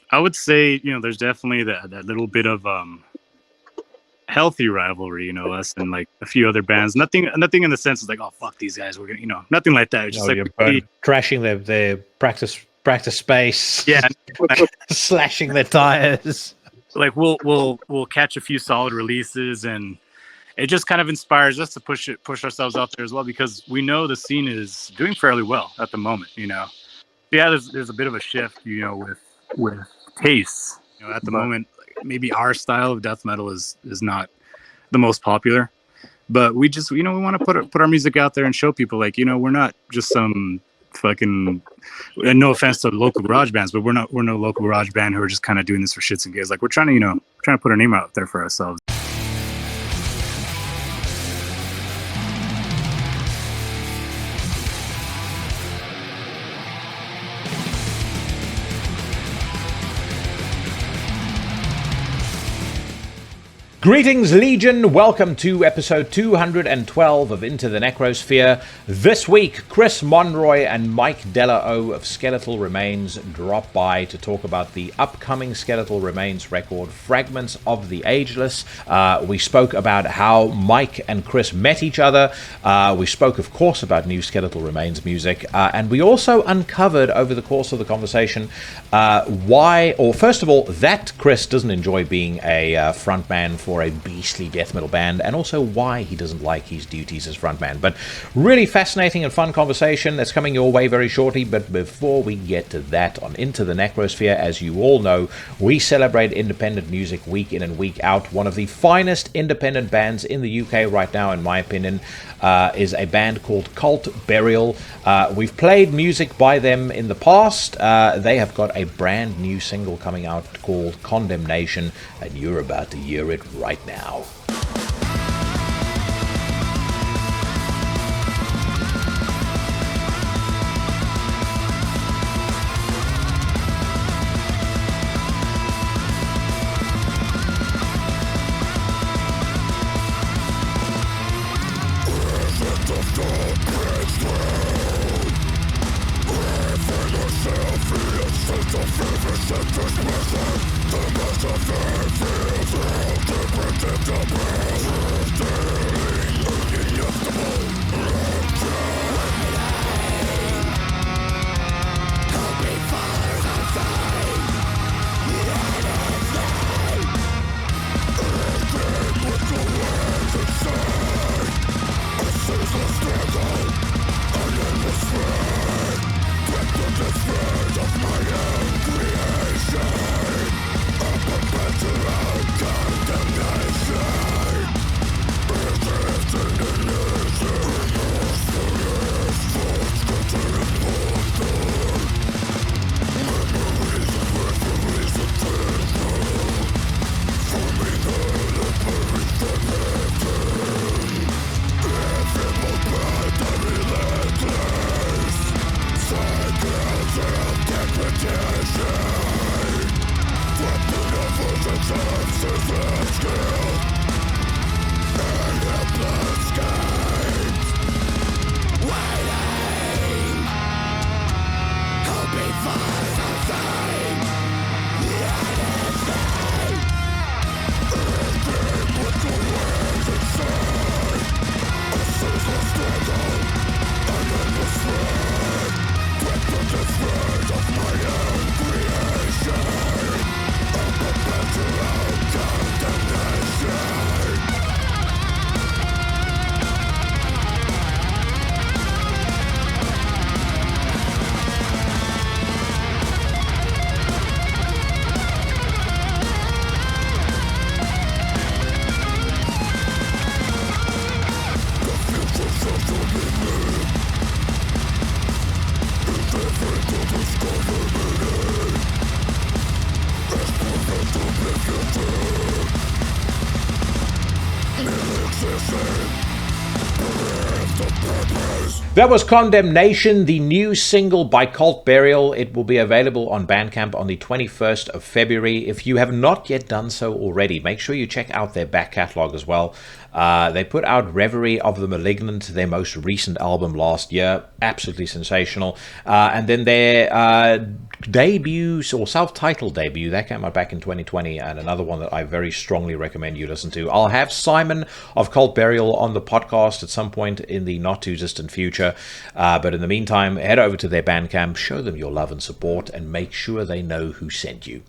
I would say, there's definitely that little bit of healthy rivalry, us and like a few other bands. Nothing in the sense of like, oh fuck these guys, we're gonna, nothing like that. It's just you're trashing their practice space. Yeah, slashing their tires. Like we'll catch a few solid releases, and it just kind of inspires us to push ourselves out there as well, because we know the scene is doing fairly well at the moment. Yeah, there's a bit of a shift, with tastes. At the moment, maybe our style of death metal is not the most popular, but we just we want to put our music out there and show people, like, we're not just some fucking, and no offense to local garage bands, but we're no local garage band who are just kind of doing this for shits and gigs. Like, we're trying to put our name out there for ourselves. Greetings, Legion! Welcome to episode 212 of Into the Necrosphere. This week, Chris Monroy and Mike Delao of Skeletal Remains drop by to talk about the upcoming Skeletal Remains record, Fragments of the Ageless. We spoke about how Mike and Chris met each other. We spoke, of course, about new Skeletal Remains music. And we also uncovered over the course of the conversation first of all, that Chris doesn't enjoy being a frontman for a beastly death metal band, and also why he doesn't like his duties as frontman. But really fascinating and fun conversation that's coming your way very shortly. But before we get to that, on Into the Necrosphere, as you all know, we celebrate independent music week in and week out. One of the finest independent bands in the UK right now, in my opinion, is a band called Cult Burial. We've played music by them in the past. They have got a brand new single coming out called Condemnation, and you're about to hear it right now. That was Condemnation, the new single by Cult Burial. It will be available on Bandcamp on the 21st of February. If you have not yet done so already, make sure you check out their back catalog as well. They put out Reverie of the Malignant, their most recent album last year. Absolutely sensational. And then their debut or self-titled debut that came out back in 2020, and another one that I very strongly recommend you listen to. I'll have Simon of Cult Burial on the podcast at some point in the not too distant future, but in the meantime, head over to their Bandcamp, show them your love and support, and make sure they know who sent you.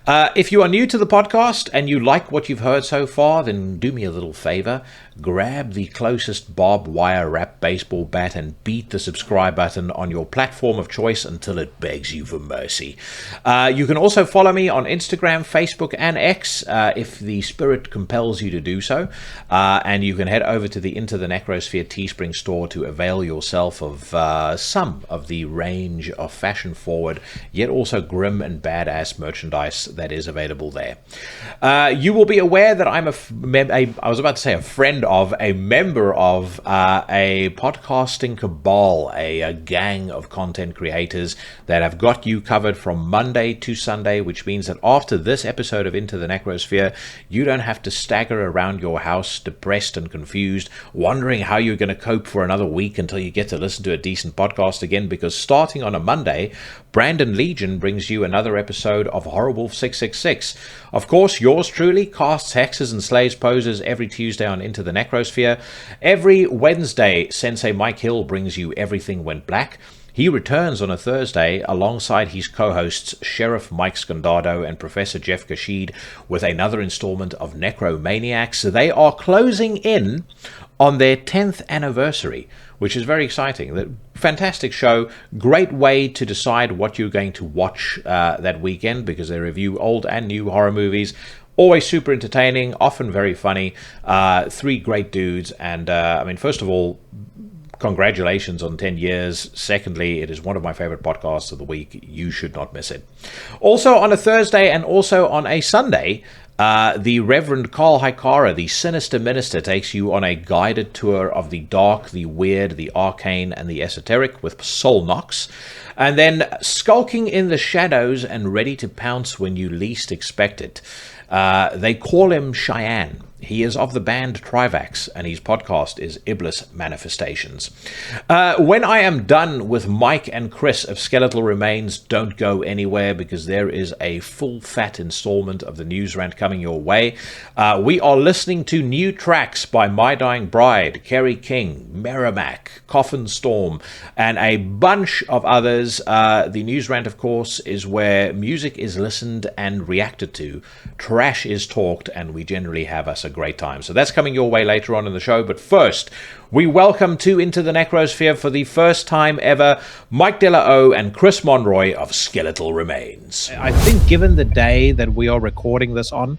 If you are new to the podcast and you like what you've heard so far, then do me a little favor. Grab the closest barbed wire wrap baseball bat and beat the subscribe button on your platform of choice until it begs you for mercy. You can also follow me on Instagram, Facebook, and X if the spirit compels you to do so. And you can head over to the Into the Necrosphere Teespring store to avail yourself of some of the range of fashion-forward, yet also grim and badass merchandise that is available there. You will be aware that I'm I was about to say a friend of, a member of a podcasting cabal, a gang of content creators that have got you covered from Monday to Sunday, which means that after this episode of Into the Necrosphere, you don't have to stagger around your house depressed and confused, wondering how you're going to cope for another week until you get to listen to a decent podcast again, because starting on a Monday, Brandon Legion brings you another episode of Horrorwolf 666. Of course, yours truly casts hexes and slays poses every Tuesday on Into the Necrosphere. Every Wednesday, Sensei Mike Hill brings you Everything Went Black. He returns on a Thursday alongside his co-hosts Sheriff Mike Scondado and Professor Jeff Kashid with another installment of Necromaniacs. They are closing in on their 10th anniversary, which is very exciting. The fantastic show, great way to decide what you're going to watch that weekend, because they review old and new horror movies. Always super entertaining, often very funny. Three great dudes, and I mean, first of all, congratulations on 10 years. Secondly, it is one of my favorite podcasts of the week. You should not miss it. Also on a Thursday and also on a Sunday, the Reverend Carl Hikara, the Sinister Minister, takes you on a guided tour of the dark, the weird, the arcane, and the esoteric with Soul Knox. And then skulking in the shadows and ready to pounce when you least expect it, they call him Cheyenne. He is of the band Trivax, and his podcast is Iblis Manifestations. When I am done with Mike and Chris of Skeletal Remains, don't go anywhere, because there is a full fat installment of the news rant coming your way. We are listening to new tracks by My Dying Bride, Kerry King, Merrimack, Coffin Storm, and a bunch of others. The news rant, of course, is where music is listened and reacted to, trash is talked, and we generally have us a great time. So that's coming your way later on in the show. But first, we welcome to Into the Necrosphere for the first time ever, Mike De La O and Chris Monroy of Skeletal Remains. I think given the day that we are recording this on,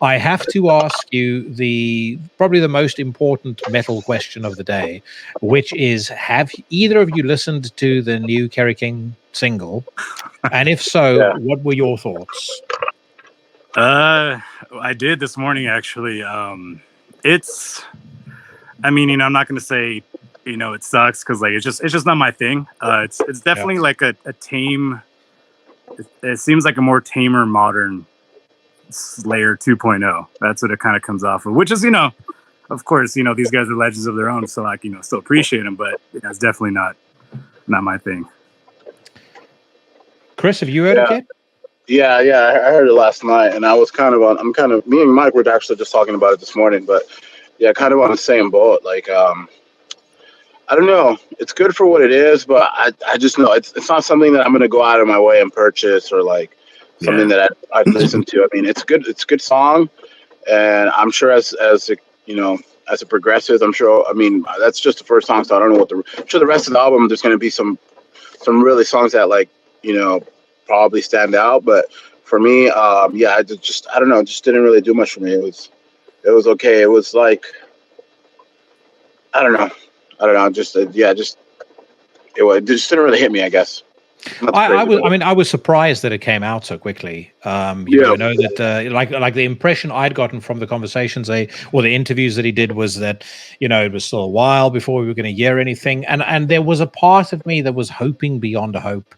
I have to ask you probably the most important metal question of the day, which is, have either of you listened to the new Kerry King single? And if so, what were your thoughts? I did this morning, actually. It's, I mean, I'm not going to say, it sucks, because like it's just not my thing. It's definitely like a tame. It seems like a more tamer modern Slayer 2.0. That's what it kind of comes off of. Which is, of course, these guys are legends of their own, so like still appreciate them, but it's definitely not my thing. Chris, have you heard it yet? Yeah, I heard it last night, and I was me and Mike were actually just talking about it this morning, but yeah, kind of on the same boat. Like, I don't know, it's good for what it is, but I just know it's not something that I'm going to go out of my way and purchase, or like something that I'd listen to. I mean, it's a good song, and I'm sure as it progresses, I'm sure, I mean, that's just the first song, so I don't know I'm sure the rest of the album, there's going to be some really songs that, like, probably stand out, but for me, I don't know, it just didn't really do much for me. It was okay. It was like, I don't know, it just just didn't really hit me, I guess. I was surprised that it came out so quickly. I know that like the impression I'd gotten from the conversations the interviews that he did was that it was still a while before we were going to hear anything, and there was a part of me that was hoping beyond a hope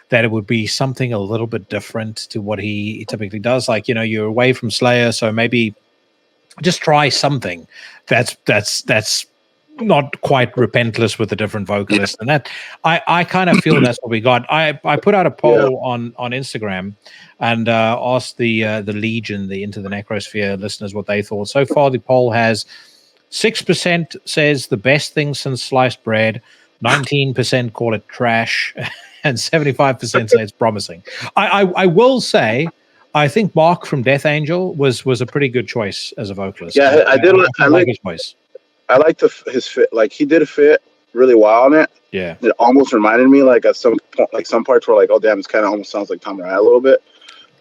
that it would be something a little bit different to what he typically does. Like, you're away from Slayer, so maybe just try something that's not quite repentless with the different vocalists, and that I kind of feel that's what we got. I put out a poll on Instagram and asked the Legion, the Into the Necrosphere listeners, what they thought. So far, the poll has 6% says the best thing since sliced bread, 19% call it trash, and 75% say it's promising. I will say, I think Mark from Death Angel was a pretty good choice as a vocalist. Yeah, I like his voice. I liked his fit. Like, he did a fit really well on it. Yeah, it almost reminded me, like, at some point, like some parts were like, oh damn, this kind of almost sounds like Tom Ryan a little bit.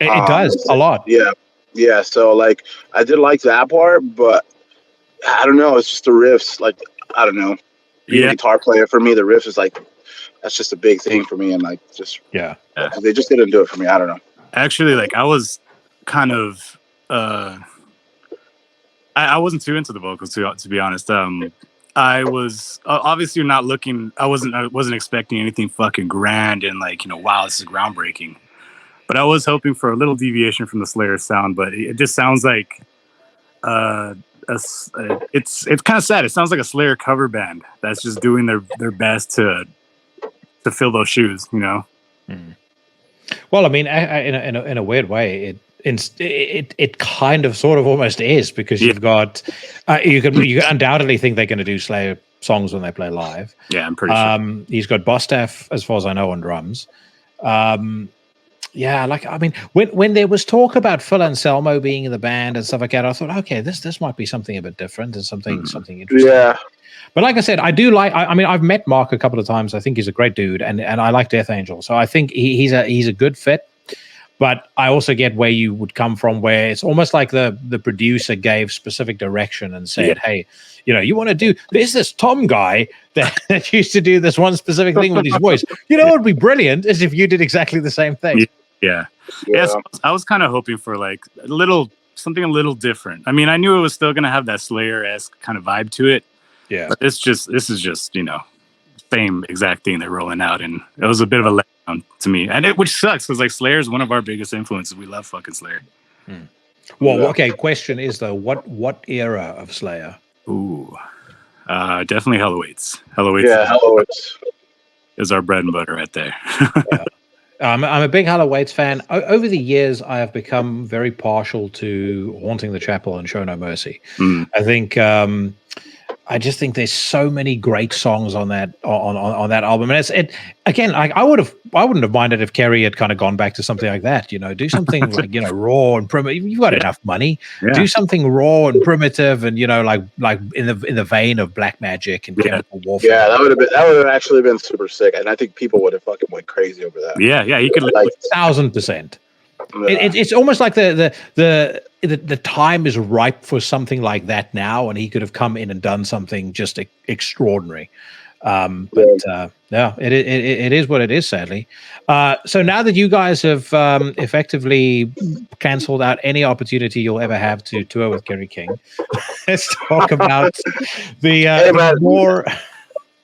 It does a lot. Yeah. So like, I did like that part, but I don't know. It's just the riffs. Like, I don't know. Being a guitar player, for me, the riff is like, that's just a big thing for me, and like, just they just didn't do it for me. I don't know. Actually, like, I was kind of I wasn't too into the vocals, to be honest. I was obviously not looking. I wasn't expecting anything fucking grand and like, wow, this is groundbreaking. But I was hoping for a little deviation from the Slayer sound. But it just sounds like it's kind of sad. It sounds like a Slayer cover band that's just doing their best to fill those shoes. Well, I mean, in a weird way, it kind of sort of almost is, because you've got you undoubtedly think they're going to do Slayer songs when they play live. Yeah, I'm pretty sure. He's got Bostaff, as far as I know, on drums. Yeah, like, I mean, when there was talk about Phil Anselmo being in the band and stuff like that, I thought, okay, this might be something a bit different and something interesting. Yeah. But like I said, I do like. I mean, I've met Mark a couple of times. I think he's a great dude, and I like Death Angel, so I think he's a good fit. But I also get where you would come from, where it's almost like the producer gave specific direction and said, "Hey, you want to do there's this Tom guy that used to do this one specific thing with his voice. What would be brilliant is if you did exactly the same thing." Yeah. So I was kind of hoping for like something a little different. I mean, I knew it was still gonna have that Slayer-esque kind of vibe to it. Yeah, but this is just same exact thing they're rolling out, and it was a bit of a letdown to me, and which sucks because like Slayer is one of our biggest influences. We love fucking Slayer. Well, okay. Question is though, what era of Slayer? Ooh, definitely Hell Awaits. Hell Awaits is our bread and butter right there. I'm a big Hell Awaits fan. Over the years, I have become very partial to Haunting the Chapel and Show No Mercy. I think. I just think there's so many great songs on that on that album, and again. I wouldn't have minded if Kerry had kind of gone back to something like that. Do something like raw and primitive. You've got enough money. Yeah. Do something raw and primitive, and like in the vein of Black Magic and Chemical Warfare. Yeah, that would have actually been super sick, and I think people would have fucking went crazy over that. Yeah, you could like 1,000%. It's almost like the time is ripe for something like that now, and he could have come in and done something just extraordinary. It is what it is, sadly. So now that you guys have effectively cancelled out any opportunity you'll ever have to tour with Kerry King, let's talk about the more.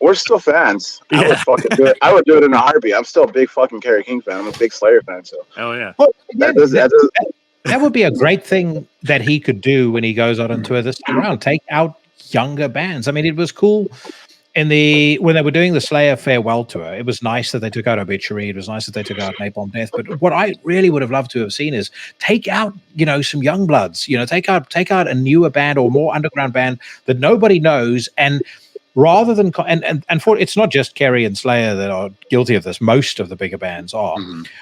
We're still fans. I would fucking do it. I would do it in a heartbeat. I'm still a big fucking Kerry King fan. I'm a big Slayer fan. So. Oh yeah. Well, that would be a great thing that he could do when he goes out on tour this time around. Take out younger bands. I mean, it was cool when they were doing the Slayer farewell tour. It was nice that they took out Obituary. It was nice that they took out Napalm Death. But what I really would have loved to have seen is take out some young bloods. Take out a newer band or more underground band that nobody knows, and rather than it's not just Kerry and Slayer that are guilty of this. Most of the bigger bands are.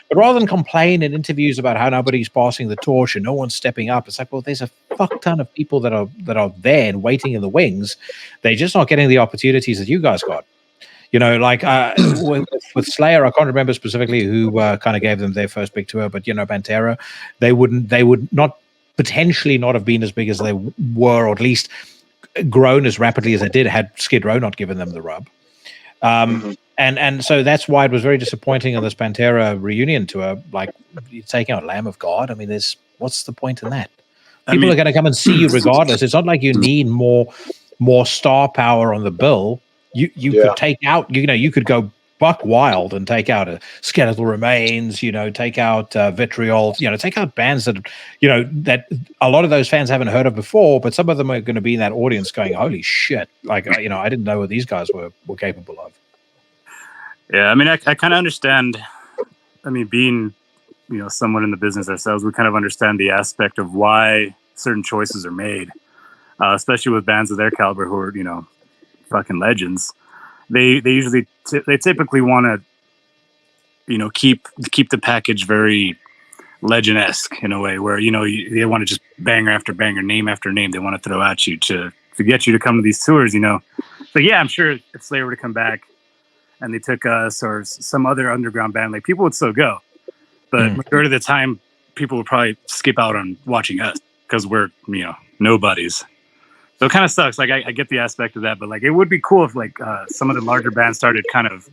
But rather than complain in interviews about how nobody's passing the torch and no one's stepping up, it's like, well, there's a fuck ton of people that are there and waiting in the wings. They're just not getting the opportunities that you guys got. With Slayer, I can't remember specifically who kind of gave them their first big tour, but Pantera, they would not potentially not have been as big as they were, or at least grown as rapidly as they did had Skid Row not given them the rub. And so that's why it was very disappointing on this Pantera reunion tour. Like, you're taking out Lamb of God. I mean, what's the point in that? People are going to come and see you regardless. It's not like you need more star power on the bill. You could take out, you could go buck wild and take out a Skeletal Remains, take out Vitriol, take out bands that, that a lot of those fans haven't heard of before, but some of them are going to be in that audience going, holy shit. Like, I didn't know what these guys were capable of. Yeah. I mean, I kind of understand. I mean, being, someone in the business ourselves, we kind of understand the aspect of why certain choices are made, especially with bands of their caliber who are, fucking legends. They usually they typically want to, keep the package very legend-esque in a way where, they want to just banger after banger, name after name they want to throw at you to get you to come to these tours, So yeah, I'm sure if Slayer were to come back and they took us or some other underground band, like people would still go. But majority of the time, people would probably skip out on watching us because we're, nobodies. So it kind of sucks. Like I get the aspect of that, but like it would be cool if like some of the larger bands started kind of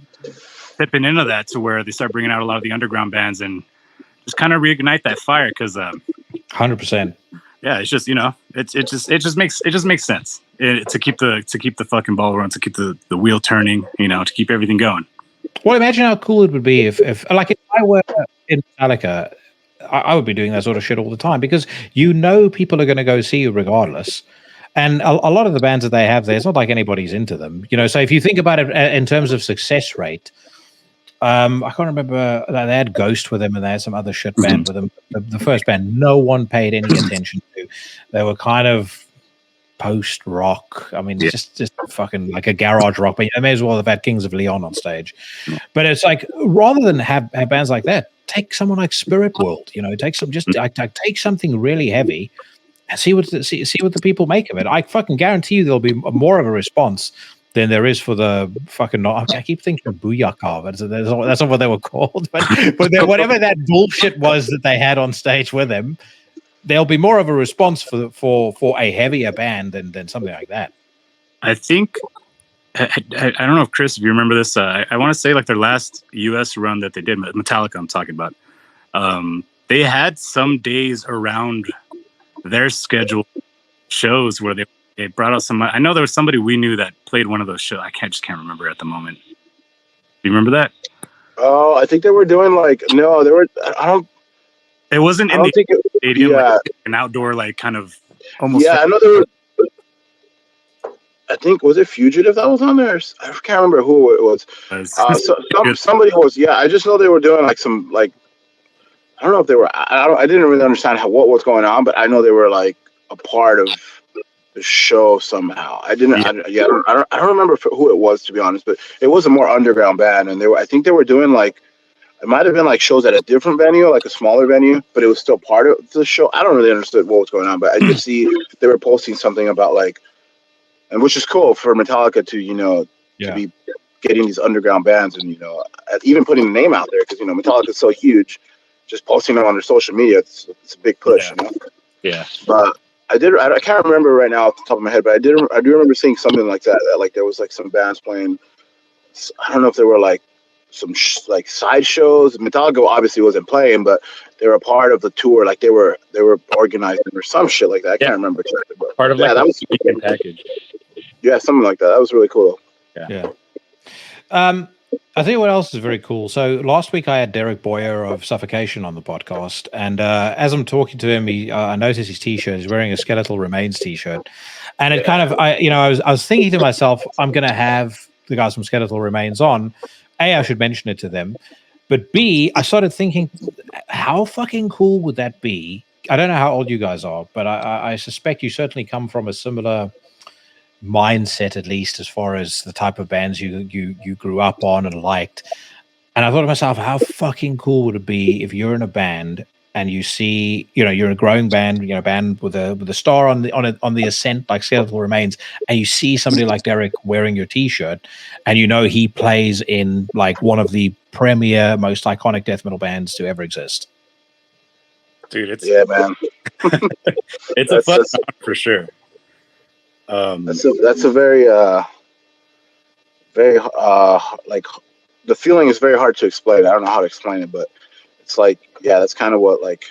tipping into that to where they start bringing out a lot of the underground bands and just kind of reignite that fire. Because 100%. Yeah, it's just it just makes sense to keep the fucking ball rolling, to keep the wheel turning, to keep everything going. Well, imagine how cool it would be if I were in Metallica, I would be doing that sort of shit all the time because people are going to go see you regardless. And a lot of the bands that they have there, it's not like anybody's into them. So if you think about it in terms of success rate, I can't remember, they had Ghost with them and they had some other shit band with them. The first band, no one paid any attention to. They were kind of post-rock. I mean, just fucking like a garage rock. But they may as well have had Kings of Leon on stage. But it's like, rather than have bands like that, take someone like Spirit World. Take take something really heavy and see what the people make of it. I fucking guarantee you there'll be more of a response than there is for the fucking. I keep thinking of Booyaka, but that's not what they were called. But whatever that bullshit was that they had on stage with them, there'll be more of a response for a heavier band than something like that. I think I don't know if Chris, if you remember this, I want to say like their last US run that they did, Metallica I'm talking about, they had some days around their scheduled shows where they brought out some. I know there was somebody we knew that played one of those shows. I can't remember at the moment. Do you remember that? Oh, I think they were doing like no, they were. I don't. It wasn't in the stadium, like an outdoor, like kind of almost. Yeah, I know there were. I think was it Fugitive that was on there? I can't remember who it was. Somebody was. Yeah, I just know they were doing like some like. I don't know if they were. I didn't really understand what was going on, but I know they were like a part of the show somehow. I don't remember who it was, to be honest, but it was a more underground band, and I think they were doing like. It might have been like shows at a different venue, like a smaller venue, but it was still part of the show. I don't really understand what was going on, but I did see they were posting something about like, and which is cool for Metallica to, to be getting these underground bands and, even putting the name out there because, Metallica is so huge, just posting them on their social media. It's a big push, Yeah. But I can't remember right now off the top of my head, but I do remember seeing something like that like there was like some bands playing. I don't know if they were like, some like side shows. Metallica obviously wasn't playing, but they were a part of the tour. Like they were organizing or some shit like that. I can't remember exactly, but part of that was a package. Yeah, something like that. That was really cool. Yeah. I think what else is very cool. So last week I had Derek Boyer of Suffocation on the podcast, and as I'm talking to him, I noticed his T-shirt. He's wearing a Skeletal Remains T-shirt, and it kind of I was thinking to myself, I'm going to have the guys from Skeletal Remains on. A, I should mention it to them. But B, I started thinking, how fucking cool would that be? I don't know how old you guys are, but I suspect you certainly come from a similar mindset, at least as far as the type of bands you grew up on and liked. And I thought to myself, how fucking cool would it be if you're in a band and you see, you're in a growing band, band with a star on the ascent like Skeletal Remains, and you see somebody like Derek wearing your T-shirt, and he plays in like one of the premier, most iconic death metal bands to ever exist. Dude, it's man. It's a fun sound for sure. That's a very very like the feeling is very hard to explain. I don't know how to explain it, but it's like, yeah, that's kind of what, like,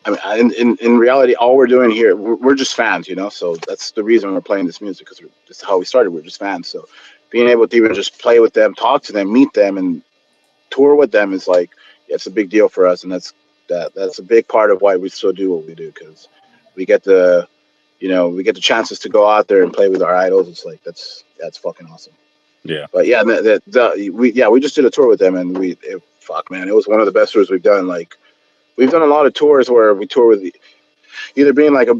I mean, in reality, all we're doing here, we're just fans, so that's the reason we're playing this music, because this is how we started. We're just fans. So being able to even just play with them, talk to them, meet them, and tour with them is like, it's a big deal for us, and that's a big part of why we still do what we do, because we get the chances to go out there and play with our idols. It's like that's fucking awesome. Yeah. But yeah, we just did a tour with them, and it was one of the best tours we've done. Like, we've done a lot of tours where we tour with either being like a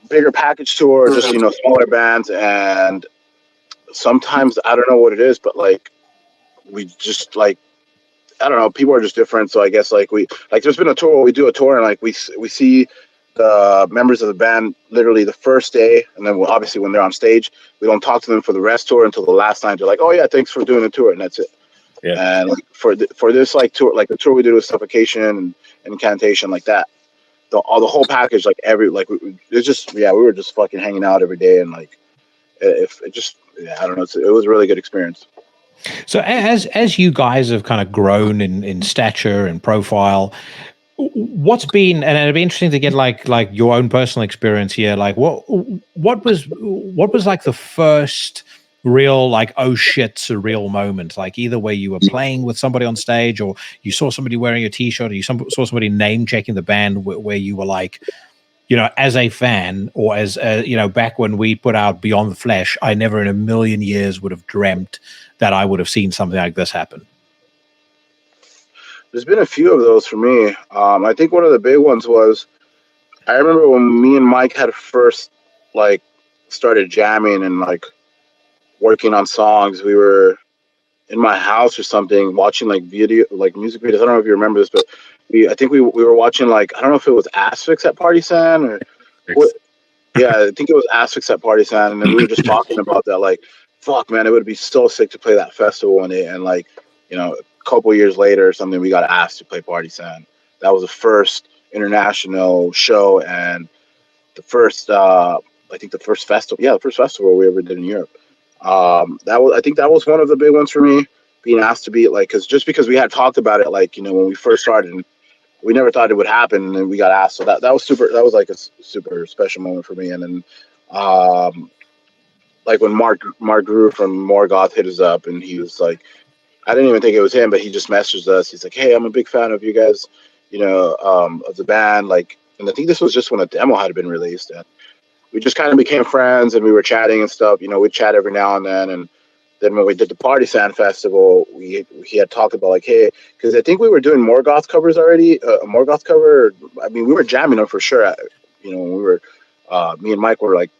bigger package tour or just, smaller bands. And sometimes, I don't know what it is, but like, we just like, I don't know, people are just different. So I guess like there's been a tour where we do a tour and like we see the members of the band literally the first day. And then obviously when they're on stage, we don't talk to them for the rest tour until the last night. They're like, oh yeah, thanks for doing the tour. And that's it. Yeah. And like, for this like tour, like the tour we did with Suffocation and Incantation, like that, the whole package, like we were just fucking hanging out every day. And like, I don't know. It was a really good experience. So as you guys have kind of grown in stature and profile, what's been, and it'd be interesting to get like your own personal experience here. Like what was like the first real like, oh shit, surreal moment? Like either where you were playing with somebody on stage, or you saw somebody wearing a t-shirt, or you saw somebody name checking the band where you were like, as a fan, or as back when we put out Beyond the Flesh, I never in a million years would have dreamt that I would have seen something like this happen. There's been a few of those for me. I think one of the big ones was, I remember when me and Mike had first like started jamming and like working on songs. We were in my house or something watching like music videos. I don't know if you remember this, but I think we were watching, like, I don't know if it was Asphyx at Partisan or what. Yeah, I think it was Asphyx at Partisan, and then we were just talking about that, like, fuck, man, it would be so sick to play that festival one day. And like, a couple years later or something, we got asked to play Partisan. That was the first international show and the first, I think the first festival we ever did in Europe. I think that was one of the big ones for me, being asked to be like, because we had talked about it, like, when we first started, and we never thought it would happen, and we got asked. So that was like a super special moment for me. And then, like when Mark Grew from Morgoth hit us up, and he was like, I didn't even think it was him, but he just messaged us. He's like, hey, I'm a big fan of you guys, of the band. Like, and I think this was just when a demo had been released, and we just kind of became friends, and we were chatting and stuff. We'd chat every now and then. And then when we did the Partisan Festival, he had talked about like, hey, because I think we were doing Morgoth covers already. A Morgoth cover. I mean, we were jamming them for sure. When we were, me and Mike were like,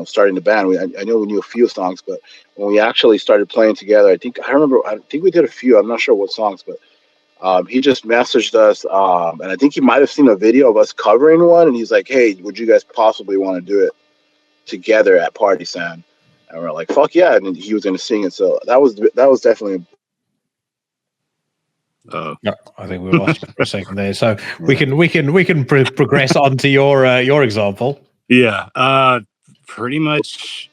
starting the band. I know we knew a few songs, but when we actually started playing together, I think we did a few. I'm not sure what songs, but he just messaged us, and I think he might have seen a video of us covering one, and he's like, hey, would you guys possibly want to do it together at Partisan? And we're like, fuck yeah, and he was going to sing it. So that was definitely. No, I think we lost you for a second there. So we can progress on to your example. Yeah, pretty much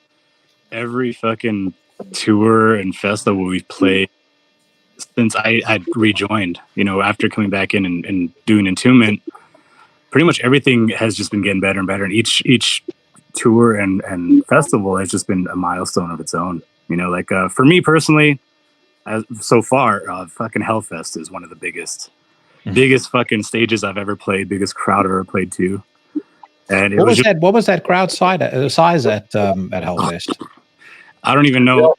every fucking tour and festival we've played since I rejoined. After coming back in and doing Entombment, pretty much everything has just been getting better and better. And each tour and festival has just been a milestone of its own. Like for me personally, so far, fucking Hellfest is one of the biggest fucking stages I've ever played, biggest crowd I've ever played to. And what was that crowd size at Hellfest? I don't even know.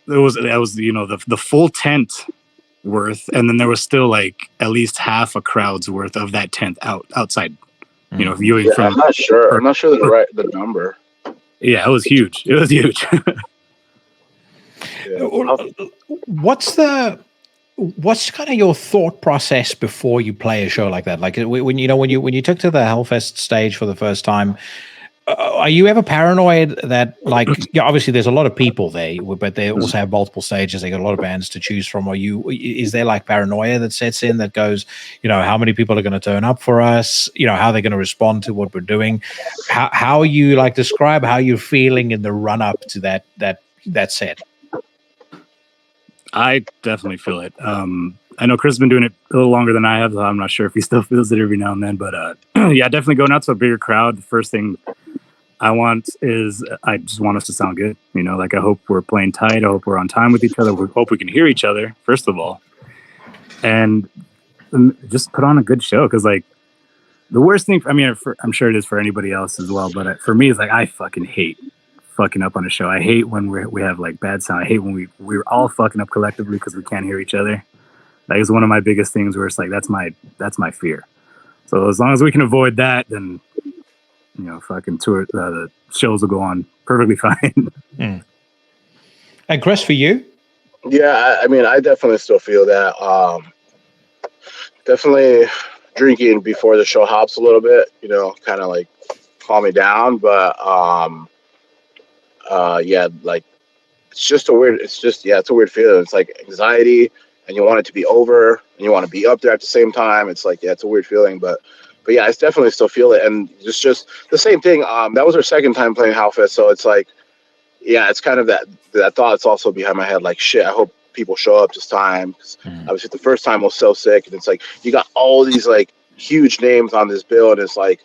That was the full tent worth, and then there was still like at least half a crowd's worth of that tent outside. Viewing from. I'm not sure the number. Yeah, it was huge. What's kind of your thought process before you play a show like that? Like when you took to the Hellfest stage for the first time, are you ever paranoid that, like, obviously there's a lot of people there, but they also have multiple stages. They got a lot of bands to choose from. Is there like paranoia that sets in that goes, how many people are going to turn up for us? How they're going to respond to what we're doing? How you like describe how you're feeling in the run up to that set? I definitely feel it. I know Chris has been doing it a little longer than I have, so I'm not sure if he still feels it every now and then. But yeah, definitely going out to a bigger crowd. The first thing I just want us to sound good. You know, like I hope we're playing tight. I hope we're on time with each other. We hope we can hear each other, first of all. And just put on a good show. Because, like, the worst thing, I'm sure it is for anybody else as well. But for me, it's like, I fucking hate fucking up on a show. I hate when we have, like, bad sound. I hate when we're all fucking up collectively because we can't hear each other. That is one of my biggest things where it's like, that's my fear. So as long as we can avoid that, then, you know, fucking tour, the shows will go on perfectly fine. Mm. And Chris, for you? Yeah, I mean, I definitely still feel that. Definitely drinking before the show helps a little bit, you know, kind of like calm me down. But yeah, like it's a weird feeling. It's like anxiety, and you want it to be over, and you want to be up there at the same time. It's like, yeah, it's a weird feeling, but yeah, I definitely still feel it. And it's just the same thing. That was our second time playing Hellfest, so it's like, yeah, it's kind of that thought. It's also behind my head, like, shit, I hope people show up this time. 'Cause obviously the first time was so sick, and it's like you got all these like huge names on this bill, and it's like,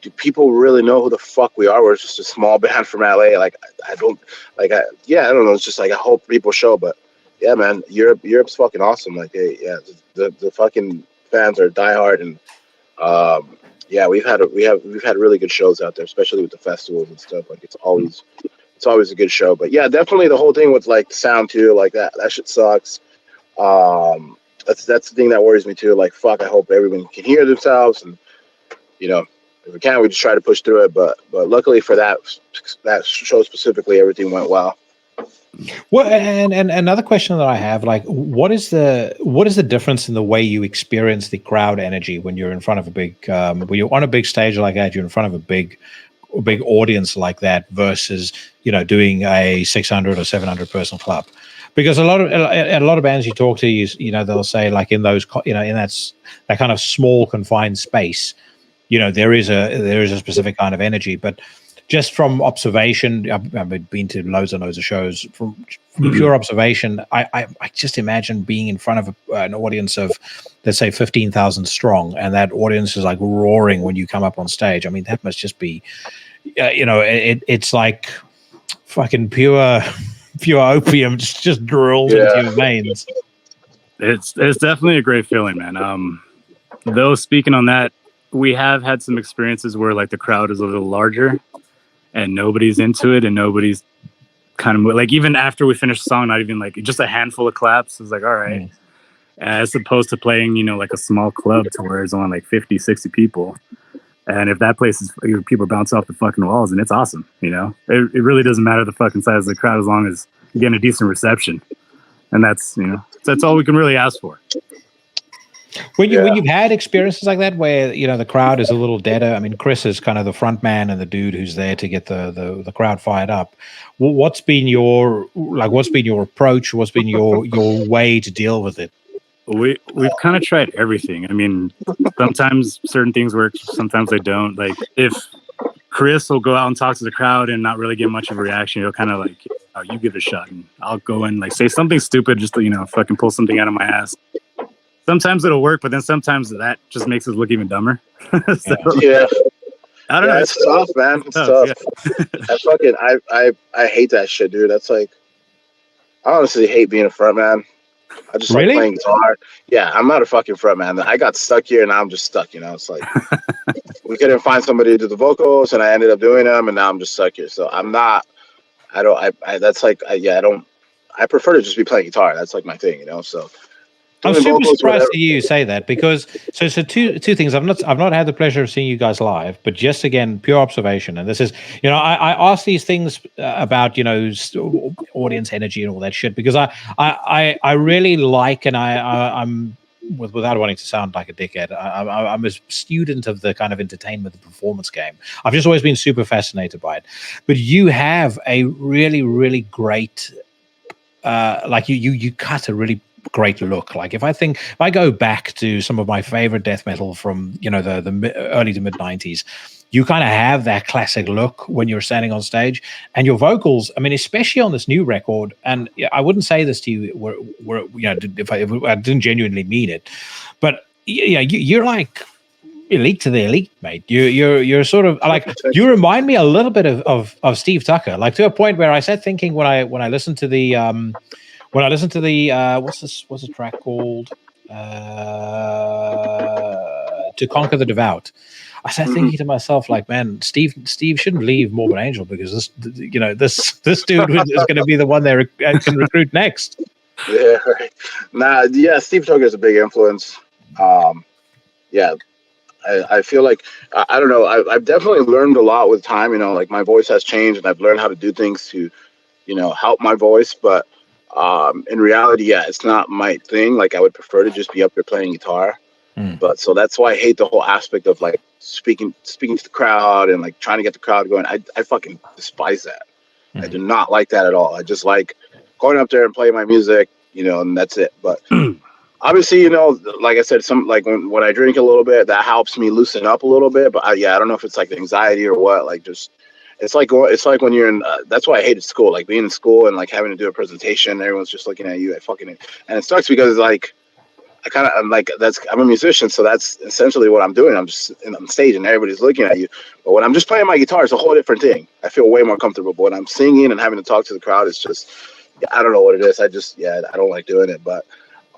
do people really know who the fuck we are? We're just a small band from LA. Like, I don't know. It's just like, I hope people show. But yeah, man, Europe's fucking awesome. Like, hey, yeah, the fucking fans are diehard, and yeah, we've had really good shows out there, especially with the festivals and stuff. Like, it's always a good show. But yeah, definitely the whole thing with like the sound too, like that shit sucks. That's the thing that worries me too. Like, fuck, I hope everyone can hear themselves, and you know, if we can, we just try to push through it. But luckily for that show specifically, everything went well. Well, and another question that I have, like, what is the difference in the way you experience the crowd energy when you're in front of a big, when you're on a big stage like that, you're in front of a big audience like that versus, you know, doing a 600 or 700 person club? Because a lot of bands you talk to, you know, they'll say, like, in those, you know, in that kind of small confined space, you know, there is a specific kind of energy. But just from observation, I've been to loads and loads of shows. From pure observation, I just imagine being in front of an audience of, let's say, 15,000 strong, and that audience is like roaring when you come up on stage. I mean, that must just be, you know, it's like fucking pure opium just drilled into your veins. It's definitely a great feeling, man. Though, speaking on that, we have had some experiences where, like, the crowd is a little larger and nobody's into it, and nobody's kind of like, even after we finish the song, not even like just a handful of claps. It's like, all right. As opposed to playing, you know, like a small club to where it's only like 50, 60 people. And if that place is, people bounce off the fucking walls, and it's awesome, you know? It really doesn't matter the fucking size of the crowd as long as you're getting a decent reception. And that's, you know, that's all we can really ask for. When you've had experiences like that where, you know, the crowd is a little deader, I mean, Chris is kind of the front man and the dude who's there to get the crowd fired up. What's been your approach? What's been your way to deal with it? We've kind of tried everything. I mean, sometimes certain things work, sometimes they don't. Like, if Chris will go out and talk to the crowd and not really get much of a reaction, he'll kind of like, oh, you give it a shot, and I'll go and like say something stupid just to, you know, fucking pull something out of my ass. Sometimes it'll work, but then sometimes that just makes us look even dumber. So, yeah. I don't know. It's tough, man. It's tough. Yeah. I hate that shit, dude. That's like, I honestly hate being a front man. I just like playing guitar. Yeah, I'm not a fucking front man. I got stuck here, and now I'm just stuck, you know? It's like, we couldn't find somebody to do the vocals, and I ended up doing them, and now I'm just stuck here. So I prefer to just be playing guitar. That's like my thing, you know? So I'm super surprised to you say that, because so two things. I've not had the pleasure of seeing you guys live, but just, again, pure observation. And this is, you know, I ask these things about, you know, audience energy and all that shit, because I really like, and I'm without wanting to sound like a dickhead, I'm a student of the kind of entertainment, the performance game. I've just always been super fascinated by it. But you have a really, really great, like you cut a really great look. Like, if I go back to some of my favorite death metal from, you know, the early to mid 90s, you kind of have that classic look when you're standing on stage, and your vocals, I mean, especially on this new record, and I wouldn't say this to you were you know, if I didn't genuinely mean it, but yeah, you're like elite to the elite, mate. You're sort of like, you remind me a little bit of Steve Tucker, like to a point where I sat thinking when I listened to the what's the track called, To Conquer the Devout. I sat thinking to myself, like, man, Steve shouldn't leave Morbid Angel, because this dude is going to be the one they can recruit next. Yeah, right. Yeah, Steve Tucker is a big influence. Yeah, I feel like I don't know. I've definitely learned a lot with time. You know, like my voice has changed, and I've learned how to do things to, help my voice. But in reality, yeah, it's not my thing. Like I would prefer to just be up there playing guitar. But so that's why I hate the whole aspect of like speaking to the crowd and like trying to get the crowd going. I fucking despise that. I do not like that at all. I just like going up there and playing my music, and that's it. But obviously, like I said, when I drink a little bit, that helps me loosen up a little bit. But I don't know if it's like anxiety or what. Like just it's like when you're in. That's why I hated school. Like being in school and like having to do a presentation, everyone's just looking at you. And it sucks because like. I'm a musician, so that's essentially what I'm doing. I'm just on stage and everybody's looking at you. But when I'm just playing my guitar, it's a whole different thing. I feel way more comfortable. But when I'm singing and having to talk to the crowd, it's just, I don't know what it is. I don't like doing it. But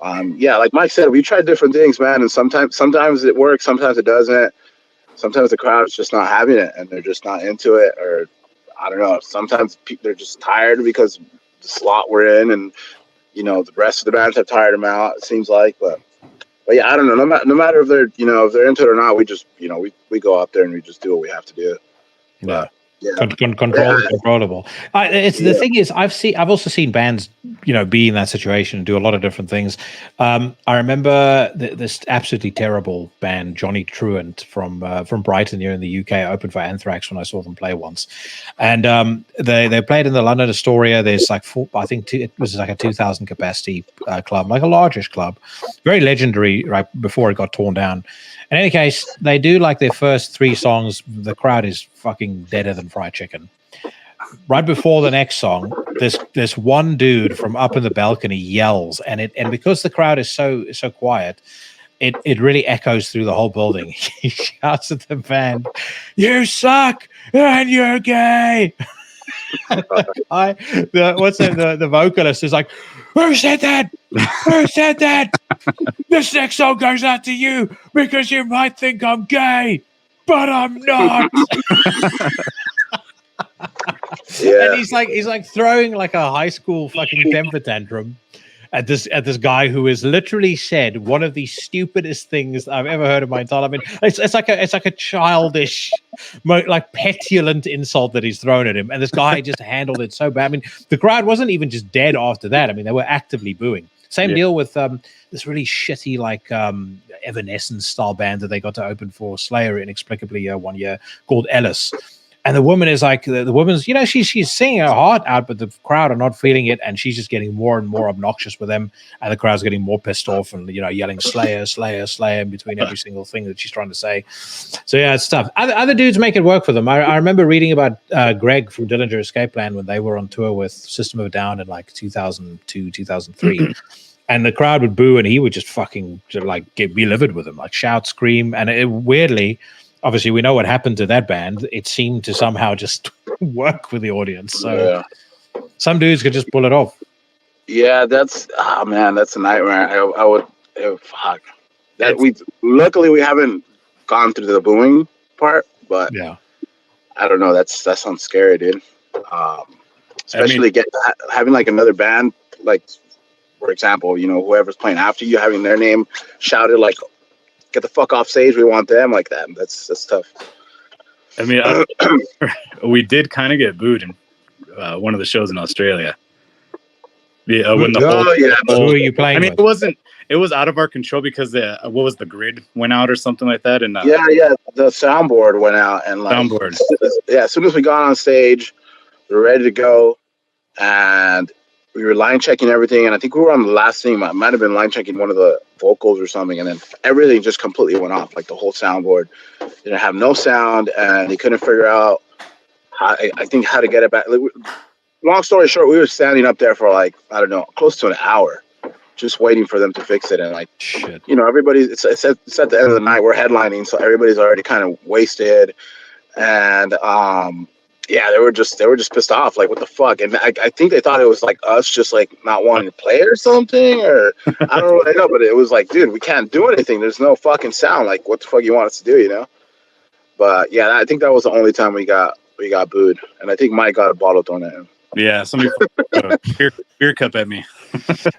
like Mike said, we tried different things, man. And sometimes it works, sometimes it doesn't. Sometimes the crowd's just not having it and they're just not into it. Or I don't know. Sometimes they're just tired because the slot we're in, and the rest of the bands have tired them out, it seems like, but yeah, I don't know. No matter if they're into it or not, we just we go up there and we just do what we have to do. Yeah. Controllable. The thing is, I've also seen bands, be in that situation and do a lot of different things. I remember this absolutely terrible band, Johnny Truant from Brighton here in the UK, opened for Anthrax when I saw them play once, and they played in the London Astoria. There's like it was like a 2,000 capacity club, like a largish club, very legendary, right before it got torn down. In any case, they do like their first 3 songs. The crowd is fucking deader than fried chicken. Right before the next song, this one dude from up in the balcony yells, and because the crowd is so quiet, it really echoes through the whole building. He shouts at the band, "You suck and you're gay." The vocalist is like, "Who said that? Who said that? This next song goes out to you because you might think I'm gay, but I'm not." Yeah. And he's like throwing like a high school fucking temper tantrum at this guy who has literally said one of the stupidest things I've ever heard in my entire life. I mean, it's like a childish, like petulant insult that he's thrown at him, and this guy just handled it so bad. I mean, the crowd wasn't even just dead after that. I mean, they were actively booing. Same deal with this really shitty like Evanescence style band that they got to open for Slayer inexplicably one year called Ageless. And the woman is like, the woman's, she's singing her heart out, but the crowd are not feeling it, and she's just getting more and more obnoxious with them, and the crowd's getting more pissed off and, yelling Slayer, Slayer, Slayer in between every single thing that she's trying to say. So, yeah, it's tough. Other dudes make it work for them. I remember reading about Greg from Dillinger Escape Plan when they were on tour with System of a Down in like 2002, 2003. And the crowd would boo, and he would just fucking be livid with them, like shout, scream. And weirdly, obviously, we know what happened to that band. It seemed to somehow just work with the audience. So some dudes could just pull it off. Yeah, that's a nightmare. I would fuck that. Luckily we haven't gone through the booing part, but yeah, I don't know. That sounds scary, dude. Especially having like another band, like for example, whoever's playing after you, having their name shouted like, "Get the fuck off stage, we want them," like that. That's tough. I mean, we did kind of get booed in one of the shows in Australia. Yeah, when who were you playing? I mean, with? it was out of our control because the grid went out or something like that, and the soundboard went out, and like as soon as we got on stage, we were ready to go, and we were line checking everything, and I think we were on the last thing. I might have been line checking one of the vocals or something, and then everything just completely went off. Like the whole soundboard didn't have no sound, and they couldn't figure out how to get it back. Long story short, we were standing up there for like, I don't know, close to an hour, just waiting for them to fix it. And like, Shit. you know, it's at the end of the night, we're headlining, so everybody's already kind of wasted. And yeah, they were just pissed off, like, what the fuck? And I think they thought it was like us just like not wanting to play or something, or I don't really know, but it was like, dude, we can't do anything. There's no fucking sound. Like, what the fuck you want us to do, you know? But yeah, I think that was the only time we got booed, and I think Mike got a bottle thrown at him. Yeah, somebody threw a beer cup at me.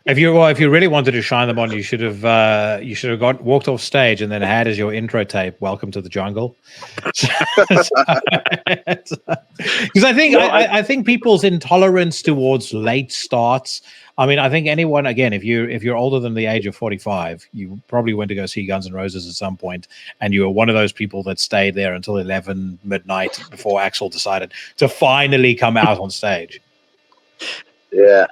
If you really wanted to shine them on, you should have walked off stage and then had as your intro tape, "Welcome to the Jungle." Because I think people's intolerance towards late starts. I mean, I think anyone, again, if you're older than the age of 45, you probably went to go see Guns N' Roses at some point, and you were one of those people that stayed there until 11 midnight before Axl decided to finally come out on stage. Yeah,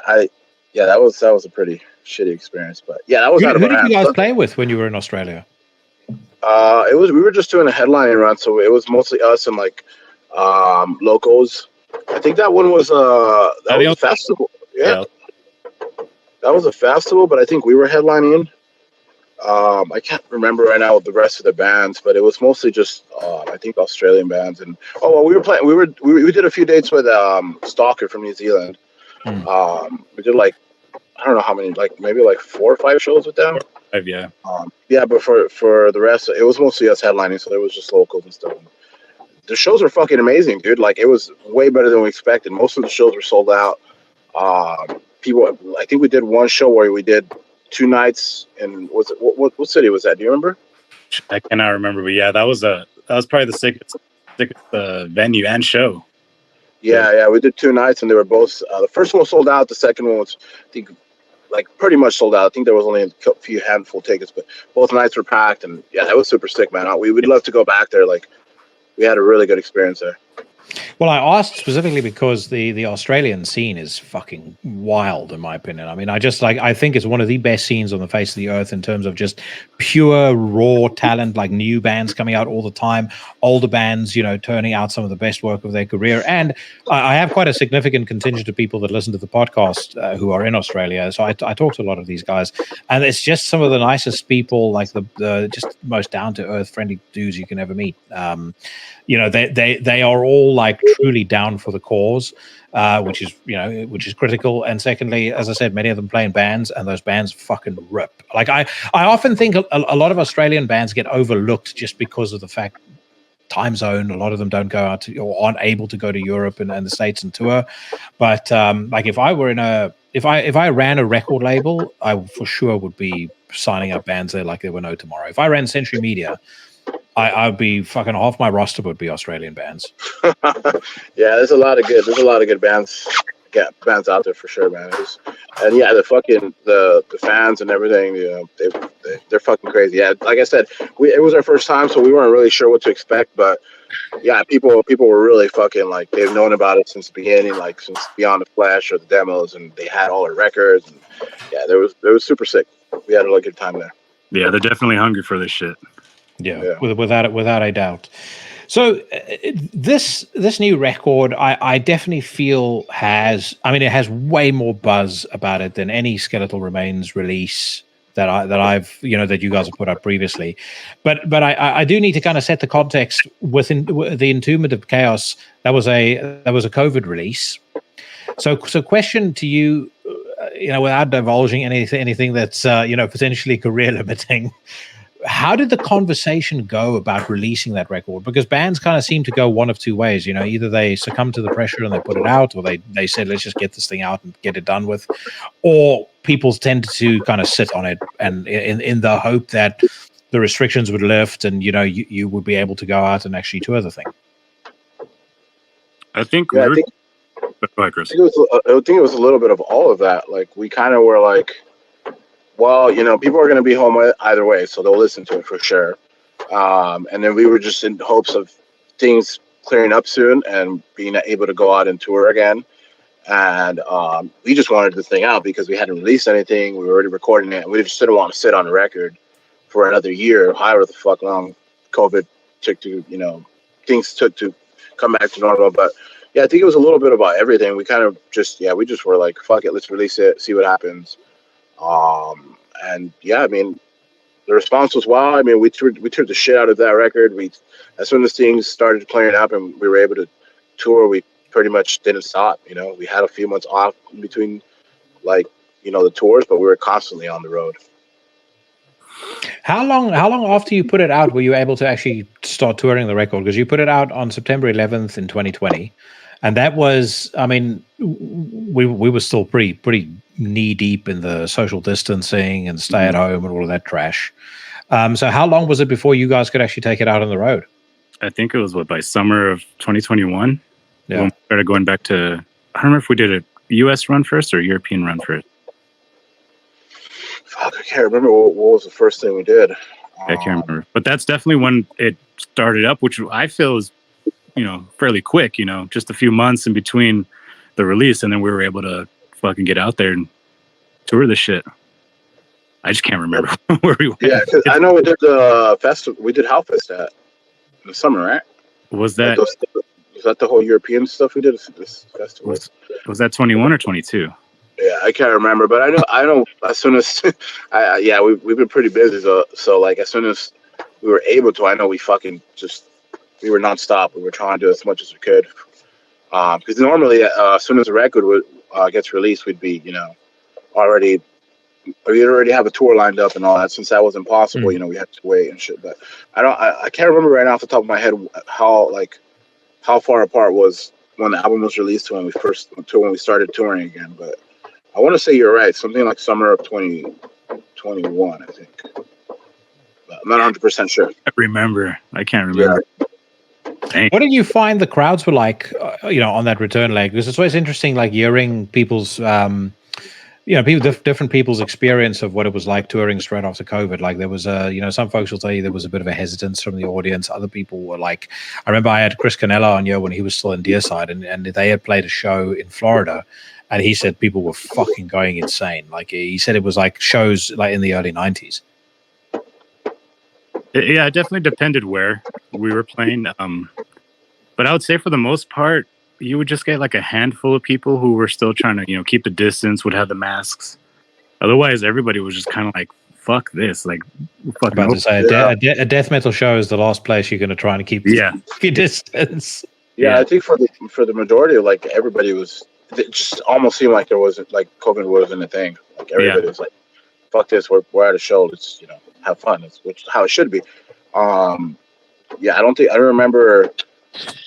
that was a pretty shitty experience, but yeah, that was. Who did you guys play with when you were in Australia? We were just doing a headlining run, so it was mostly us and like locals. I think that one was that was a festival. Yeah, that was a festival, but I think we were headlining. I can't remember right now with the rest of the bands, but it was mostly just I think Australian bands. And we were playing. We did a few dates with Stalker from New Zealand. We did like, I don't know how many, like maybe like 4 or 5 shows with them. Yeah. Yeah, but for the rest, it was mostly us headlining, so there was just locals and stuff. The shows were fucking amazing, dude. Like, it was way better than we expected. Most of the shows were sold out. I think we did one show where we did 2 nights in, what city was that? Do you remember? I cannot remember, but yeah, that was probably the sickest venue and show. Yeah, we did 2 nights, and they were both. The first one was sold out. The second one was, I think, like pretty much sold out. I think there was only a few handful tickets, but both nights were packed, and yeah, that was super sick, man. We would love to go back there. Like, we had a really good experience there. Well, I asked specifically because the Australian scene is fucking wild, in my opinion. I mean, I think it's one of the best scenes on the face of the earth in terms of just pure raw talent, like new bands coming out all the time, older bands, you know, turning out some of the best work of their career. And I have quite a significant contingent of people that listen to the podcast who are in Australia. So I talk to a lot of these guys, and it's just some of the nicest people, like the just most down to earth, friendly dudes you can ever meet. You know, they are all like truly down for the cause, which is critical. And secondly, as I said, many of them play in bands, and those bands fucking rip. Like I often think a lot of Australian bands get overlooked just because of the fact time zone. A lot of them don't go out or aren't able to go to Europe and the States and tour. But like if I ran a record label, I for sure would be signing up bands there like there were no tomorrow. If I ran Century Media, I'd be fucking half my roster would be Australian bands. Yeah, there's a lot of good bands out there for sure, man. And yeah, the fans and everything, you know, they're fucking crazy. Yeah, like I said, it was our first time, so we weren't really sure what to expect. But yeah, people were really fucking, like, they've known about it since the beginning, like since Beyond the Flesh or the demos, and they had all the records. And yeah, it was super sick. We had a really good time there. Yeah, they're definitely hungry for this shit. Yeah. Without a doubt. So this new record, I definitely feel it has way more buzz about it than any Skeletal Remains release that you guys have put up previously. But I do need to kind of set the context within the Entombment of Chaos. That was a COVID release. So question to you, you know, without divulging anything that's potentially career limiting. How did the conversation go about releasing that record? Because bands kind of seem to go one of two ways. You know, either they succumb to the pressure and they put it out, or they said, let's just get this thing out and get it done with. Or people tend to kind of sit on it and in the hope that the restrictions would lift and, you know, you would be able to go out and actually tour the thing. I think. Yeah, Go ahead, Chris. I think it was a little bit of all of that. Like, we kind of were like, well, you know, people are going to be home either way, so they'll listen to it for sure. And then we were just in hopes of things clearing up soon and being able to go out and tour again. And we just wanted this thing out because we hadn't released anything. We were already recording it, and we just didn't want to sit on a record for another year, however the fuck long COVID took to, you know, things took to come back to normal. But yeah, I think it was a little bit about everything. We kind of just, we just were like, fuck it, let's release it, see what happens. And yeah, I mean, the response was wow. I mean, we toured the shit out of that record. As soon as things started clearing up and we were able to tour, we pretty much didn't stop. You know, we had a few months off in between, like, you know, the tours, but we were constantly on the road. How long after you put it out were you able to actually start touring the record? Because you put it out on September 11th in 2020, and that was, I mean, we were still pretty knee deep in the social distancing and stay at home and all of that trash. So how long was it before you guys could actually take it out on the road? I think it was by summer of 2021. Yeah. When we started going back to, I don't remember if we did a US run first or a European run first. Fuck, I can't remember what was the first thing we did. I can't remember, but that's definitely when it started up, which I feel is, you know, fairly quick. You know, just a few months in between the release, and then we were able to fucking get out there and tour the shit. I just can't remember where we went. Yeah, because I know we did the festival. We did Hellfest in the summer, right? Was that was that the whole European stuff we did? This festival was that 21 or 22? Yeah, I can't remember, but I know. As soon as, we've been pretty busy. So like as soon as we were able to, I know we we were nonstop. We were trying to do as much as we could. Because normally, as soon as the record gets released, we'd be, you know, we'd already have a tour lined up and all that. Since that was impossible, you know, we had to wait and shit. But I can't remember right now off the top of my head how far apart was when the album was released to when we started touring again. But I want to say you're right. Something like summer of 2021, I think. But I'm not 100% sure. I can't remember. Yeah. What did you find the crowds were like, you know, on that return leg? Because it's always interesting, like hearing people's, you know, different people's experience of what it was like touring straight after COVID. Like there was you know, some folks will tell you there was a bit of a hesitance from the audience. Other people were like, I remember I had Chris Canella on here when he was still in Deerside, and they had played a show in Florida, and he said people were fucking going insane. Like he said it was like shows like in the early 90s. Yeah, it definitely depended where we were playing. But I would say for the most part, you would just get like a handful of people who were still trying to, you know, keep the distance, would have the masks. Otherwise, everybody was just kind of like, fuck this. Like, fuck About to say, a death metal show is the last place you're going to try and keep your distance. Yeah, I think for the majority of like everybody it just almost seemed like there wasn't, like COVID wasn't a thing. Like everybody was like, fuck this, we're at a show. Let's, you know, have fun. It's how it should be. Yeah, I don't remember.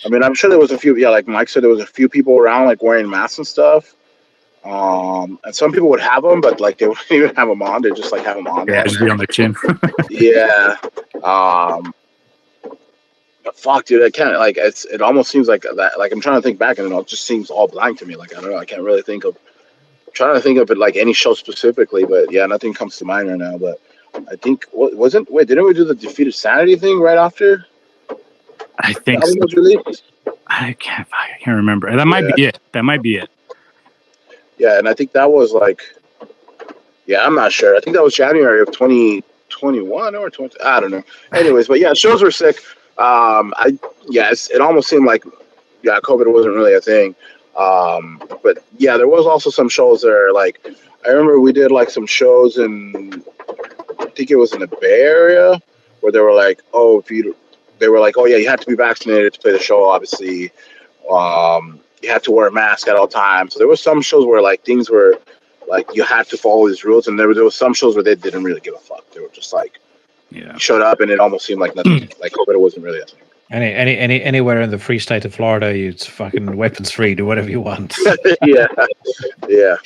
I mean, I'm sure there was a few. Yeah, like Mike said, there was a few people around, like wearing masks and stuff. And some people would have them, but like they wouldn't even have them on. They just like have them on. Yeah, just be on their chin. Yeah. But fuck, dude, I can't. Like, it almost seems like that. Like I'm trying to think back, and it just seems all blank to me. Like I don't know. I can't really think of. I'm trying to think of it like any show specifically, but yeah, nothing comes to mind right now. But I think didn't we do the Defeated Sanity thing right after? I think so. I can't remember. That might be it. That might be it. Yeah, and I think that was like, yeah, I'm not sure. I think that was January of 2021 or 20. I don't know. Anyways, but yeah, shows were sick. It almost seemed like, yeah, COVID wasn't really a thing. But yeah, there was also some shows there. Like, I remember we did like some shows in, I think it was in the Bay Area, where they were like, oh yeah, you have to be vaccinated to play the show. Obviously, you have to wear a mask at all times. So there was some shows where like things were like you had to follow these rules, and there was some shows where they didn't really give a fuck. They were just like, you showed up, and it almost seemed like nothing. Like COVID wasn't really a thing. Anywhere in the free state of Florida, it's fucking weapons free. Do whatever you want. yeah,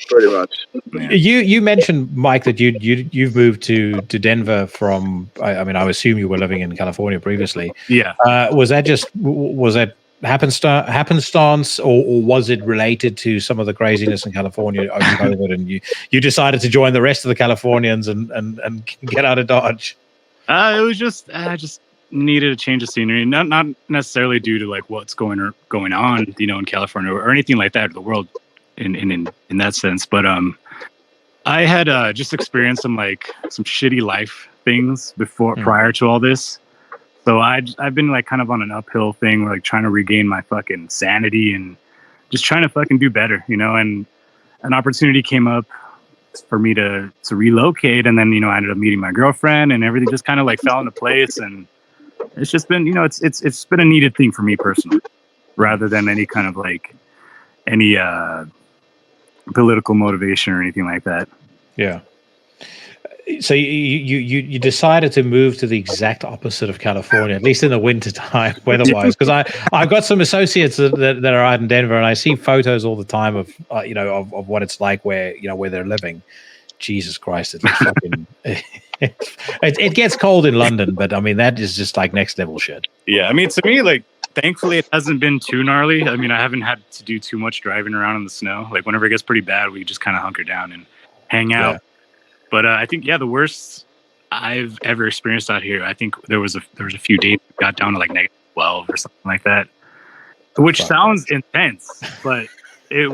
pretty much. Yeah. You mentioned, Mike, that you've moved to Denver from. I mean, I assume you were living in California previously. Yeah. Was that happenstance, or was it related to some of the craziness in California over COVID, and you decided to join the rest of the Californians and get out of Dodge? It was just I just needed a change of scenery, not necessarily due to like what's going on, you know, in California or anything like that, or the world in that sense. But I had just experienced some shitty life things prior to all this. So I've been like kind of on an uphill thing, like trying to regain my fucking sanity and just trying to fucking do better, you know. And an opportunity came up for me to relocate, and then I ended up meeting my girlfriend, and everything just kind of like fell into place, and it's just been it's been a needed thing for me personally, rather than any kind of like any political motivation or anything like that. Yeah. So you decided to move to the exact opposite of California, at least in the winter time, weather-wise. Because I've got some associates that are out in Denver, and I see photos all the time of of what it's like where they're living. Jesus Christ, it looks fucking. It gets cold in London, but I mean that is just like next level shit. Yeah, I mean to me, like thankfully it hasn't been too gnarly. I mean I haven't had to do too much driving around in the snow. Like whenever it gets pretty bad, we just kind of hunker down and hang out. Yeah. But I think the worst I've ever experienced out here, I think there was a few days we got down to like -12 or something like that, which sounds intense, but it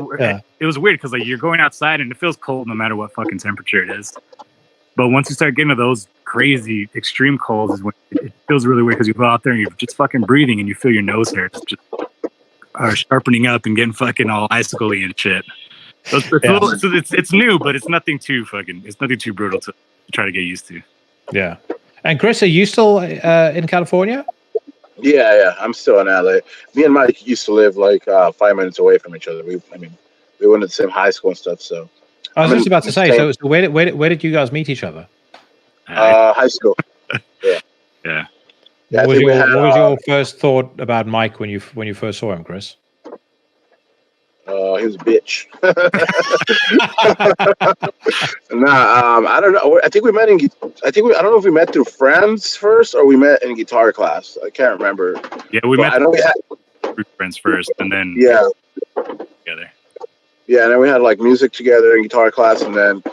was weird because like you're going outside and it feels cold no matter what fucking temperature it is. But once you start getting to those crazy extreme colds is when it feels really weird because you go out there and you're just fucking breathing and you feel your nose hairs just sharpening up and getting fucking all icicle-y and shit. So it's new, but it's nothing too brutal to try to get used to. Yeah. And Chris, are you still in California? Yeah, I'm still in LA. Me and Mike used to live like 5 minutes away from each other. We went to the same high school and stuff. So I was just about to say. So where did you guys meet each other? High school. Yeah. What was your first thought about Mike when you first saw him, Chris? He was a bitch. I don't know. I think we met I don't know if we met through friends first or we met in guitar class. I can't remember. Yeah, we met. I know we had friends first, and then together. Yeah, and then we had like music together in guitar class, and then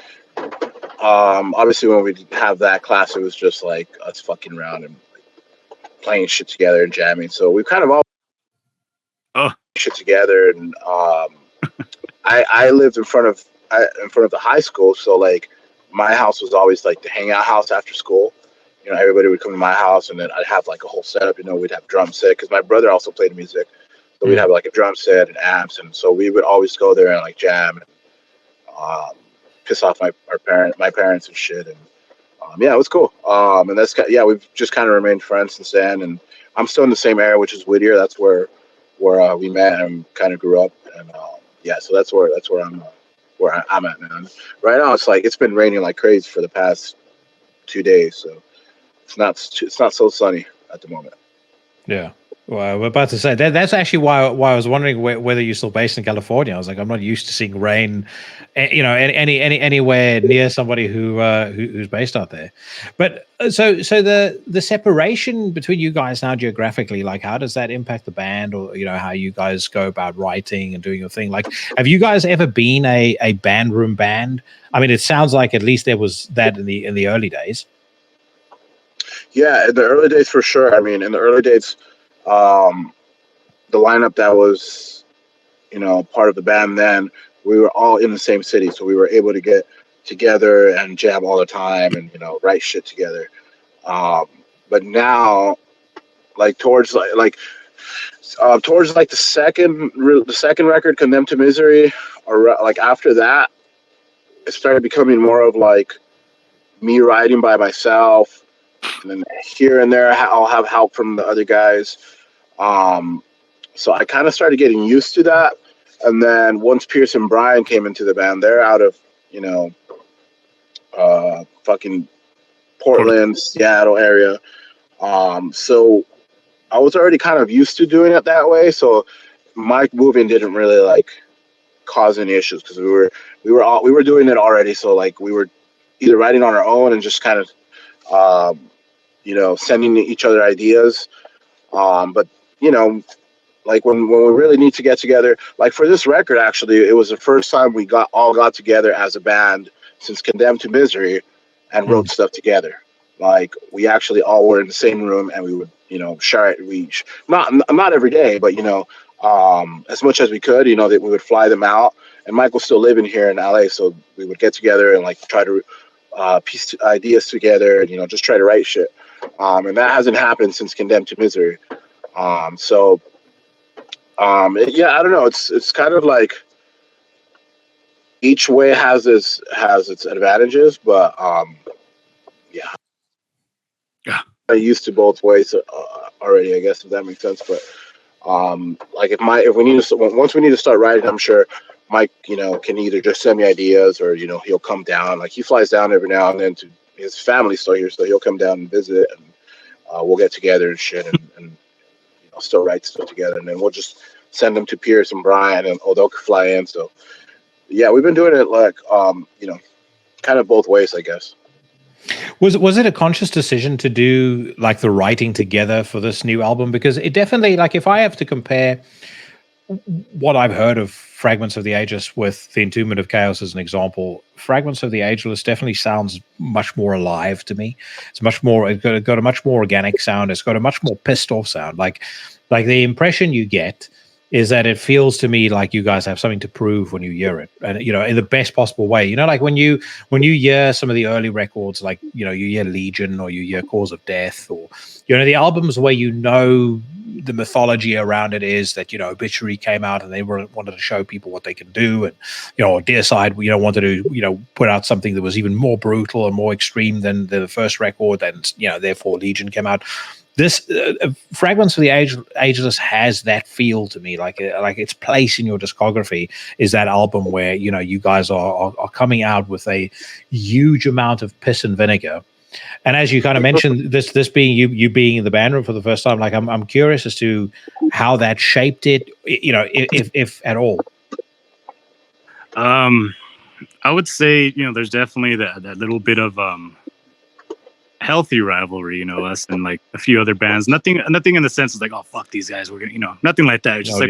obviously when we have that class, it was just like us fucking around and like, playing shit together and jamming. So we kind of all shit together, and I lived in front of the high school, so like my house was always like the hangout house after school. Everybody would come to my house, and then I'd have like a whole setup. We'd have drum set because my brother also played music, so we'd have like a drum set and amps, and so we would always go there and like jam and piss off my parents and shit. And it was cool. And that's we've just kind of remained friends since then. And I'm still in the same area, which is Whittier. That's where we met and kind of grew up. And so that's where I'm at, man. Right now it's been raining like crazy for the past 2 days, so it's not so sunny at the moment. Yeah. Well, we're about to say that's actually why I was wondering whether you're still based in California. I was like, I'm not used to seeing rain, anywhere near somebody who's based out there. But so the separation between you guys now geographically, like, how does that impact the band, or how you guys go about writing and doing your thing? Like, have you guys ever been a band room band? I mean, it sounds like at least there was that in the early days. Yeah, in the early days for sure. I mean, in the early days. The lineup that was, part of the band then, we were all in the same city, so we were able to get together and jam all the time and write shit together. But now, like towards the second record, Condemned to Misery, or like after that, it started becoming more of like me writing by myself. And then here and there, I'll have help from the other guys. So I kind of started getting used to that. And then once Pierce and Brian came into the band, they're out of, fucking Portland, Seattle area. So I was already kind of used to doing it that way. So Mike moving didn't really like cause any issues because we were doing it already. So like we were either writing on our own and just kind of, sending each other ideas. But like when we really need to get together, like for this record, actually, it was the first time we all got together as a band since Condemned to Misery and wrote stuff together. Like we actually all were in the same room and we would, share it. Not every day, but as much as we could, that we would fly them out. And Mike was still living here in LA, so we would get together and like try to piece ideas together and just try to write shit. And that hasn't happened since Condemned to Misery. I don't know. It's kind of like each way has its advantages, but yeah. I used to both ways already, I guess, if that makes sense. But like if we need to, once we need to start writing, I'm sure Mike, can either just send me ideas or he'll come down. Like he flies down every now and then to his family's still here, so he'll come down and visit, and we'll get together and shit, and still write stuff together, and then we'll just send them to Pierce and Brian, and they'll fly in. So yeah, we've been doing it like kind of both ways, I guess. Was it a conscious decision to do like the writing together for this new album? Because it definitely, like, if I have to compare what I've heard of Fragments of the Ageless with the Entombment of Chaos as an example, Fragments of the Ageless definitely sounds much more alive to me. It's much more, it's got a much more organic sound. It's got a much more pissed off sound. Like the impression you get is that it feels to me like you guys have something to prove when you hear it, and in the best possible way. Like when you hear some of the early records, like you hear Legion or you hear Cause of Death, or the albums where the mythology around it is that Obituary came out and they wanted to show people what they can do, and Deicide wanted to put out something that was even more brutal and more extreme than the first record, and therefore Legion came out. This Fragments of the Ageless has that feel to me, like its place in your discography is that album where you guys are coming out with a huge amount of piss and vinegar. And as you kind of mentioned, this being you being in the band room for the first time, like I'm curious as to how that shaped it, if at all. I would say there's definitely that little bit of healthy rivalry, us and like a few other bands. Nothing in the sense of like, oh fuck these guys, we're gonna nothing like that. It's just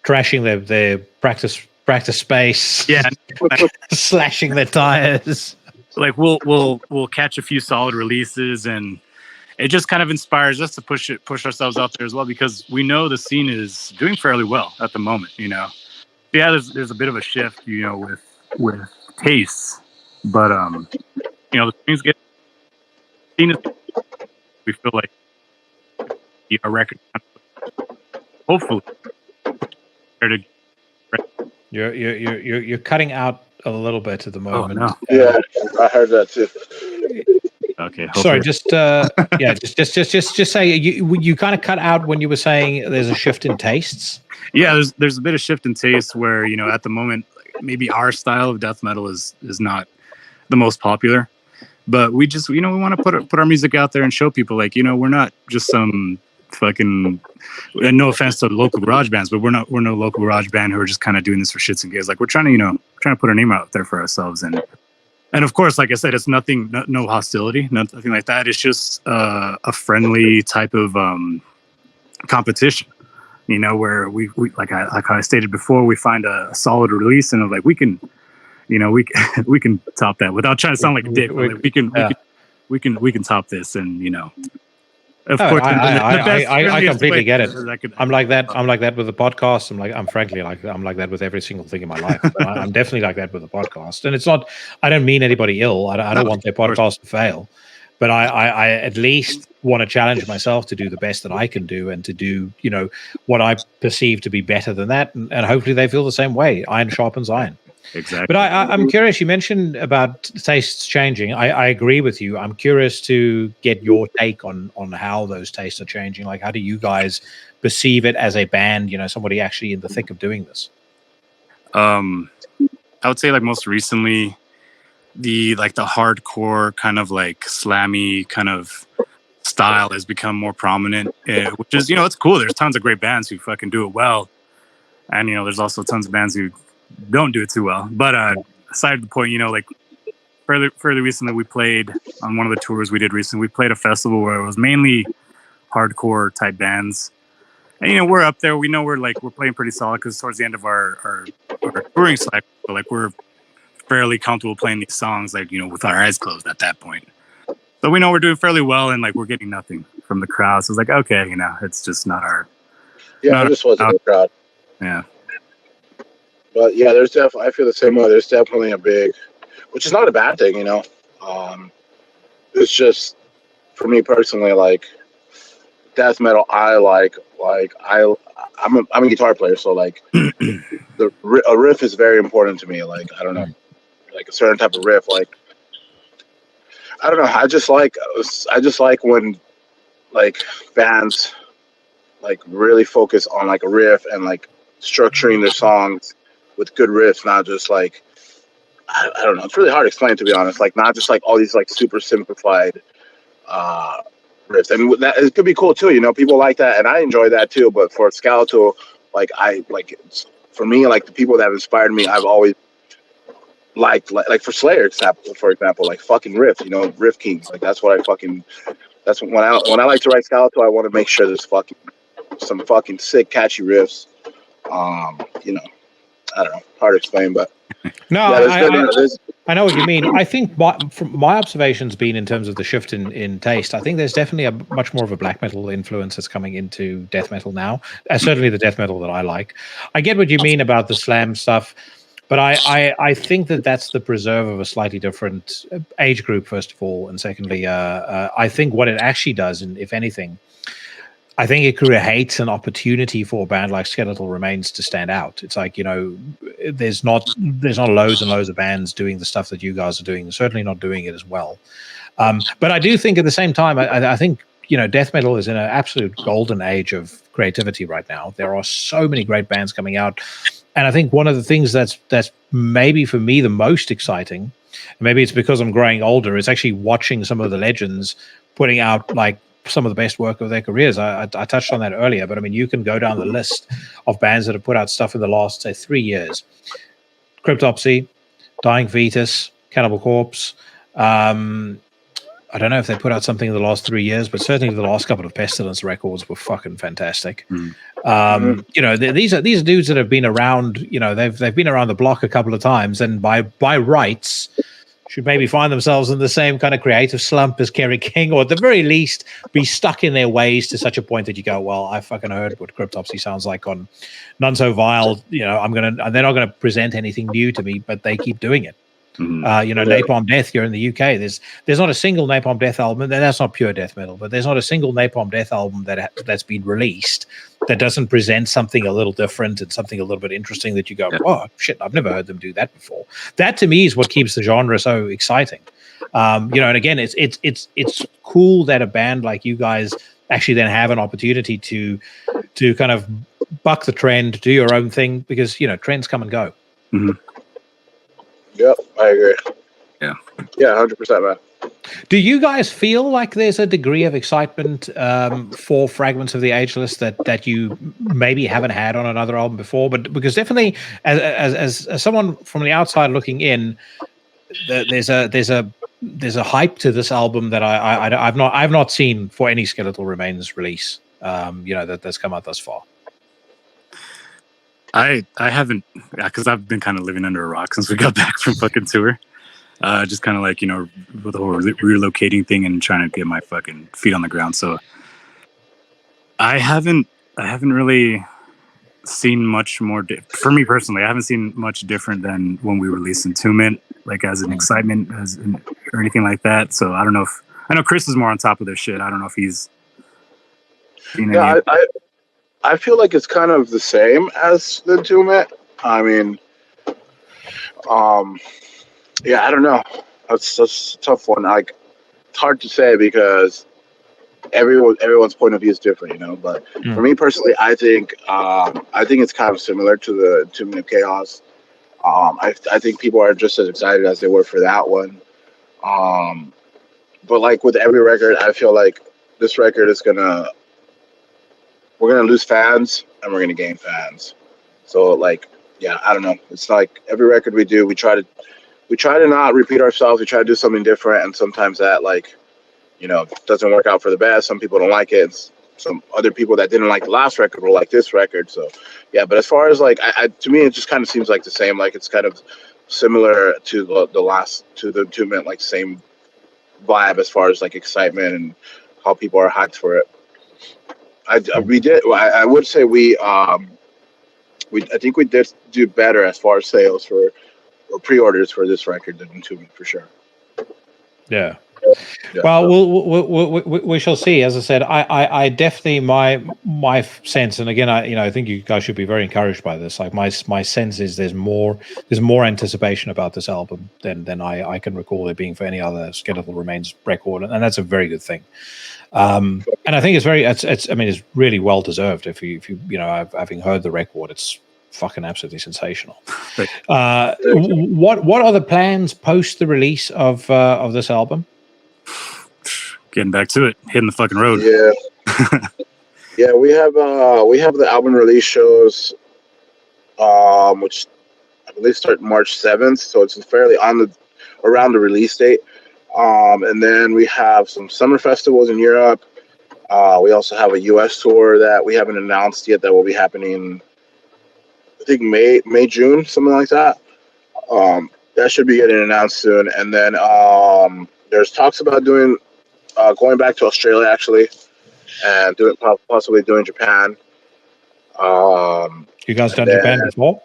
trashing their practice space, yeah, slashing their tires. Like we'll catch a few solid releases, and it just kind of inspires us to push ourselves out there as well, because we know the scene is doing fairly well at the moment. Yeah, there's a bit of a shift, with tastes, but the things get. We feel like our record, hopefully, you're cutting out a little bit at the moment. Oh, no. Yeah, I heard that too. Okay. Sorry, just say you kind of cut out when you were saying there's a shift in tastes. Yeah, there's a bit of shift in taste where at the moment maybe our style of death metal is not the most popular. But we just, we want to put our music out there and show people, like, we're not just some fucking, and no offense to local garage bands, but we're no local garage band who are just kind of doing this for shits and gigs. Like, we're trying to put our name out there for ourselves. And of course, like I said, it's nothing, no hostility, nothing like that. It's just a friendly type of competition, where we like I stated before, we find a solid release and like we can top that without trying to sound like a dick. Like we can top this, and of course. I completely get it. I'm like that with the podcast. I'm frankly like that with every single thing in my life. I'm definitely like that with the podcast, and it's not. I don't mean anybody ill. I don't want their podcast to fail, but I at least want to challenge myself to do the best that I can do, and to do what I perceive to be better than that, and hopefully they feel the same way. Iron sharpens iron. Exactly. But I'm curious, you mentioned about tastes changing. I agree with you. I'm curious to get your take on how those tastes are changing. Like, how do you guys perceive it as a band, somebody actually in the thick of doing this? I would say, like, most recently, the hardcore kind of like slammy kind of style has become more prominent, which is, it's cool. There's tons of great bands who fucking do it well. And, there's also tons of bands who don't do it too well. But aside the point, like fairly recently, we played on one of the tours we did recently. We played a festival where it was mainly hardcore type bands, and we're up there. We know we're playing pretty solid because towards the end of our touring cycle, like we're fairly comfortable playing these songs, like with our eyes closed at that point. So we know we're doing fairly well, and like we're getting nothing from the crowd. So it's like, okay, it's just not our. Yeah, it just wasn't the crowd. Yeah. But yeah, there's definitely, I feel the same way. There's definitely a big, which is not a bad thing, It's just, for me personally, like death metal, I I'm a guitar player, so like a riff is very important to me. Like I don't know, like a certain type of riff. Like I don't know. I just like when like bands like really focus on like a riff and like structuring their songs with good riffs, not just like I don't know. It's really hard to explain, to be honest. Like not just like all these like super simplified riffs. And that it could be cool too. You know, people like that, and I enjoy that too. But for Skeletal, like for me, like the people that inspired me, I've always liked like for Slayer, for example, like fucking Riff. You know, Riff Kings. Like that's what I fucking. That's when I like to write Skeletal, I want to make sure there's some fucking sick, catchy riffs. You know, I don't know, hard to explain, but no, yeah, I know what you mean. I think from my observations being in terms of the shift in taste, I think there's definitely a much more of a black metal influence that's coming into death metal now. Certainly the death metal that I like. I get what you mean about the slam stuff, but I think that's the preserve of a slightly different age group, first of all, and secondly, I think what it actually does, and if anything, I think it creates an opportunity for a band like Skeletal Remains to stand out. It's like, you know, there's not loads and loads of bands doing the stuff that you guys are doing. Certainly not doing it as well. But I do think at the same time, I think, you know, death metal is in an absolute golden age of creativity right now. There are so many great bands coming out. And I think one of the things that's maybe for me the most exciting, maybe it's because I'm growing older, is actually watching some of the legends putting out like some of the best work of their careers. I touched on that earlier, but I mean, you can go down the list of bands that have put out stuff in the last, say, 3 years. Cryptopsy, Dying Fetus, Cannibal Corpse. I don't know if they put out something in the last 3 years, but certainly the last couple of Pestilence records were fucking fantastic. You know, these are dudes that have been around. You know, they've been around the block a couple of times, and by rights should maybe find themselves in the same kind of creative slump as Kerry King, or at the very least be stuck in their ways to such a point that you go, well, I fucking heard what Cryptopsy sounds like on None So Vile. You know, they're not gonna present anything new to me, but they keep doing it. You know, Napalm Death here in the UK, there's not a single Napalm Death album, and that's not pure death metal, but there's not a single Napalm Death album that's been released that doesn't present something a little different and something a little bit interesting that you go, oh shit, I've never heard them do that before. That to me is what keeps the genre so exciting. You know, and again, it's cool that a band like you guys actually then have an opportunity to kind of buck the trend, do your own thing, because, you know, trends come and go. Yep, I agree. Yeah, 100%, man. Do you guys feel like there's a degree of excitement for Fragments of the Ageless that you maybe haven't had on another album before? But because definitely, as someone from the outside looking in, there's a hype to this album that I've not seen for any Skeletal Remains release. You know, that's come out thus far. I haven't, because I've been kind of living under a rock since we got back from fucking tour. Just kind of like, you know, with the whole relocating thing and trying to get my fucking feet on the ground. So I haven't really seen much more. For me personally, I haven't seen much different than when we released Entombment, like as an excitement or anything like that. So I don't know I know Chris is more on top of this shit. I don't know if he's seen any. I feel like it's kind of the same as the Entombment. I mean, yeah, I don't know. That's a tough one. Like, it's hard to say because everyone's point of view is different, you know. But for me personally, I think it's kind of similar to the Entombment of Chaos. I think people are just as excited as they were for that one. But like with every record, I feel like this record is we're gonna lose fans and we're gonna gain fans. So like, yeah, I don't know. It's like every record we do, we try to not repeat ourselves. We try to do something different, and sometimes that, like, you know, doesn't work out for the best. Some people don't like it. Some other people that didn't like the last record will like this record. So yeah, but as far as like, to me, it just kind of seems like the same. Like it's kind of similar to the Entombment, like same vibe as far as like excitement and how people are hyped for it. I would say I think we did do better as far as sales or pre-orders for this record than Entombment for sure. Yeah. Yeah. Well, we shall see. As I said, I definitely my sense, and again, I think you guys should be very encouraged by this. Like my sense is there's more anticipation about this album than I can recall there being for any other Skeletal Remains record, and that's a very good thing. And I think it's really well deserved. If you having heard the record, it's fucking absolutely sensational. What are the plans post the release of this album? Getting back to it, hitting the fucking road. Yeah. Yeah, we have the album release shows, which I believe start March 7th, so it's fairly around the release date. And then we have some summer festivals in Europe. We also have a US tour that we haven't announced yet that will be happening, I think May, June, something like that. That should be getting announced soon. And then there's talks about going back to Australia actually, and possibly doing Japan. You guys done Japan before?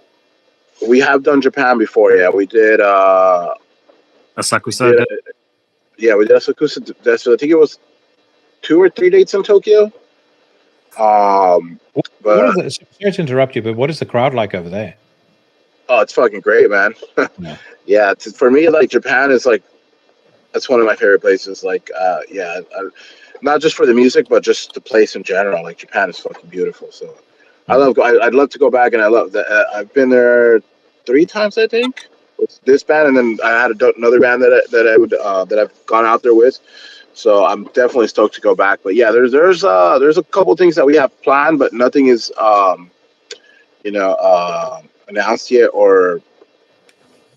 We have done Japan before. Yeah, we did. Asakusa. Yeah, we did Asakusa. I think it was 2 or 3 dates in Tokyo. What is it? Sorry to interrupt you, but what is the crowd like over there? Oh, it's fucking great, man. Yeah, for me, like Japan is like, that's one of my favorite places. Like, not just for the music, but just the place in general. Like Japan is fucking beautiful. So I'd love to go back, and I love that. I've been there 3 times, I think, with this band, and then I had another band that I've gone out there with. So I'm definitely stoked to go back. But yeah, there's a couple things that we have planned, but nothing is announced yet or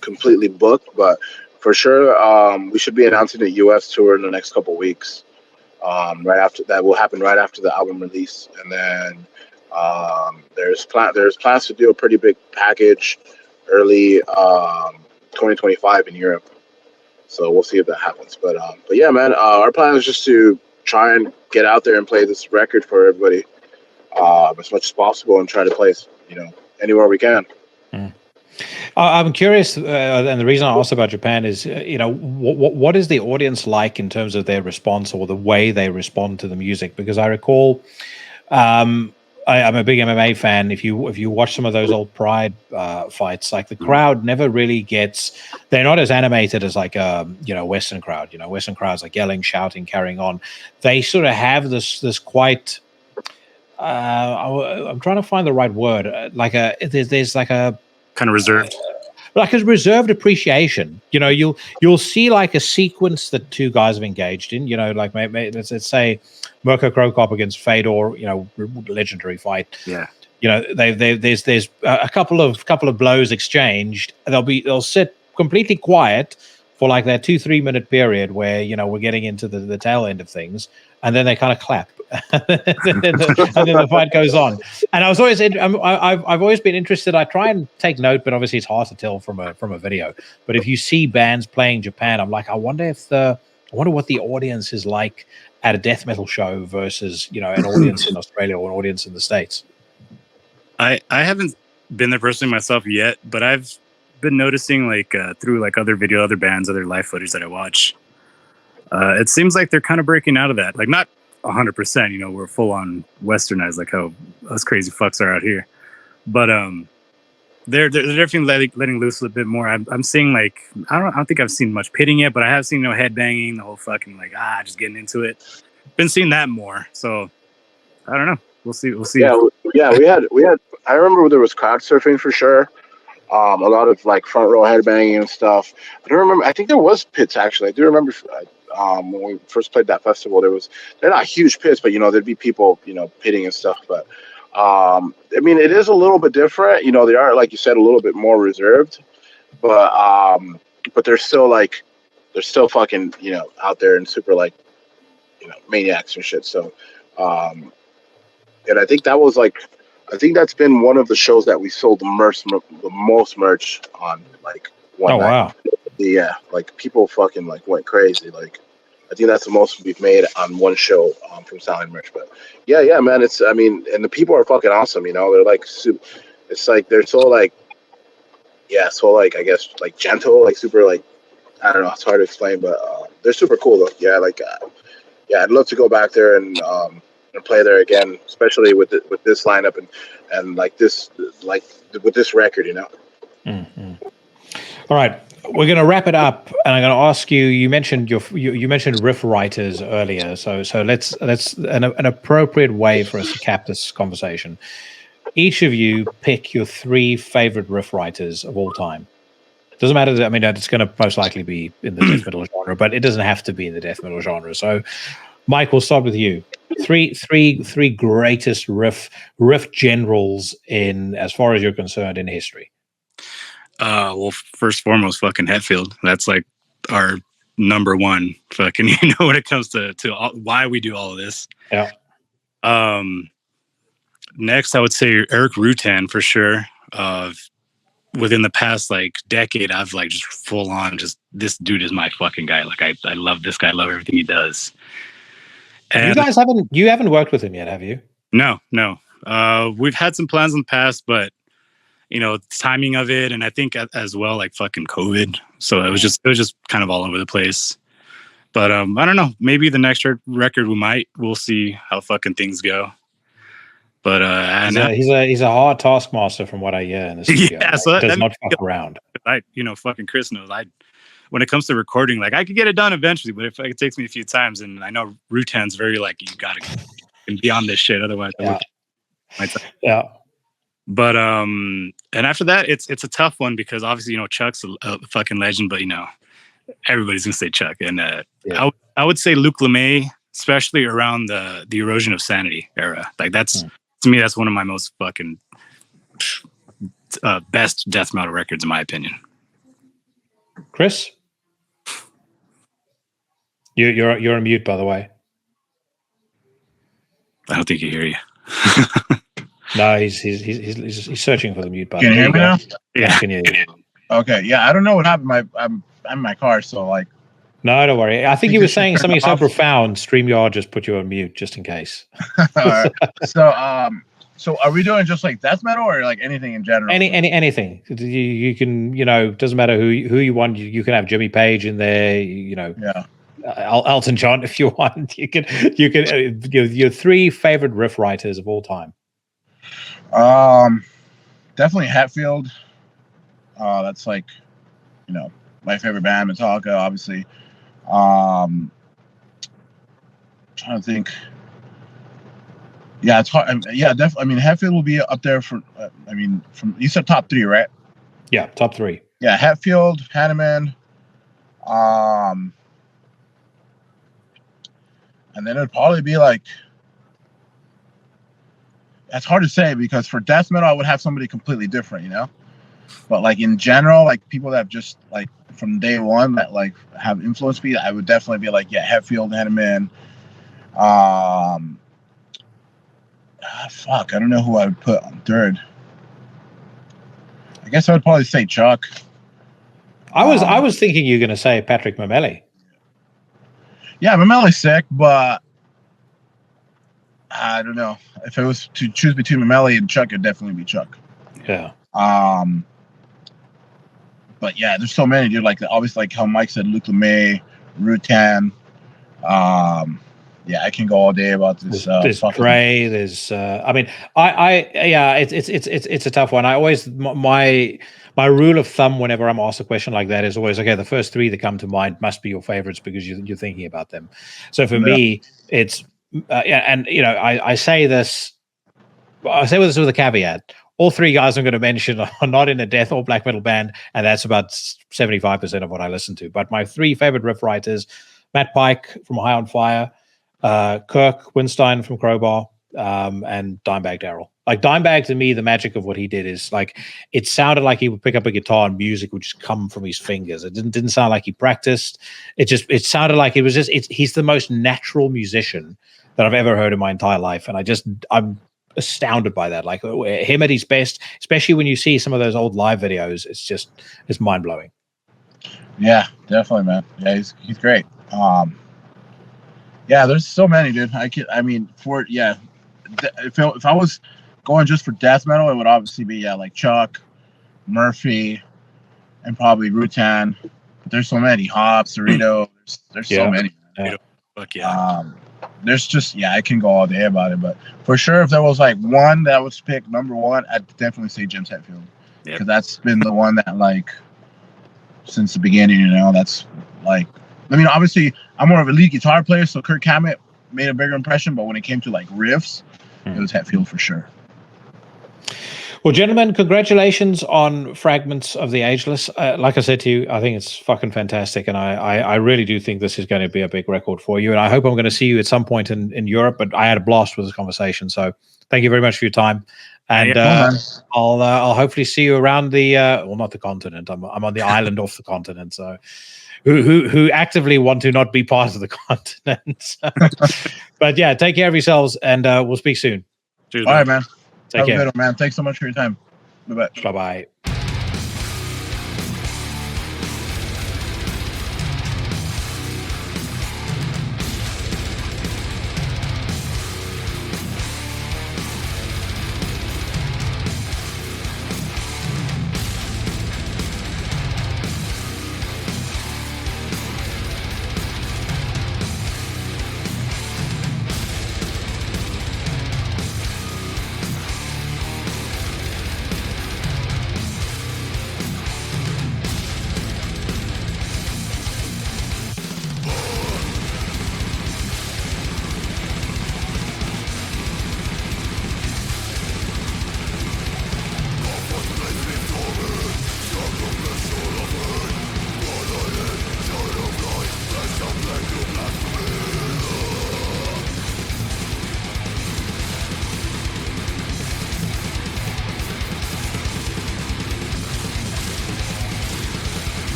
completely booked. But for sure, we should be announcing the US tour in the next couple weeks. Right after that will happen right after the album release, and then there's plans to do a pretty big package early 2025 in Europe. So we'll see if that happens. But yeah, man, our plan is just to try and get out there and play this record for everybody as much as possible, and try to play anywhere we can. I'm curious, and the reason I asked about Japan is, what is the audience like in terms of their response or the way they respond to the music? Because I recall, I'm a big MMA fan. If you watch some of those old Pride fights, like the crowd never really they're not as animated as like a Western crowd. Western crowds like yelling, shouting, carrying on. They sort of have this quite. I'm trying to find the right word. There's like a kind of reserved, like a reserved appreciation. You'll see like a sequence that 2 guys have engaged in. Like let's say Mirko Krokop against Fedor. Legendary fight. Yeah. There's a couple of blows exchanged. They'll sit completely quiet for like that 2-3 minute period where we're getting into the tail end of things, and then they kind of clap. and then the fight goes on. And I've always been interested. I try and take note, but obviously it's hard to tell from a video. But if you see bands playing Japan, I'm like, I wonder what the audience is like at a death metal show versus an audience in Australia or an audience in the States. I haven't been there personally myself yet, but I've been noticing through other bands, other live footage that I watch. It seems like they're kind of breaking out of that. Like not 100%, we're full on westernized, like how us crazy fucks are out here. But they're definitely letting loose a little bit more. I'm seeing I don't think I've seen much pitting yet, but I have seen head banging, the whole fucking just getting into it. Been seeing that more. So I don't know. We'll see. Yeah, we had. I remember there was crowd surfing for sure. A lot of front row headbanging and stuff. But I think there was pits actually. I do remember when we first played that festival, they're not huge pits, but there'd be people pitting and stuff. But it is a little bit different. They are, like you said, a little bit more reserved. But they're still fucking out there and super maniacs and shit. So and I think that's been one of the shows that we sold the most merch on one night. Wow. Yeah, people fucking went crazy. I think that's the most we've made on one show from selling merch. But yeah, man, and the people are fucking awesome. They're it's they're so I guess gentle, super I don't know. It's hard to explain, but they're super cool though. Yeah, like yeah, I'd love to go back there and play there again, especially with this lineup and like this with this record, you know. Mm-hmm. All right, we're going to wrap it up, and I'm going to ask you. You mentioned you mentioned riff writers earlier, so let's an appropriate way for us to cap this conversation. Each of you pick your 3 favorite riff writers of all time. Doesn't matter. I mean, it's going to most likely be in the death metal genre, but it doesn't have to be in the death metal genre. So, Mike, we'll start with you. Three greatest riff generals in, as far as you're concerned, in history. Well, first and foremost, fucking Hetfield. That's like our number one fucking, you know, when it comes to why we do all of this. Yeah. Next, I would say Eric Rutan for sure. Within the past like decade, I've like just full on just this dude is my fucking guy. Like I love this guy. I love everything he does. And you guys haven't worked with him yet, have you? No. We've had some plans in the past, but you know, timing of it, and I think as well like fucking COVID. So it was just kind of all over the place. But I don't know. Maybe the next record we'll see how fucking things go. But he's a hard taskmaster from what I hear in the studio. Yeah, so does not fuck around. Fucking Chris knows. When it comes to recording, like I could get it done eventually, but if it takes me a few times, and I know Rutan's very like you gotta be on this shit, otherwise. Yeah. But and after that, it's a tough one because obviously Chuck's a fucking legend, but everybody's gonna say Chuck, and I would say Luke LeMay, especially around the Erosion of Sanity era. Like that's. To me, that's one of my most fucking best death metal records, in my opinion. Chris, you're on mute, by the way. I don't think he hear you. No, he's searching for the mute button. Can you hear me now? Yeah. Can you hear? Okay. Yeah, I don't know what happened. I'm in my car, so like. No, don't worry. I think you were saying something so profound. StreamYard just put you on mute, just in case. All right. So are we doing just like death metal or like anything in general? Anything. You can, doesn't matter who you want. You can have Jimmy Page in there. Yeah. Elton John if you want. You can your 3 favorite riff writers of all time. Definitely Hetfield. That's like, my favorite band, Metallica, obviously. Trying to think. Yeah, it's hard. Yeah, definitely. I mean, Hetfield will be up there for. From you said top 3, right? Yeah, top 3. Yeah, Hetfield, Hanneman, and then it'd probably be like. That's hard to say because for death metal, I would have somebody completely different, But like in general, like people that have just like from day one that like have influenced me, I would definitely be like, Hetfield, Hanneman. Fuck, I don't know who I would put on 3rd. I guess I would probably say Chuck. I was thinking you're going to say Patrick Mameli. Yeah, Mameli's sick, but I don't know. If it was to choose between Mameli and Chuck, it'd definitely be Chuck. Yeah. But yeah, there's so many, dude. Like obviously, like how Mike said, Luke LeMay, Rutan. Yeah, I can go all day about this. There's Gray. There's. It's a tough one. I always my rule of thumb whenever I'm asked a question like that is always okay. The first 3 that come to mind must be your favorites because you're thinking about them. So for me, it's I say this. I say this with a caveat. All 3 guys I'm going to mention are not in a death or black metal band, and that's about 75% of what I listen to. But my 3 favorite riff writers: Matt Pike from High on Fire, Kirk Winstein from Crowbar, and Dimebag Darrell. Like Dimebag, to me, the magic of what he did is like it sounded like he would pick up a guitar and music would just come from his fingers. It didn't sound like he practiced. It sounded like it was just. He's the most natural musician that I've ever heard in my entire life, and I'm astounded by that. Like him at his best, especially when you see some of those old live videos, it's mind blowing. Yeah, definitely, man. Yeah, he's great. Yeah, there's so many, dude. If I was going just for death metal, it would obviously be like Chuck, Murphy, and probably Rutan. there's so many. Hops, Dorito. There's so many. Yeah. Fuck yeah. There's just I can go all day about it, but for sure, if there was like one that was picked number one, I'd definitely say James Hetfield, because that's been the one that like since the beginning. That's like, I mean, obviously I'm more of a lead guitar player, so Kirk Hammett made a bigger impression, but when it came to like riffs, it was Hetfield for sure. Well, gentlemen, congratulations on Fragments of the Ageless. Like I said to you, I think it's fucking fantastic, and I really do think this is going to be a big record for you, and I hope I'm going to see you at some point in Europe, but I had a blast with this conversation, so thank you very much for your time, and I'll hopefully see you around the, well, not the continent, I'm on the island off the continent, so who actively want to not be part of the continent. But yeah, take care of yourselves, and we'll speak soon. Cheers, all right, man. Take care. Have a good one, man. Thanks so much for your time. Bye-bye. Bye-bye.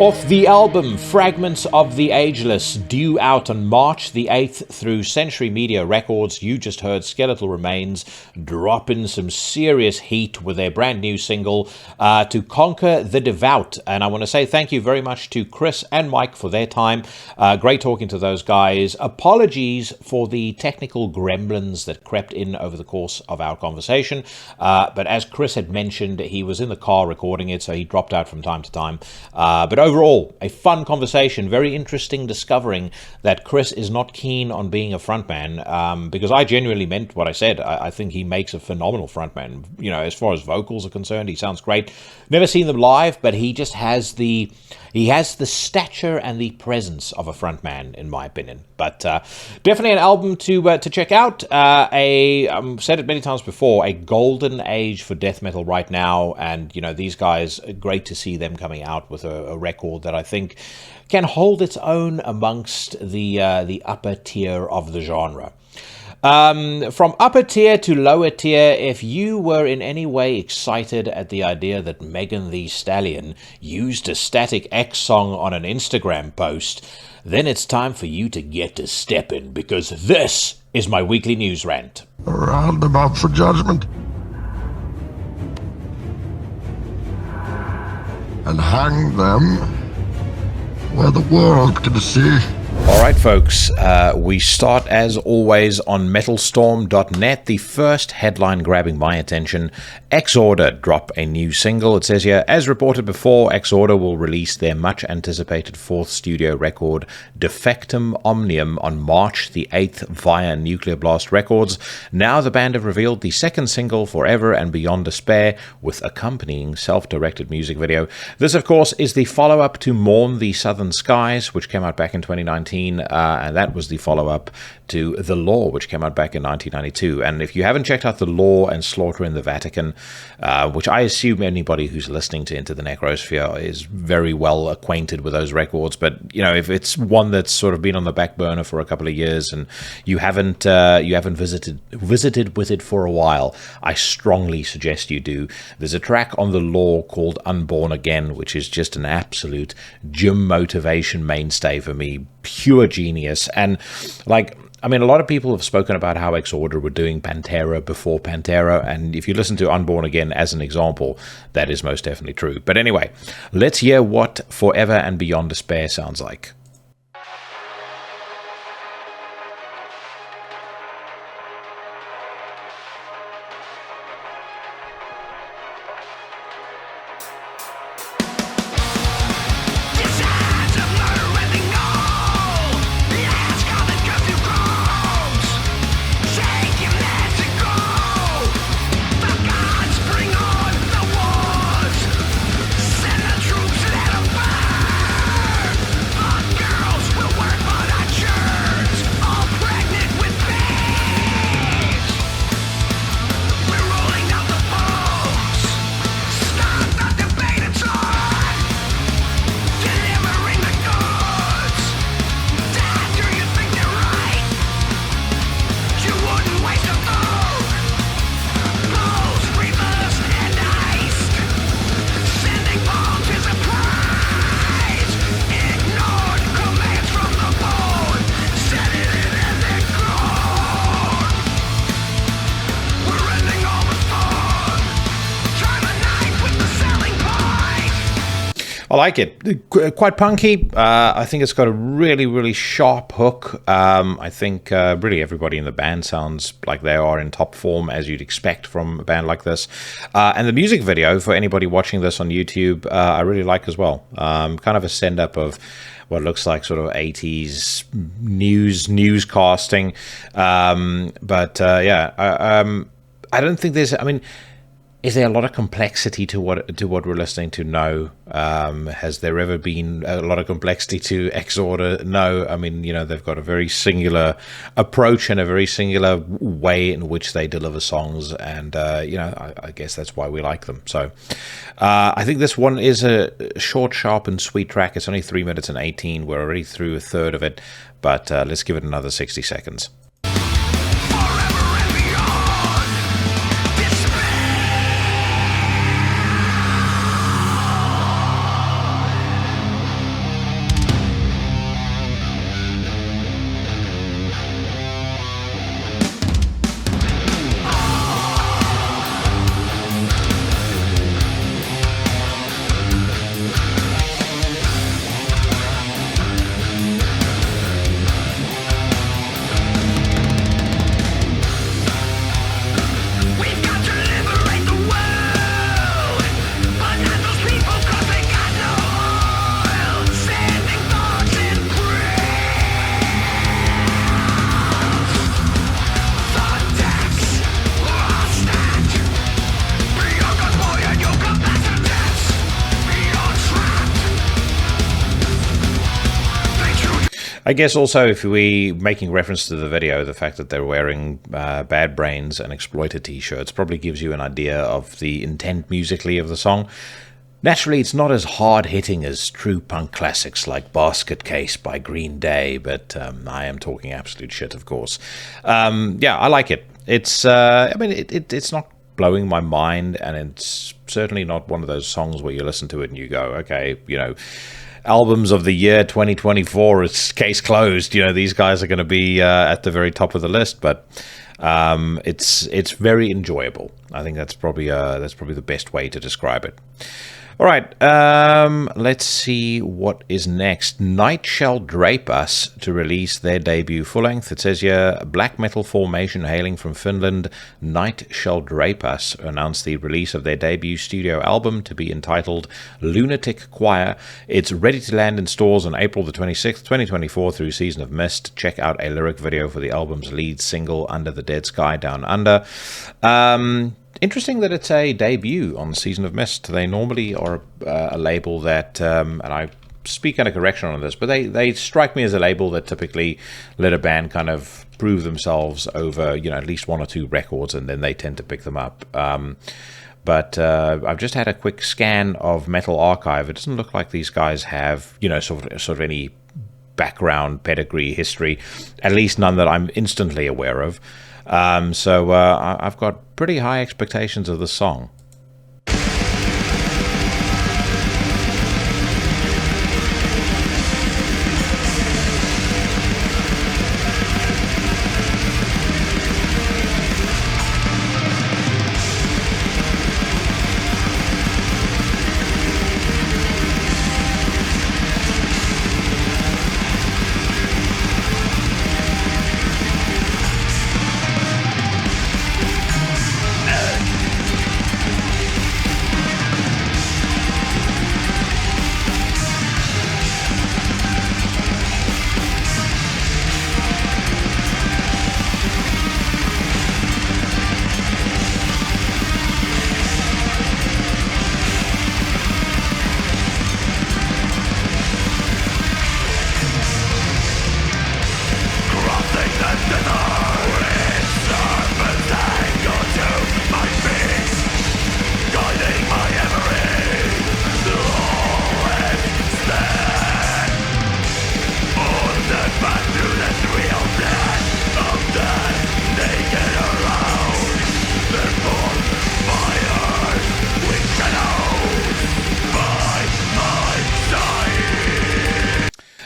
Off the album Fragments of the Ageless, due out on March the 8th through Century Media Records, you just heard Skeletal Remains drop in some serious heat with their brand new single, To Conquer the Devout. And I want to say thank you very much to Chris and Mike for their time. Great talking to those guys. Apologies for the technical gremlins that crept in over the course of our conversation. But as Chris had mentioned, he was in the car recording it, so he dropped out from time to time. But overall, a fun conversation, very interesting discovering that Chris is not keen on being a frontman, because I genuinely meant what I said. I think he makes a phenomenal frontman. You know, as far as vocals are concerned, he sounds great. Never seen them live, but he just has the stature and the presence of a frontman, in my opinion. But definitely an album to check out. I've said it many times before, a golden age for death metal right now, and you know, these guys, great to see them coming out with a record that I think can hold its own amongst the upper tier of the genre. From upper tier to lower tier, if you were in any way excited at the idea that Megan Thee Stallion used a Static X song on an Instagram post, then it's time for you to get to stepping, because this is my weekly news rant. A roundabout for judgment. And hang them where the world can see. All right, folks, we start as always on metalstorm.net. The first headline grabbing my attention: Exorder drop a new single. It says here, as reported before, Exorder will release their much anticipated fourth studio record, Defectum Omnium, on March the 8th via Nuclear Blast Records. Now the band have revealed the second single, Forever and Beyond Despair, with accompanying self-directed music video. This, of course, is the follow-up to Mourn the Southern Skies, which came out back in 2019. And that was the follow-up to The Law, which came out back in 1992. And if you haven't checked out The Law and Slaughter in the Vatican, which I assume anybody who's listening to Into the Necrosphere is very well acquainted with those records, but you know, if it's one that's sort of been on the back burner for a couple of years and you haven't visited with it for a while, I strongly suggest you do. There's a track on The Law called Unborn Again, which is just an absolute gym motivation mainstay for me. Pure genius. And like, I mean, a lot of people have spoken about how Exorder were doing Pantera before Pantera, and if you listen to Unborn Again as an example, that is most definitely true. But anyway, let's hear what Forever and Beyond Despair sounds like. I like it. Quite punky. I think it's got a really, really sharp hook. I think really everybody in the band sounds like they are in top form, as you'd expect from a band like this. And the music video, for anybody watching this on YouTube, I really like as well. Kind of a send-up of what looks like sort of 80s newscasting. I don't think there's... I mean... Is there a lot of complexity to what we're listening to? No. Has there ever been a lot of complexity to Exorder? No. I mean, you know, they've got a very singular approach and a very singular way in which they deliver songs, and you know, I guess that's why we like them. So, I think this one is a short, sharp, and sweet track. It's only 3 minutes and 18. We're already through a third of it, but let's give it another 60 seconds. I guess also, if we making reference to the video, the fact that they're wearing Bad Brains and Exploiter t-shirts probably gives you an idea of the intent musically of the song. Naturally, it's not as hard-hitting as true punk classics like Basket Case by Green Day, but I am talking absolute shit, of course. Yeah, I like it. It's, it's not blowing my mind, and it's certainly not one of those songs where you listen to it and you go, okay, albums of the year 2024, it's case closed. These guys are going to be at the very top of the list, but it's very enjoyable. I think that's probably the best way to describe it. All right, let's see what is next. Night Shall Drape Us to release their debut full-length. It says here, black metal formation hailing from Finland, Night Shall Drape Us announced the release of their debut studio album to be entitled Lunatic Choir. It's ready to land in stores on April the 26th, 2024 through Season of Mist. Check out a lyric video for the album's lead single, Under the Dead Sky Down Under. Interesting that it's a debut on Season of Mist. They normally are a label that, and I speak under correction on this, but they strike me as a label that typically let a band kind of prove themselves over, at least one or two records, and then they tend to pick them up. But I've just had a quick scan of Metal Archive. It doesn't look like these guys have, sort of any background, pedigree, history, at least none that I'm instantly aware of. So I've got pretty high expectations of the song.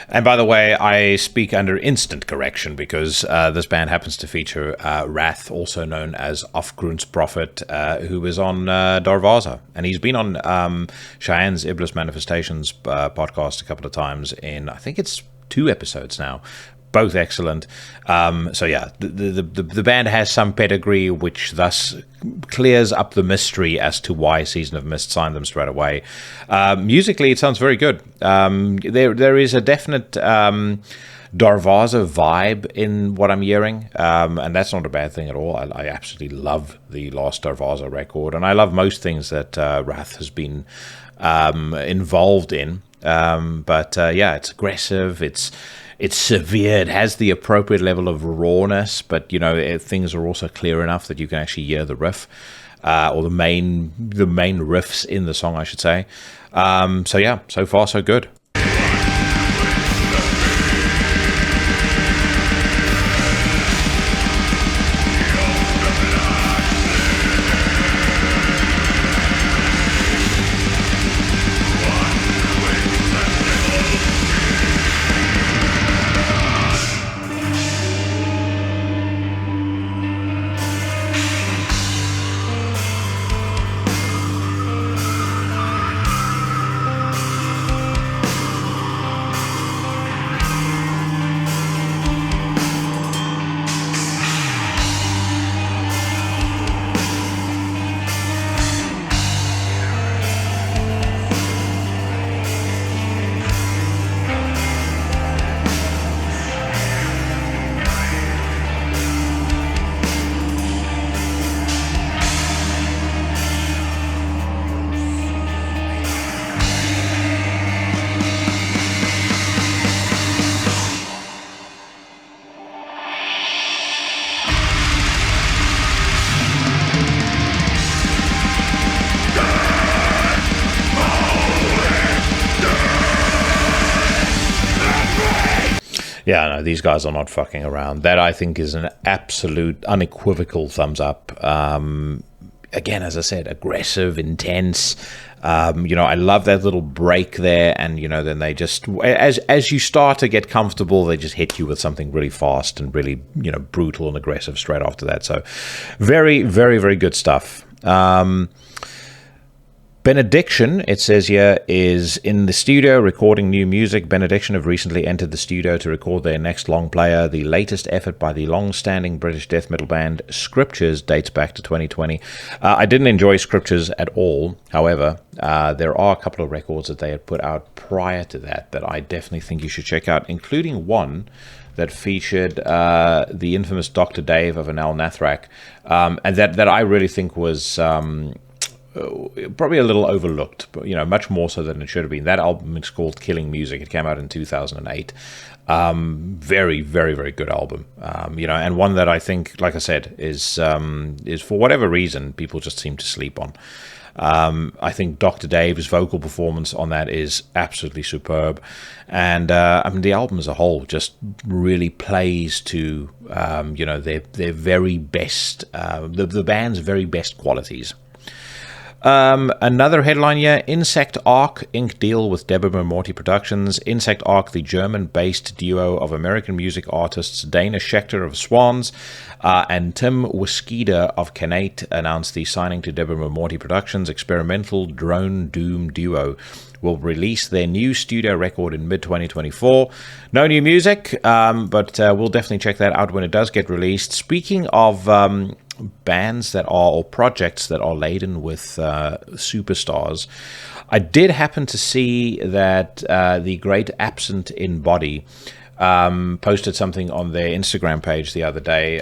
And by the way, I speak under instant correction because this band happens to feature Wrath, also known as Afgrundsprofit, who is on Darvaza. And he's been on Cheyenne's Iblis Manifestations podcast a couple of times in, I think it's 2 episodes now. Both excellent. So yeah, the band has some pedigree, which thus clears up the mystery as to why Season of Mist signed them straight away. Musically, it sounds very good. There is a definite Darvaza vibe in what I'm hearing, and that's not a bad thing at all. I absolutely love the last Darvaza record, and I love most things that Wrath has been involved in. But it's aggressive. It's severe. It has the appropriate level of rawness, but things are also clear enough that you can actually hear the riff, or the main riffs in the song, I should say. So far so good. Yeah, no, these guys are not fucking around. That, I think, is an absolute, unequivocal thumbs up. Again, as I said, aggressive, intense. I love that little break there, and then they just, as you start to get comfortable, they just hit you with something really fast and really, brutal and aggressive straight after that. So, very, very, very good stuff. Benediction, it says here, is in the studio recording new music. Benediction have recently entered the studio to record their next long player. The latest effort by the long-standing British death metal band Scriptures dates back to 2020. I didn't enjoy Scriptures at all. However, there are a couple of records that they had put out prior to that I definitely think you should check out, including one that featured the infamous Dr. Dave of Anal Nathrak, and that I really think was... probably a little overlooked, but much more so than it should have been. That album is called Killing Music. It came out in 2008. Very, very, very good album. And one that I think, like I said, is for whatever reason people just seem to sleep on. I think Dr. Dave's vocal performance on that is absolutely superb, and the album as a whole just really plays to their very best, the band's very best qualities. Another headline here, Insect Arc Inc. deal with Deborah Morty Productions. Insect Arc, the German-based duo of American music artists Dana Schechter of Swans and Tim Wiskida of Canate, announced the signing to Deborah Morty Productions. Experimental drone doom duo will release their new studio record in mid-2024. No new music, but we'll definitely check that out when it does get released. Speaking of... bands that are, or projects that are laden with superstars, I did happen to see that the great Absent in Body posted something on their Instagram page the other day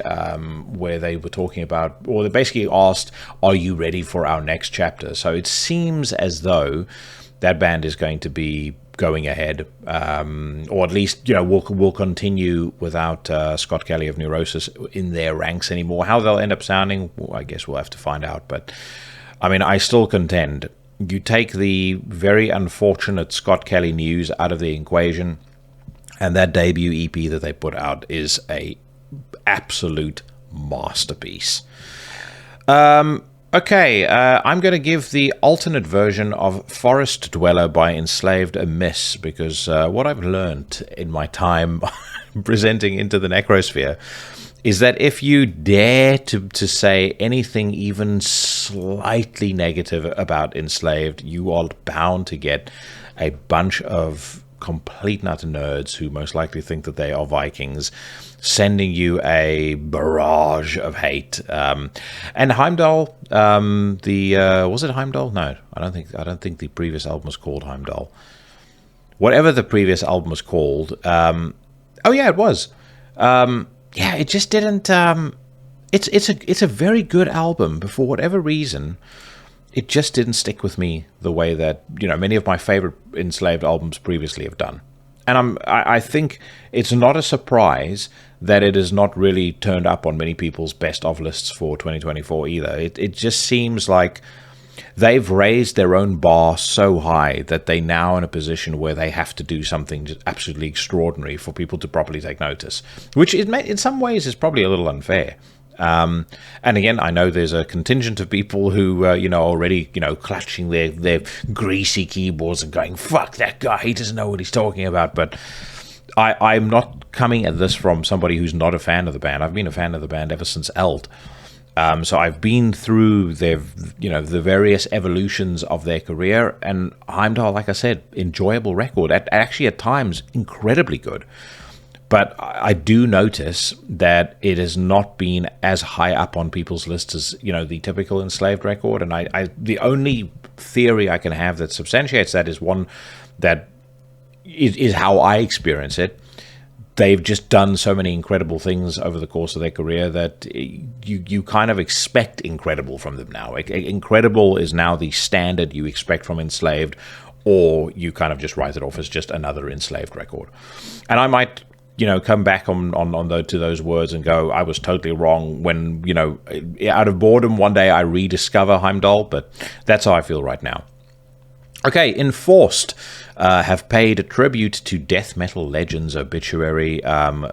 where they were talking about, or they basically asked, are you ready for our next chapter? So it seems as though that band is going to be going ahead, or at least we'll continue without Scott Kelly of Neurosis in their ranks anymore. How they'll end up sounding, well, I guess we'll have to find out. But I mean, I still contend, you take the very unfortunate Scott Kelly news out of the equation, and that debut EP that they put out is a absolute masterpiece. Okay, I'm going to give the alternate version of Forest Dweller by Enslaved a miss, because what I've learned in my time presenting Into the Necrosphere is that if you dare to say anything even slightly negative about Enslaved, you are bound to get a bunch of complete nut nerds who most likely think that they are Vikings, sending you a barrage of hate. And Heimdall, was it Heimdall? No, I don't think the previous album was called Heimdall. Whatever the previous album was called, oh yeah, it was. Yeah, it just didn't. It's a very good album, but for whatever reason, it just didn't stick with me the way that many of my favorite Enslaved albums previously have done. And I think it's not a surprise that it is not really turned up on many people's best of lists for 2024 either. It just seems like they've raised their own bar so high that they're now in a position where they have to do something just absolutely extraordinary for people to properly take notice, which in some ways is probably a little unfair. And again, I know there's a contingent of people who, already, clutching their greasy keyboards and going, fuck that guy, he doesn't know what he's talking about. But I'm not coming at this from somebody who's not a fan of the band. I've been a fan of the band ever since Eld. So I've been through their, the various evolutions of their career, and Heimdall, like I said, enjoyable record, actually at times incredibly good. But I do notice that it has not been as high up on people's lists as, the typical Enslaved record. And the only theory I can have that substantiates that is one that is how I experience it. They've just done so many incredible things over the course of their career that you kind of expect incredible from them now. Incredible is now the standard you expect from Enslaved, or you kind of just write it off as just another Enslaved record. And I might come back to those words and go, I was totally wrong when, out of boredom, one day I rediscover Heimdall, but that's how I feel right now. Okay, Enforced. have paid tribute to death metal legends Obituary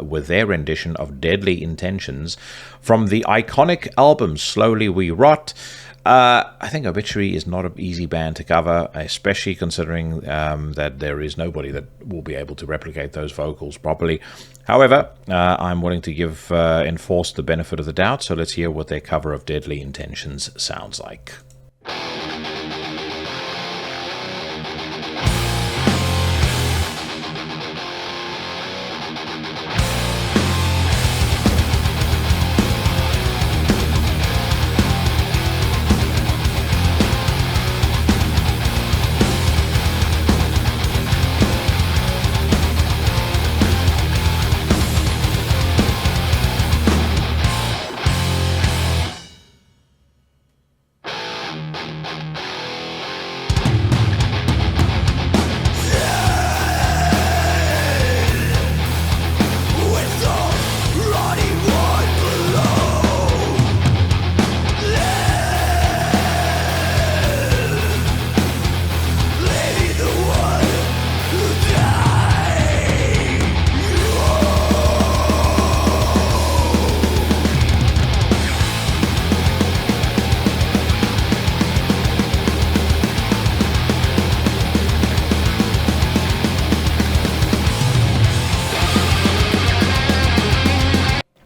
with their rendition of Deadly Intentions from the iconic album Slowly We Rot. I think Obituary is not an easy band to cover, especially considering that there is nobody that will be able to replicate those vocals properly. However, I'm willing to give Enforced the benefit of the doubt, so let's hear what their cover of Deadly Intentions sounds like.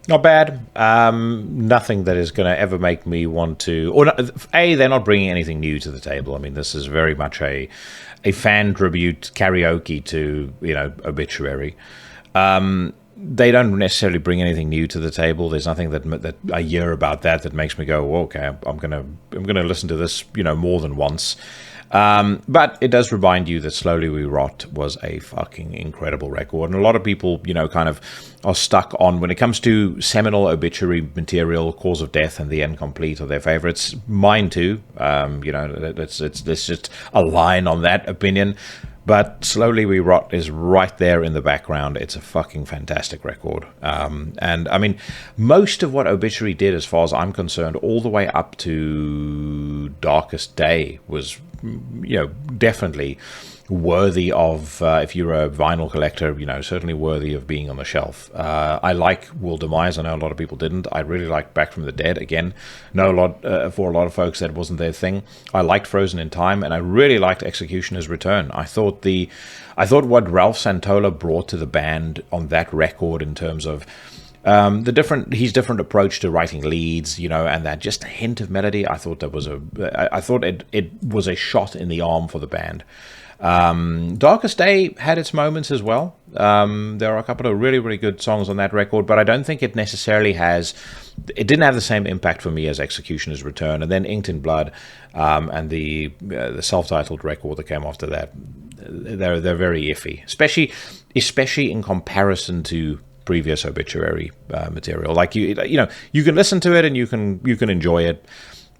Not bad. Nothing that is going to ever make me want to... Or they're not bringing anything new to the table. I mean, this is very much a fan tribute karaoke to, Obituary. They don't necessarily bring anything new to the table. There's nothing that I hear about that makes me go, well, okay, I'm gonna listen to this, more than once. But it does remind you that Slowly We Rot was a fucking incredible record. And a lot of people, kind of are stuck on, when it comes to seminal Obituary material, Cause of Death and The End Complete are their favorites. Mine too. Let's just align on that opinion. But Slowly We Rot is right there in the background. It's a fucking fantastic record. And I mean, most of what Obituary did, as far as I'm concerned, all the way up to Darkest Day was, definitely worthy of, if you're a vinyl collector, certainly worthy of being on the shelf. I like Will Demise. I know a lot of people didn't. I really liked Back from the Dead. Again, for a lot of folks that wasn't their thing. I liked Frozen in Time, and I really liked Executioner's Return. I thought what Ralph Santola brought to the band on that record in terms of his different approach to writing leads, and that just hint of melody, I thought it was a shot in the arm for the band. Darkest Day had its moments as well. There are a couple of really, really good songs on that record, but I don't think it necessarily it didn't have the same impact for me as Executioner's Return. And then Inked in Blood, and the self-titled record that came after that, they're very iffy, especially in comparison to previous Obituary material. Like you can listen to it and you can enjoy it,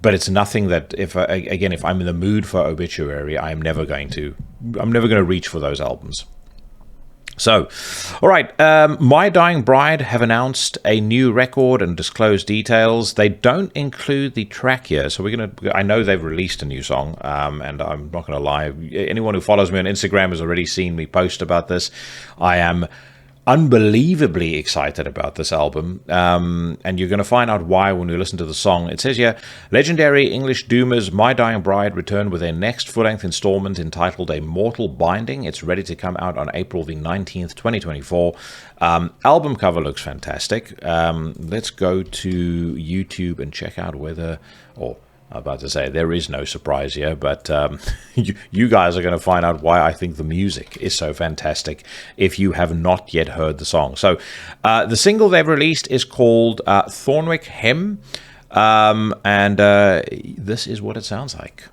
but it's nothing that if I'm in the mood for Obituary, I'm never going to reach for those albums. So, all right, My Dying Bride have announced a new record and disclosed details. They don't include the track here, so I know they've released a new song, and I'm not going to lie. Anyone who follows me on Instagram has already seen me post about this. I am unbelievably excited about this album, and you're going to find out why when you listen to the song. It says here, legendary English doomers My Dying Bride return with their next full-length installment entitled A Mortal Binding. It's ready to come out on April the 19th, 2024. Album cover looks fantastic. Let's go to YouTube and check out I'm about to say, there is no surprise here, but you guys are going to find out why I think the music is so fantastic if you have not yet heard the song. So the single they've released is called Thornwyck Hymn, and this is what it sounds like.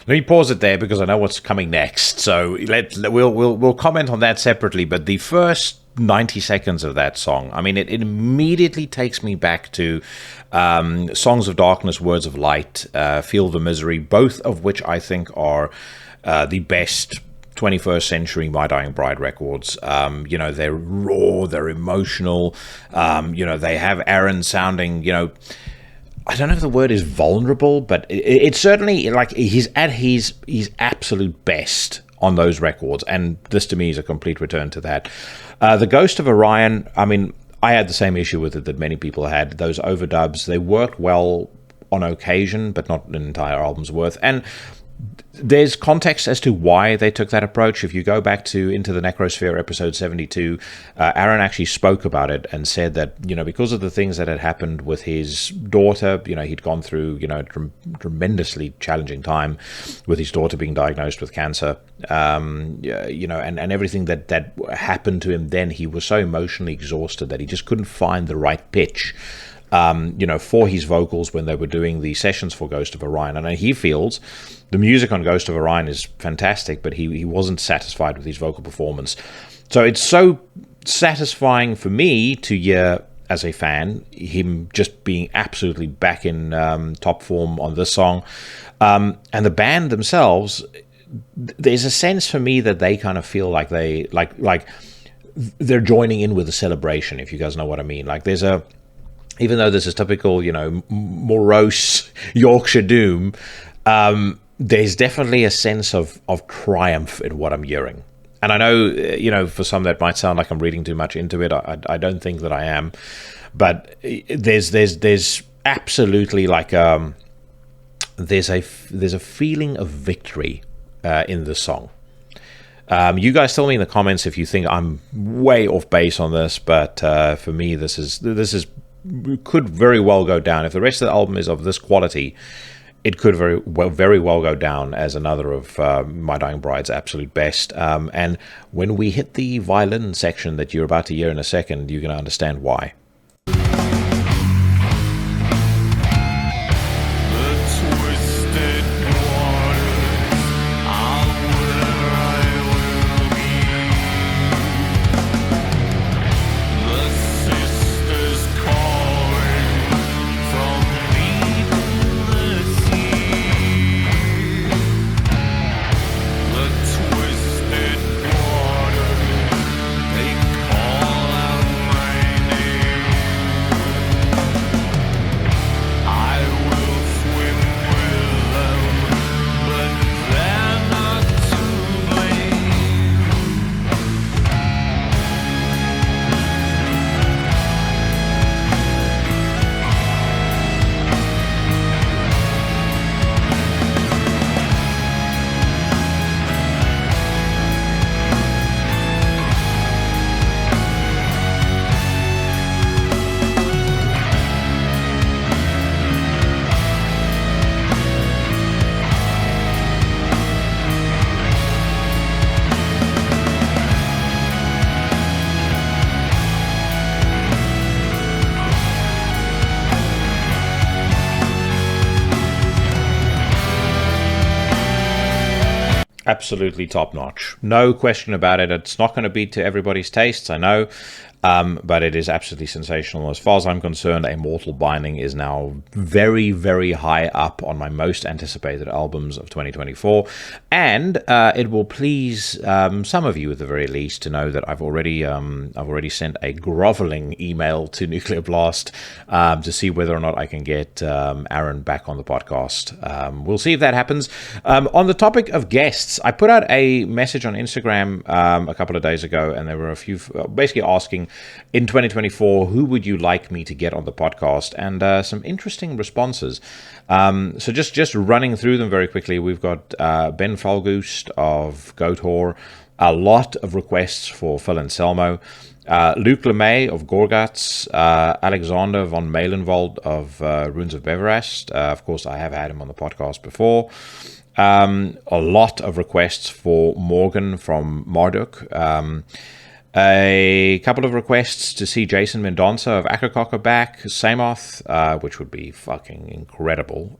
Let me pause it there because I know what's coming next. So we'll comment on that separately. But the first 90 seconds of that song, I mean, it immediately takes me back to Songs of Darkness, Words of Light, Feel the Misery, both of which I think are the best 21st century My Dying Bride records. They're raw, they're emotional. They have Aaron sounding, I don't know if the word is vulnerable, but it's certainly like he's at his absolute best on those records, and this to me is a complete return to that. The Ghost of Orion, I mean, I had the same issue with it that many people had. Those overdubs, they worked well on occasion, but not an entire album's worth. And there's context as to why they took that approach. If you go back to Into the Necrosphere episode 72, Aaron actually spoke about it and said that, because of the things that had happened with his daughter, he'd gone through, a tremendously challenging time with his daughter being diagnosed with cancer, and everything that happened to him then, he was so emotionally exhausted that he just couldn't find the right pitch for his vocals when they were doing the sessions for Ghost of Orion. And he feels the music on Ghost of Orion is fantastic, but he wasn't satisfied with his vocal performance. So it's so satisfying for me to hear, as a fan, him just being absolutely back in top form on this song. And the band themselves, there's a sense for me that they kind of feel like they're joining in with the celebration, if you guys know what I mean. Like even though this is typical, morose Yorkshire doom, there's definitely a sense of triumph in what I'm hearing. And I know, for some that might sound like I'm reading too much into it. I don't think that I am. But there's absolutely like there's a feeling of victory in the song. You guys tell me in the comments if you think I'm way off base on this, but for me, this is could very well go down. If the rest of the album is of this quality, it could very well go down as another of My Dying Bride's absolute best. And when we hit the violin section that you're about to hear in a second, you're going to understand why. Absolutely top notch. No question about it. It's not going to be to everybody's tastes, I know, but it is absolutely sensational. As far as I'm concerned, A Mortal Binding is now very, very high up on my most anticipated albums of 2024. And it will please some of you at the very least to know that I've already sent a groveling email to Nuclear Blast to see whether or not I can get Aaron back on the podcast. We'll see if that happens. On the topic of guests, I put out a message on Instagram a couple of days ago, and there were a few basically asking, in 2024, who would you like me to get on the podcast? And some interesting responses. So just running through them very quickly, we've got Ben Falgoost of Goathor, a lot of requests for Phil Anselmo, Luke LeMay of Gorguts, Alexander von Malenwald of Runes of Beverast. Of course, I have had him on the podcast before. A lot of requests for Morgan from Marduk. A couple of requests to see Jason Mendonça of Akakoka back, Samoth, which would be fucking incredible.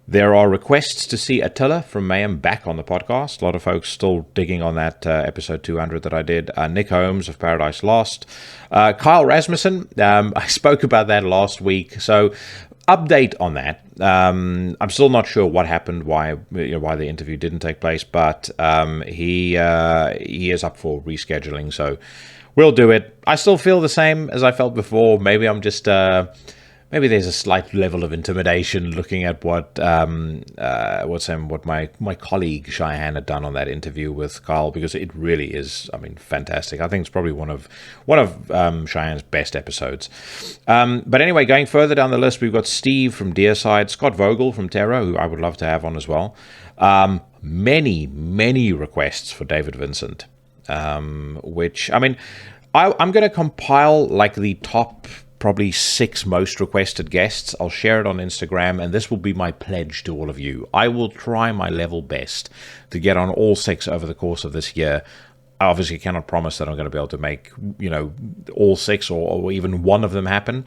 There are requests to see Attila from Mayhem back on the podcast. A lot of folks still digging on that episode 200 that I did. Nick Holmes of Paradise Lost. Kyle Rasmussen, I spoke about that last week. So, update on that. I'm still not sure what happened, why the interview didn't take place, but he is up for rescheduling. So, we'll do it. I still feel the same as I felt before. Maybe I'm just... maybe there's a slight level of intimidation looking at what my colleague Cheyenne had done on that interview with Carl, because it really is, fantastic. I think it's probably one of Cheyenne's best episodes. But anyway, going further down the list, we've got Steve from Deerside, Scott Vogel from Terra, who I would love to have on as well. Many requests for David Vincent, which I'm going to compile like the top probably 6 most requested guests. I'll share it on Instagram, and this will be my pledge to all of you. I will try my level best to get on all 6 over the course of this year. I obviously cannot promise that I'm going to be able to make, all 6 or even one of them happen.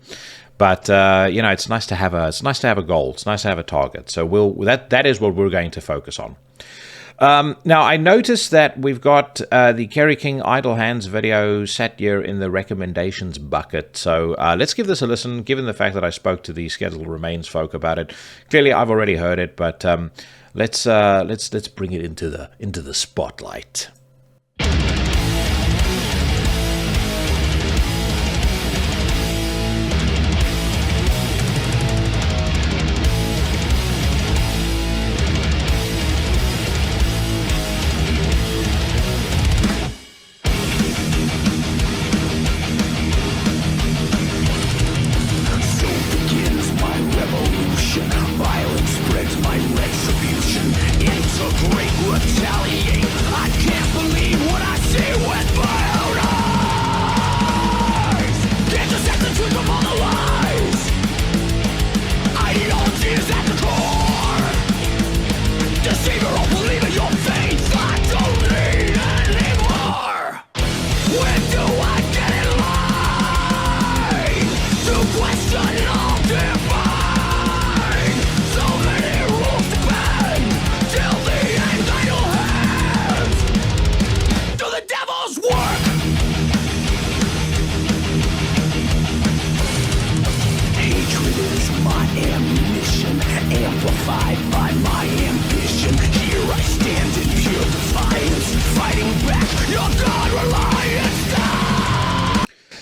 But it's nice to have a goal. It's nice to have a target. So that is what we're going to focus on. Now, I noticed that we've got the Kerry King Idle Hands video sat here in the recommendations bucket. So let's give this a listen, given the fact that I spoke to the Skeletal Remains folk about it. Clearly, I've already heard it, but let's bring it into the spotlight.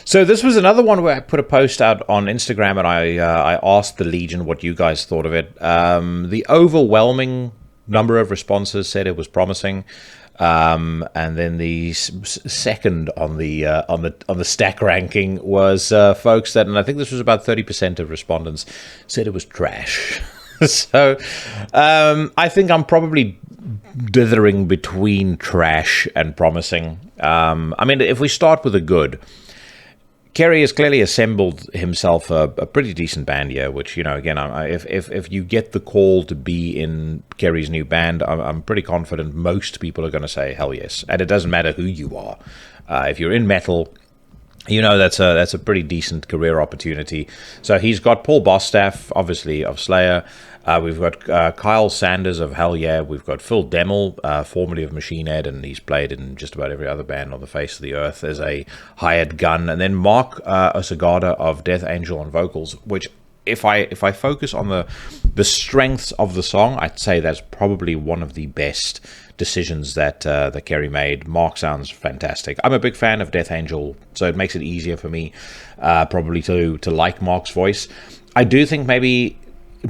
So this was another one where I put a post out on Instagram, and I asked the Legion what you guys thought of it. The overwhelming number of responses said it was promising, and then the second on the stack ranking was folks that, and I think this was about 30% of respondents, said it was trash. So I think I'm probably dithering between trash and promising. If we start with the good, Kerry has clearly assembled himself a pretty decent band here, which, again, if you get the call to be in Kerry's new band, I'm pretty confident most people are going to say hell yes. And it doesn't matter who you are. If you're in metal, that's a pretty decent career opportunity. So he's got Paul Bostaff, obviously, of Slayer. We've got Kyle Sanders of Hell Yeah. We've got Phil Demmel, formerly of Machine Head, and he's played in just about every other band on the face of the earth as a hired gun. And then Mark Osagada of Death Angel on vocals, which if I focus on the strengths of the song, I'd say that's probably one of the best decisions that Kerry made. Mark sounds fantastic. I'm a big fan of Death Angel, so it makes it easier for me probably to like Mark's voice. I do think maybe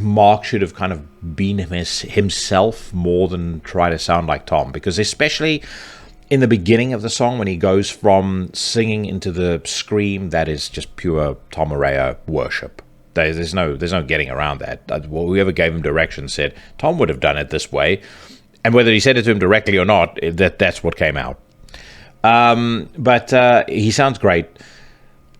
Mark should have kind of been himself more than try to sound like Tom, because especially in the beginning of the song when he goes from singing into the scream, that is just pure Tom Araya worship. There's no getting around that. Whoever gave him direction said Tom would have done it this way, and whether he said it to him directly or not, that's what came out. But he sounds great.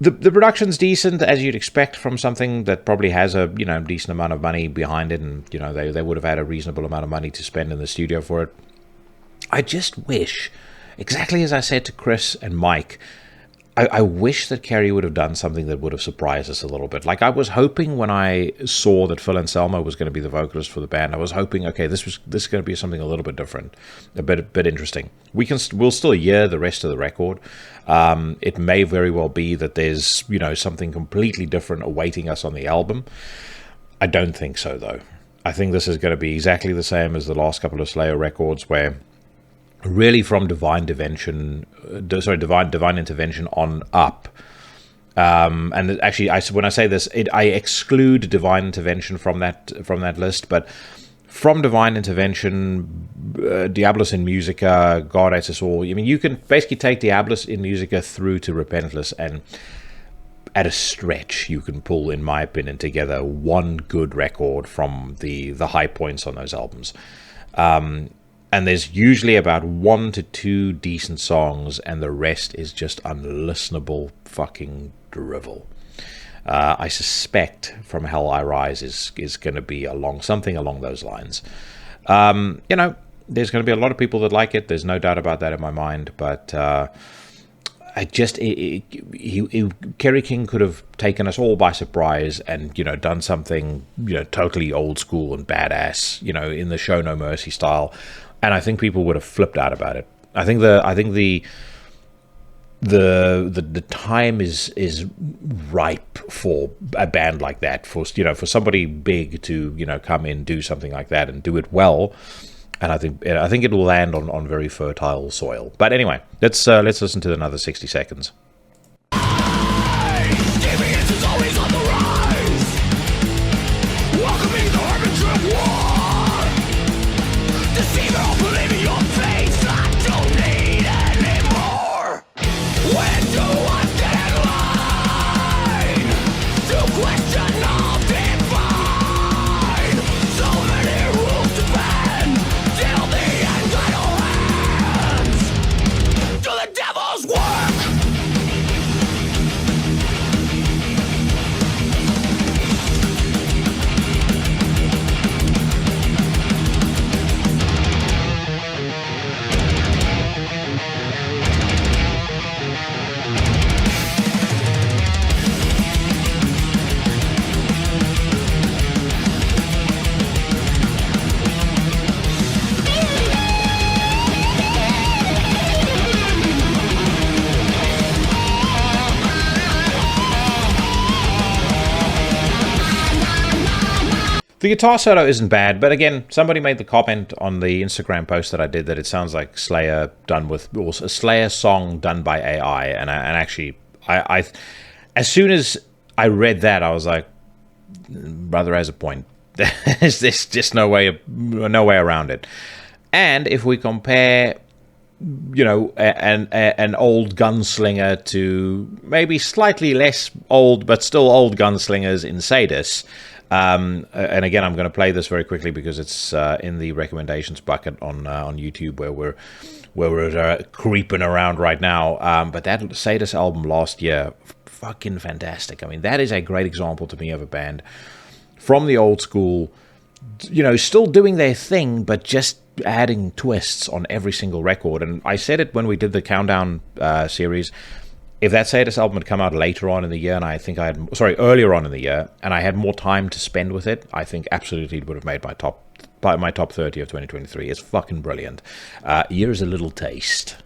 The production's decent, as you'd expect from something that probably has a decent amount of money behind it, and they would have had a reasonable amount of money to spend in the studio for it. I just wish, exactly as I said to Chris and Mike, I wish that Kerry would have done something that would have surprised us a little bit. Like, I was hoping when I saw that Phil Anselmo was going to be the vocalist for the band, I was hoping, okay, this is going to be something a little bit different, a bit interesting. We'll still hear the rest of the record. It may very well be that there's, you know, something completely different awaiting us on the album. I don't think so, though. I think this is going to be exactly the same as the last couple of Slayer records, where really from divine intervention on up. And actually, when I say this, I exclude divine intervention from that list. But from divine intervention, Diabolus in Musica, God Hates Us All. I mean, you can basically take Diabolus in Musica through to Repentless, and at a stretch, you can pull, in my opinion, together one good record from the high points on those albums. And there's usually about 1 to 2 decent songs, and the rest is just unlistenable fucking drivel. I suspect From Hell I Rise is going to be something along those lines. You know, there's going to be a lot of people that like it. There's no doubt about that in my mind. But Kerry King could have taken us all by surprise and, you know, done something, you know, totally old school and badass, you know, in the Show No Mercy style. And I think people would have flipped out about it. I think the time is ripe for a band like that, for somebody big to, you know, come in, do something like that and do it well. And I think it will land on very fertile soil. But anyway, let's listen to another 60 seconds. The guitar solo isn't bad, but again, somebody made the comment on the Instagram post that I did that it sounds like Slayer or a Slayer song done by AI, and actually, I as soon as I read that, I was like, brother has a point. There's just no way around it. And if we compare, you know, an old gunslinger to maybe slightly less old but still old gunslingers in Sadis. And again, I'm going to play this very quickly because it's in the recommendations bucket on YouTube where we're creeping around right now. But that Sadis album last year, fucking fantastic. I mean, that is a great example to me of a band from the old school, you know, still doing their thing, but just adding twists on every single record. And I said it when we did the Countdown series. If that Sadis album had come out later on in the year, and earlier on in the year, and I had more time to spend with it, I think absolutely it would have made my top 30 of 2023. It's fucking brilliant. Here's a little taste.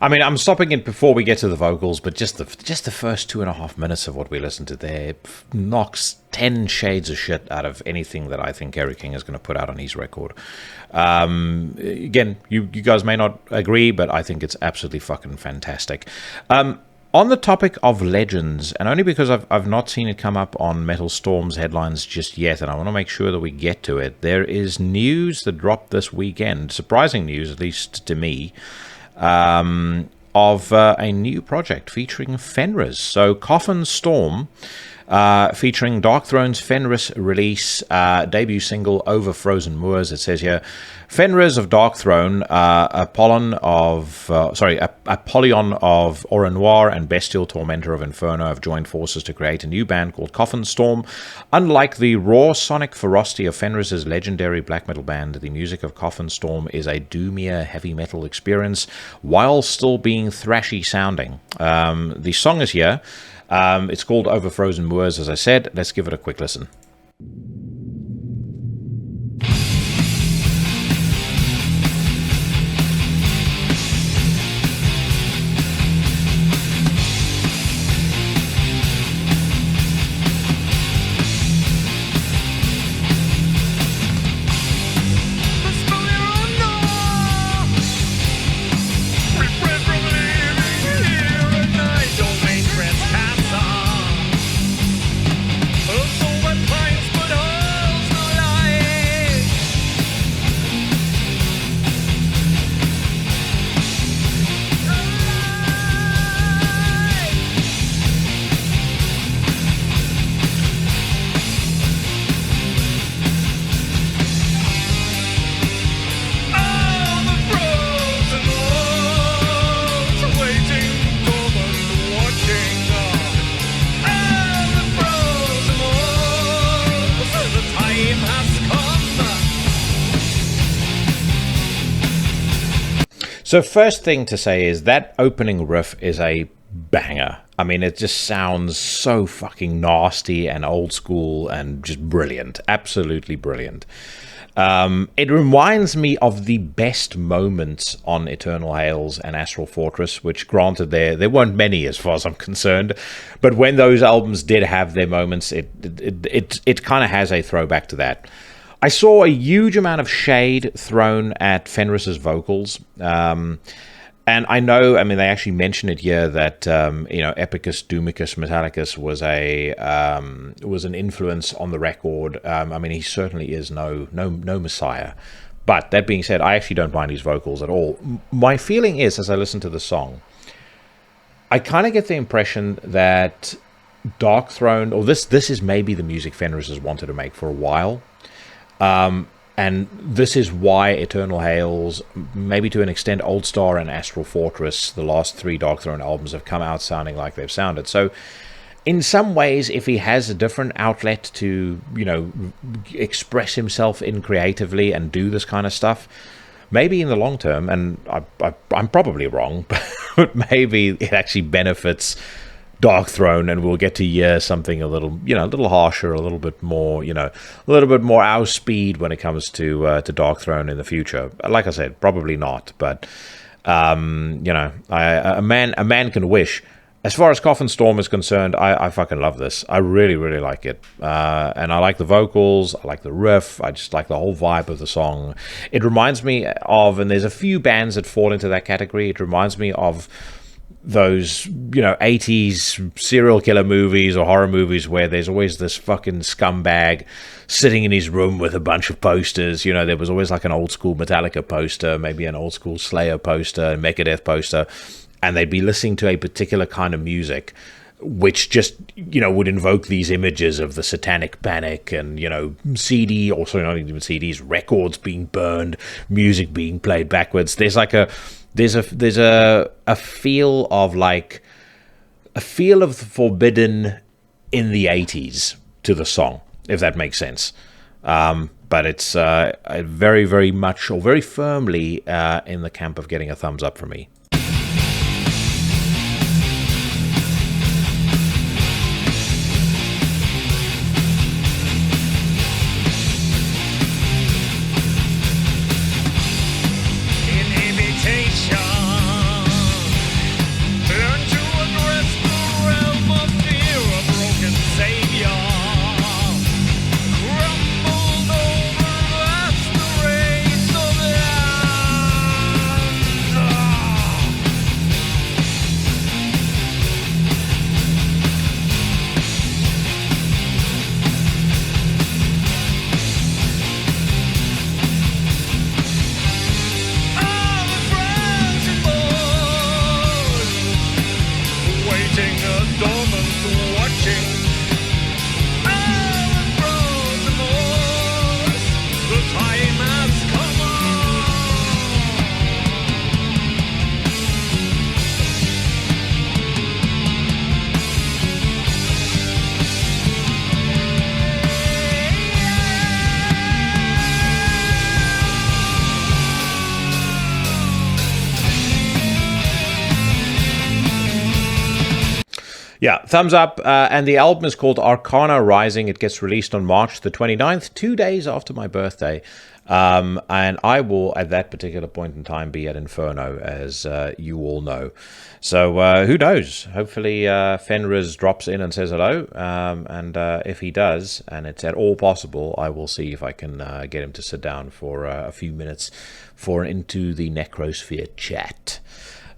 I mean, I'm stopping it before we get to the vocals, but just the first 2.5 minutes of what we listened to there knocks 10 shades of shit out of anything that I think Kerry King is going to put out on his record. Again, you guys may not agree, but I think it's absolutely fucking fantastic. On the topic of legends, and only because I've not seen it come up on Metal Storm's headlines just yet, and I want to make sure that we get to it, there is news that dropped this weekend, surprising news, at least to me, of a new project featuring Fenriz. So Coffin Storm, featuring Darkthrone's Fenriz release, debut single Over Frozen Moors. It says here, Fenriz of Darkthrone, Apollyon of Aura Noir and Bestial Tormentor of Inferno have joined forces to create a new band called Coffin Storm. Unlike the raw sonic ferocity of Fenriz's legendary black metal band, the music of Coffin Storm is a doomier heavy metal experience while still being thrashy sounding. The song is here. It's called Over Frozen Moors, as I said. Let's give it a quick listen. So first thing to say is that opening riff is a banger. I mean, it just sounds so fucking nasty and old school and just brilliant. Absolutely brilliant. It reminds me of the best moments on Eternal Hails and Astral Fortress, which granted there weren't many as far as I'm concerned, but when those albums did have their moments, it kind of has a throwback to that. I saw a huge amount of shade thrown at Fenris's vocals, and I know, I mean, they actually mention it here that Epicus Doomicus Metallicus was an influence on the record. I mean, he certainly is no messiah. But that being said, I actually don't mind his vocals at all. My feeling is, as I listen to the song, I kind of get the impression that Darkthrone, or this is maybe the music Fenriz has wanted to make for a while. And this is why Eternal Hails, maybe to an extent Old Star and Astral Fortress, the last 3 Darkthrone albums, have come out sounding like they've sounded. So in some ways, if he has a different outlet to, express himself in creatively and do this kind of stuff, maybe in the long term, and I'm probably wrong, but maybe it actually benefits Darkthrone, and we'll get to hear something a little harsher, a little bit more, a little bit more our speed when it comes to Darkthrone in the future. Like I said, probably not, but a man can wish. As far as Coffin Storm is concerned, I fucking love this. I really, really like it, and I like the vocals, I like the riff, I just like the whole vibe of the song. It reminds me of, and there's a few bands that fall into that category. It reminds me of those 80s serial killer movies or horror movies where there's always this fucking scumbag sitting in his room with a bunch of posters. There was always like an old school Metallica poster, maybe an old school Slayer poster, Megadeth poster, and they'd be listening to a particular kind of music which just would invoke these images of the satanic panic and CD, also not even CDs, records being burned, music being played backwards. There's a feel of the forbidden in the 80s to the song, if that makes sense. But it's very, very much, or very firmly in the camp of getting a thumbs up from me. Yeah, thumbs up. And the album is called Arcana Rising. It gets released on March the 29th, 2 days after my birthday. And I will, at that particular point in time, be at Inferno, as you all know. So who knows? Hopefully Fenriz drops in and says hello. And if he does, and it's at all possible, I will see if I can get him to sit down for a few minutes for an Into the Necrosphere chat.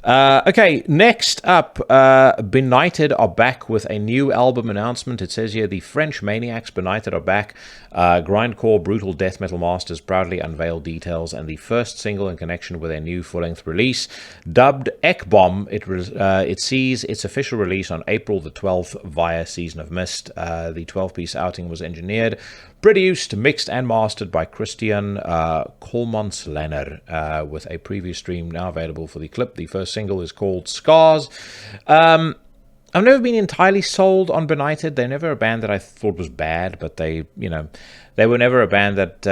Okay, next up, Benighted are back with a new album announcement. It says here, the French Maniacs, Benighted, are back. Grindcore brutal death metal masters proudly unveil details and the first single in connection with their new full-length release. Dubbed Ekbomb, it sees its official release on April the 12th via Season of Mist. The 12-piece outing was engineered, produced, mixed, and mastered by Christian Kolmans-Lenner, with a preview stream now available for the clip. The first single is called Scars. I've never been entirely sold on Benighted. They're never a band that I thought was bad, but they were never a band that,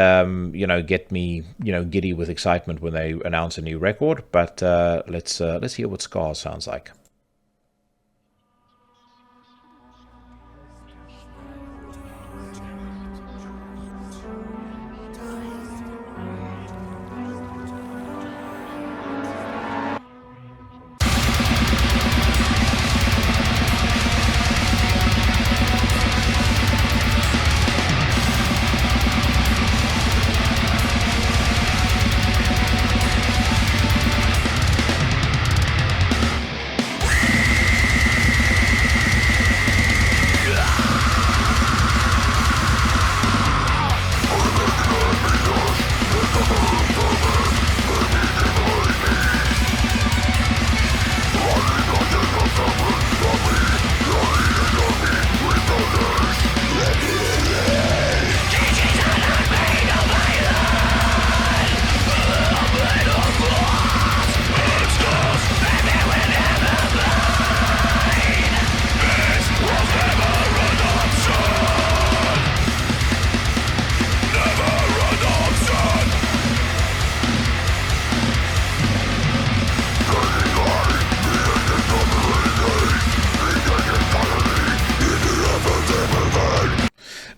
get me, giddy with excitement when they announce a new record. But let's hear what Scars sounds like.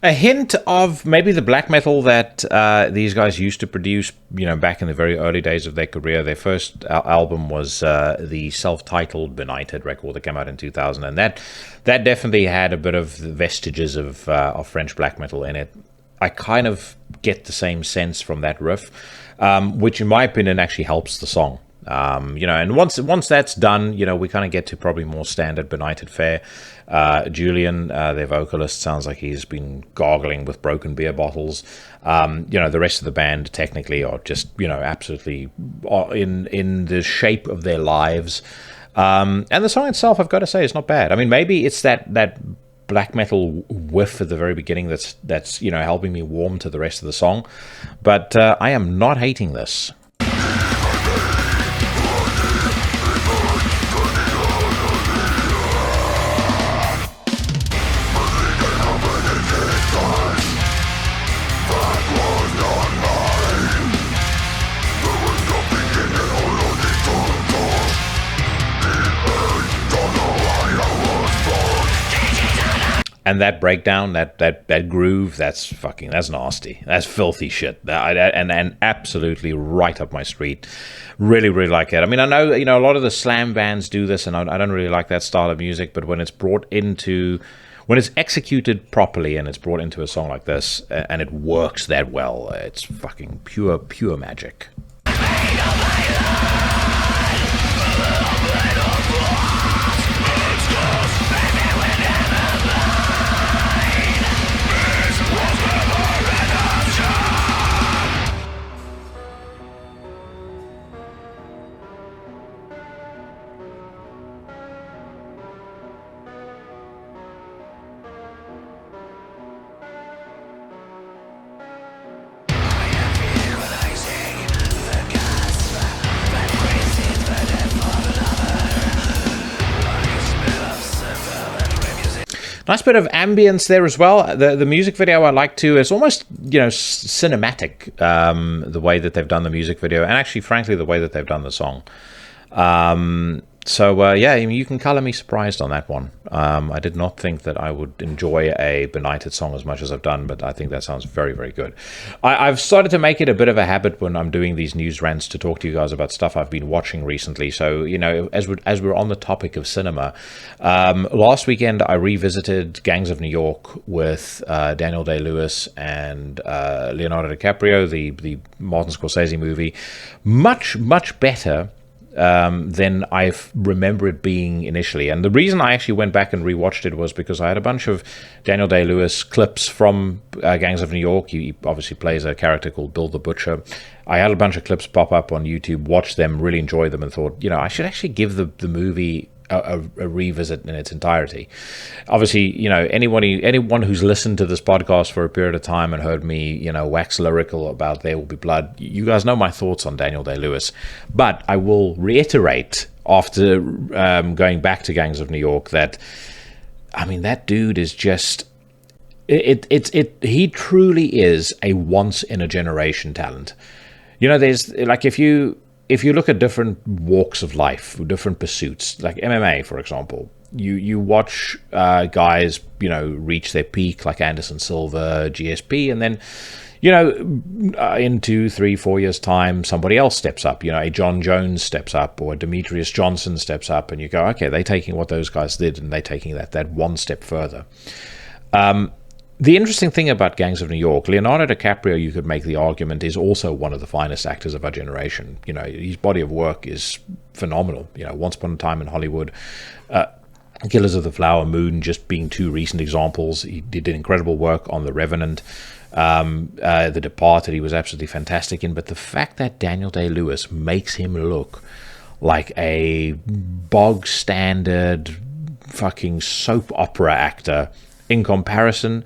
A hint of maybe the black metal that these guys used to produce, back in the very early days of their career. Their first album was the self-titled Benighted record that came out in 2000, and that definitely had a bit of vestiges of French black metal in it. I kind of get the same sense from that riff, which in my opinion actually helps the song. And once that's done, we kind of get to probably more standard Benighted fare. Julian, their vocalist, sounds like he's been gargling with broken beer bottles. The rest of the band technically are just, absolutely in the shape of their lives. And the song itself, I've got to say, is not bad. I mean, maybe it's that black metal whiff at the very beginning that's helping me warm to the rest of the song. But I am not hating this. And that breakdown, that groove, that's nasty. That's filthy shit. And absolutely right up my street. Really, really like it. I mean, I know, a lot of the slam bands do this, and I don't really like that style of music, but when it's executed properly and it's brought into a song like this, and it works that well, it's fucking pure magic. Nice bit of ambience there as well. The music video I like too. It's almost, cinematic, the way that they've done the music video, and actually, frankly, the way that they've done the song. Yeah, I mean, you can color me surprised on that one. I did not think that I would enjoy a Benighted song as much as I've done, but I think that sounds very, very good. I've started to make it a bit of a habit when I'm doing these news rants to talk to you guys about stuff I've been watching recently. So, as we're on the topic of cinema, last weekend I revisited Gangs of New York with Daniel Day-Lewis and Leonardo DiCaprio, the Martin Scorsese movie. Much, much better than I remember it being initially. And the reason I actually went back and rewatched it was because I had a bunch of Daniel Day-Lewis clips from Gangs of New York. He obviously plays a character called Bill the Butcher. I had a bunch of clips pop up on YouTube, watched them, really enjoyed them, and thought, I should actually give the movie a revisit in its entirety. Obviously, anyone who's listened to this podcast for a period of time and heard me, wax lyrical about There Will Be Blood, you guys know my thoughts on Daniel Day-Lewis. But I will reiterate after going back to Gangs of New York that, I mean, that dude is just he truly is a once in a generation talent. There's like if you look at different walks of life, different pursuits, like MMA, for example, you watch guys, reach their peak, like Anderson Silva, GSP, and then, in 2, 3, 4 years' time, somebody else steps up. A John Jones steps up, or a Demetrius Johnson steps up, and you go, okay, they're taking what those guys did, and they're taking that one step further. The interesting thing about Gangs of New York, Leonardo DiCaprio, you could make the argument, is also one of the finest actors of our generation. His body of work is phenomenal. Once Upon a Time in Hollywood, Killers of the Flower Moon just being two recent examples. He did incredible work on The Revenant. The Departed, he was absolutely fantastic in. But the fact that Daniel Day-Lewis makes him look like a bog standard fucking soap opera actor in comparison,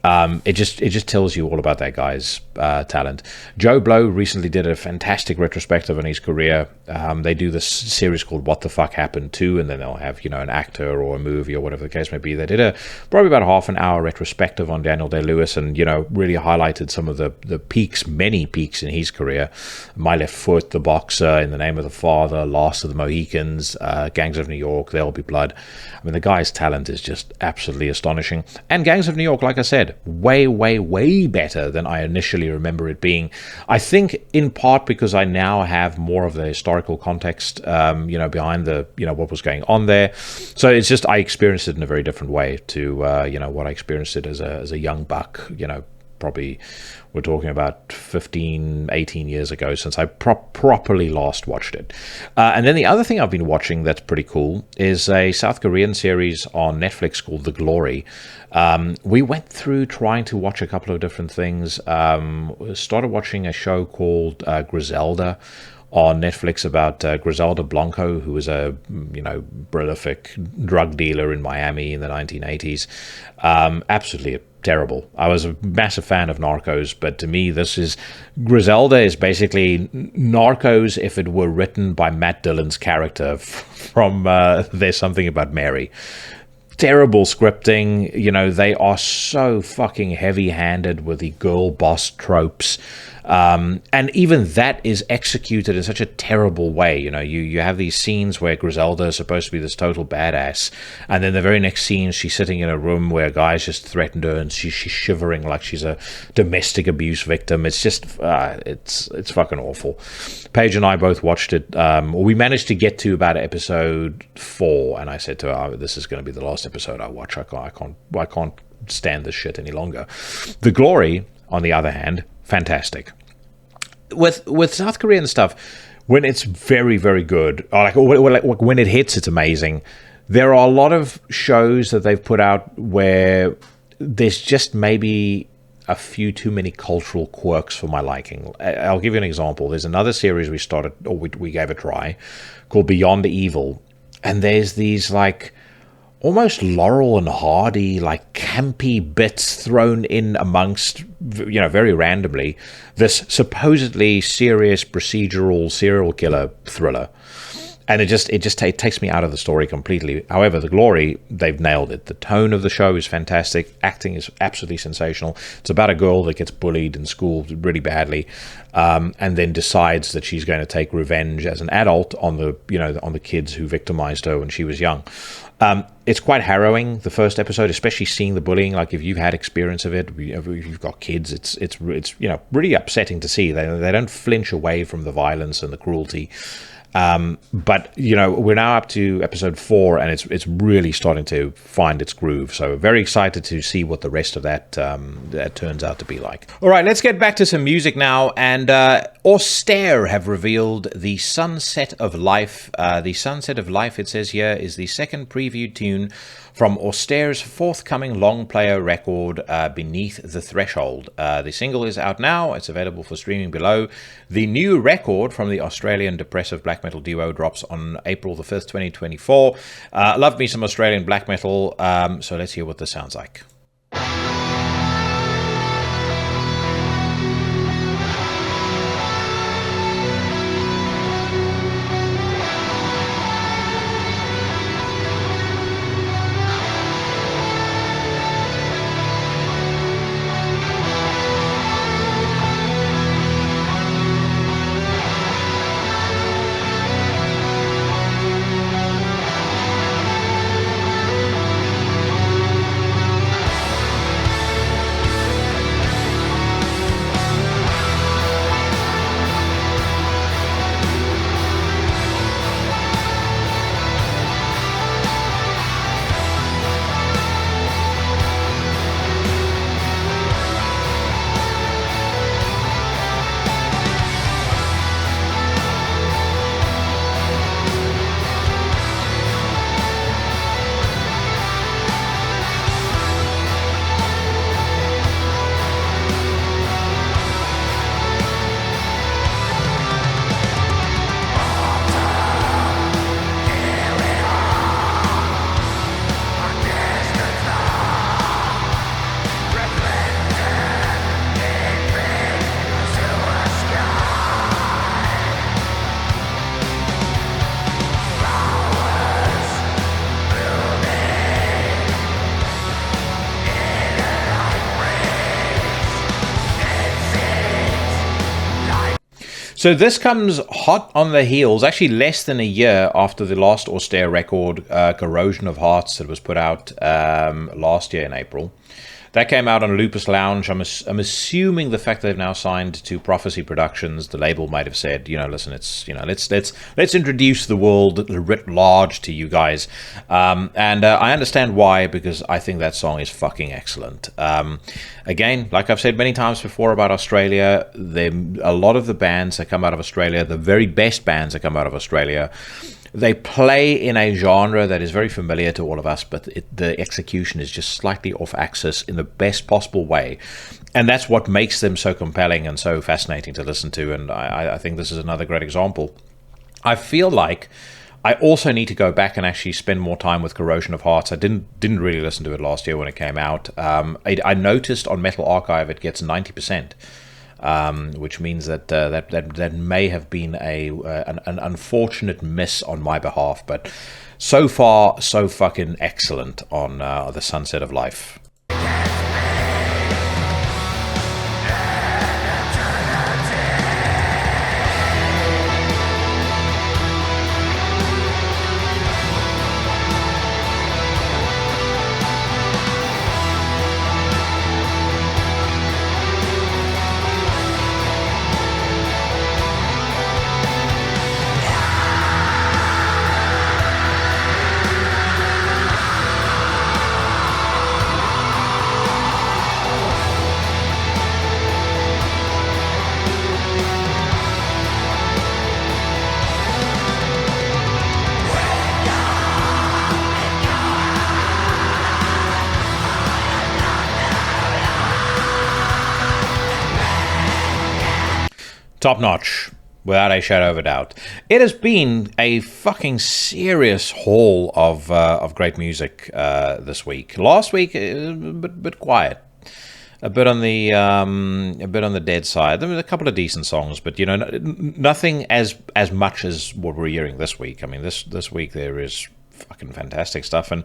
it just tells you all about that guy's talent. Joe Blow recently did a fantastic retrospective on his career. They do this series called What the Fuck Happened To, and then they'll have an actor or a movie or whatever the case may be. They did probably about a half an hour retrospective on Daniel Day-Lewis, and really highlighted some of the peaks, many peaks in his career. My Left Foot, The Boxer, In the Name of the Father, Last of the Mohicans, Gangs of New York, There Will Be Blood. I mean, the guy's talent is just absolutely astonishing. And Gangs of New York, like I said, way, way, way better than I initially remember it being. I think in part because I now have more of the historical context, behind the, what was going on there. So it's just, I experienced it in a very different way to, what I experienced it as a young buck, probably we're talking about 15, 18 years ago since I properly last watched it. And then the other thing I've been watching that's pretty cool is a South Korean series on Netflix called The Glory. We went through trying to watch a couple of different things. Started watching a show called Griselda on Netflix about Griselda Blanco, who was a prolific drug dealer in Miami in the 1980s. Absolutely terrible. I was a massive fan of Narcos, but to me, Griselda is basically Narcos if it were written by Matt Dillon's character from There's Something About Mary. Terrible scripting. They are so fucking heavy-handed with the girl boss tropes. And even that is executed in such a terrible way. You have these scenes where Griselda is supposed to be this total badass, and then the very next scene she's sitting in a room where guys just threatened her and she's shivering like she's a domestic abuse victim. It's just it's fucking awful. Paige and I both watched it. We managed to get to about episode 4, and I said to her, this is going to be the last episode I watch. I can't stand this shit any longer. The Glory, on the other hand, fantastic. With South Korean stuff, when it's very, very good, or when it hits, it's amazing. There are a lot of shows that they've put out where there's just maybe a few too many cultural quirks for my liking. I'll give you an example. There's another series we started, or we gave a try, called Beyond Evil, and there's these almost Laurel and Hardy, campy bits thrown in amongst, very randomly, this supposedly serious procedural serial killer thriller. And it takes me out of the story completely. However, the glory, they've nailed it. The tone of the show is fantastic. Acting is absolutely sensational. It's about a girl that gets bullied in school really badly, and then decides that she's going to take revenge as an adult on the kids who victimized her when she was young. It's quite harrowing, the first episode, especially seeing the bullying. Like, if you've had experience of it, if you've got kids, it's really upsetting to see. They don't flinch away from the violence and the cruelty. But we're now up to episode 4, and it's really starting to find its groove. So very excited to see what the rest of that turns out to be like. All right, let's get back to some music now. And Austere have revealed the Sunset of Life. The Sunset of Life, it says here, is the second preview tune from Austere's forthcoming long player record, Beneath the Threshold. The single is out now. It's available for streaming below. The new record from the Australian depressive black metal duo drops on April the 5th, 2024. Love me some Australian black metal, so let's hear what this sounds like. So this comes hot on the heels, actually less than a year after the last Austere record, Corrosion of Hearts, that was put out last year in April. That came out on Lupus Lounge. I'm assuming the fact that they've now signed to Prophecy Productions, the label might have said, listen, it's let's introduce the world writ large to you guys, and I understand why, because I think that song is fucking excellent. Again, like I've said many times before about Australia, a lot of the bands that come out of Australia, the very best bands that come out of Australia, they play in a genre that is very familiar to all of us, but the execution is just slightly off axis in the best possible way. And that's what makes them so compelling and so fascinating to listen to. And I think this is another great example. I feel like I also need to go back and actually spend more time with Corrosion of Hearts. I didn't really listen to it last year when it came out. I noticed on Metal Archive it gets 90%. Which means that may have been an unfortunate miss on my behalf, but so far so fucking excellent on the Sunset of Life. Top notch, without a shadow of a doubt. It has been a fucking serious haul of great music this week. Last week, a bit quiet. a bit on the dead side. There was a couple of decent songs, but nothing as much as what we're hearing this week. I mean, this week there is fucking fantastic stuff, and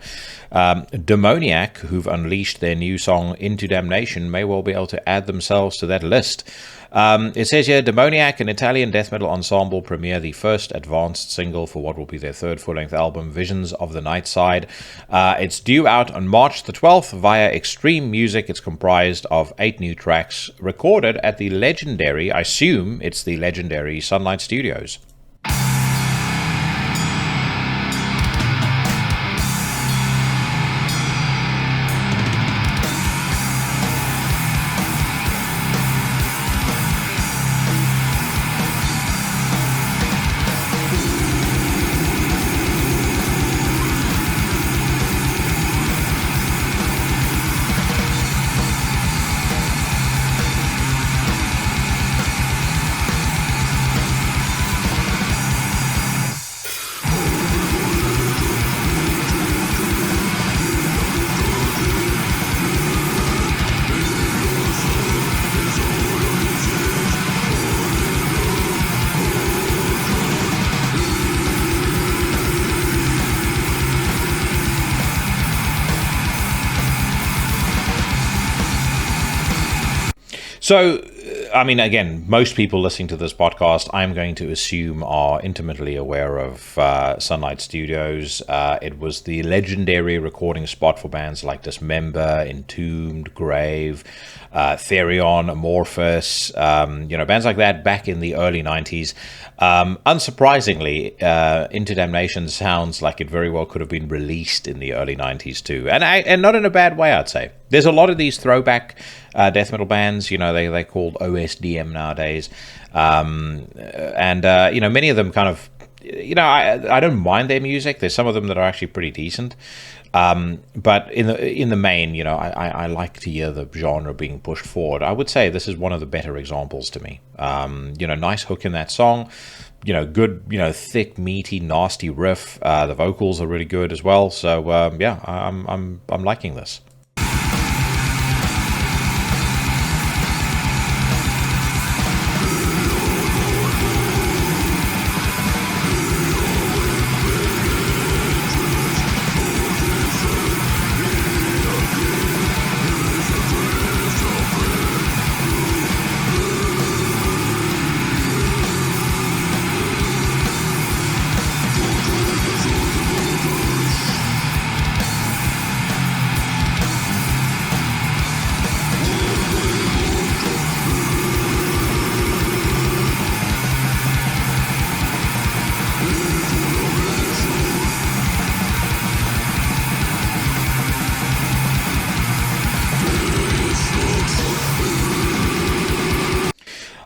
Demoniac, who've unleashed their new song Into Damnation, may well be able to add themselves to that list. It says here, Demoniac, an Italian death metal ensemble, premiere the first advanced single for what will be their third full-length album, Visions of the Night Side. It's due out on March the 12th via Extreme Music. It's comprised of 8 new tracks recorded at the legendary, I assume it's the legendary Sunlight Studios. So, I mean, again, most people listening to this podcast, I'm going to assume, are intimately aware of Sunlight Studios. It was the legendary recording spot for bands like Dismember, Entombed, Grave, Therion, Amorphous, bands like that back in the early 90s. Unsurprisingly, Into Damnation sounds like it very well could have been released in the early 90s too, and not in a bad way, I'd say. There's a lot of these throwback death metal bands, they're called OSDM nowadays, and many of them kind of, I don't mind their music. There's some of them that are actually pretty decent, but in the main, I like to hear the genre being pushed forward. I would say this is one of the better examples to me. Nice hook in that song, good, thick, meaty, nasty riff. The vocals are really good as well. So I'm liking this.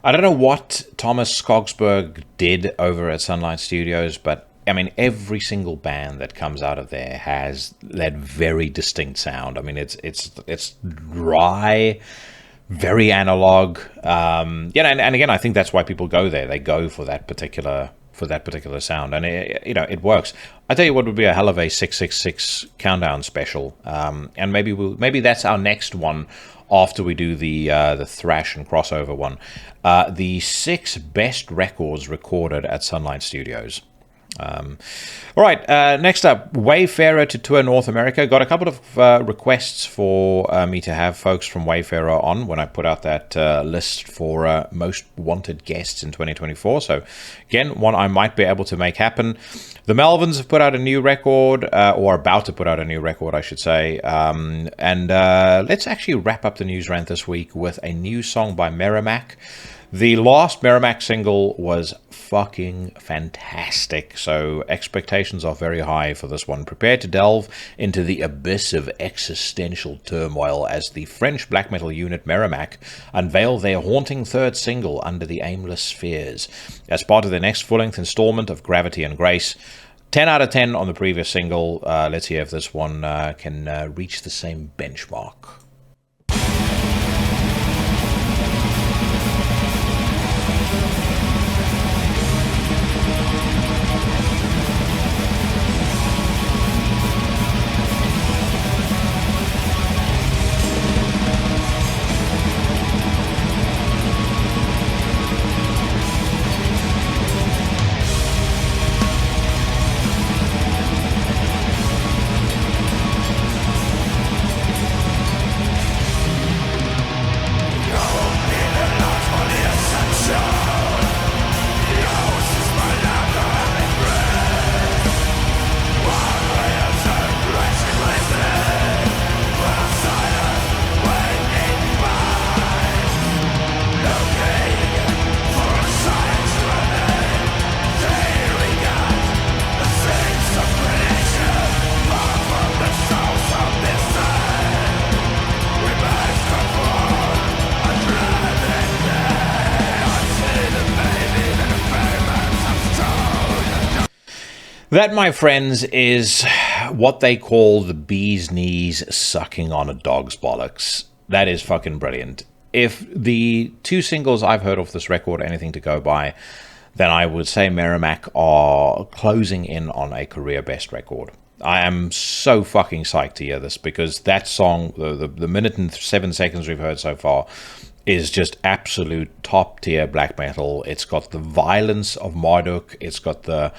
I don't know what Thomas Skogsberg did over at Sunlight Studios, but I mean, every single band that comes out of there has that very distinct sound. I mean, it's dry, very analog. And again, I think that's why people go there. They go for that particular sound, and it works. I tell you what would be a hell of a 666 countdown special, and maybe that's our next one. After we do the thrash and crossover one, the 6 best records recorded at Sunlight Studios. All right, next up, Wayfarer to tour North America. Got a couple of requests for me to have folks from Wayfarer on when I put out that list for most wanted guests in 2024. So again, one I might be able to make happen. The Melvins have put out a new record, or about to put out a new record, I should say. And let's actually wrap up the news rant this week with a new song by Merrimack. The last Merrimack single was fucking fantastic, so expectations are very high for this one. Prepare to delve into the abyss of existential turmoil as the French black metal unit Merrimack unveil their haunting third single, Under the Aimless Spheres, as part of their next full-length installment of Gravity and Grace. 10 out of 10 on the previous single. Let's see if this one can reach the same benchmark. That, my friends, is what they call the bee's knees sucking on a dog's bollocks. That is fucking brilliant. If the two singles I've heard off this record are anything to go by, then I would say Merrimack are closing in on a career best record. I am so fucking psyched to hear this, because that song, the minute and 7 seconds we've heard so far, is just absolute top tier black metal. It's got the violence of Marduk. It's got the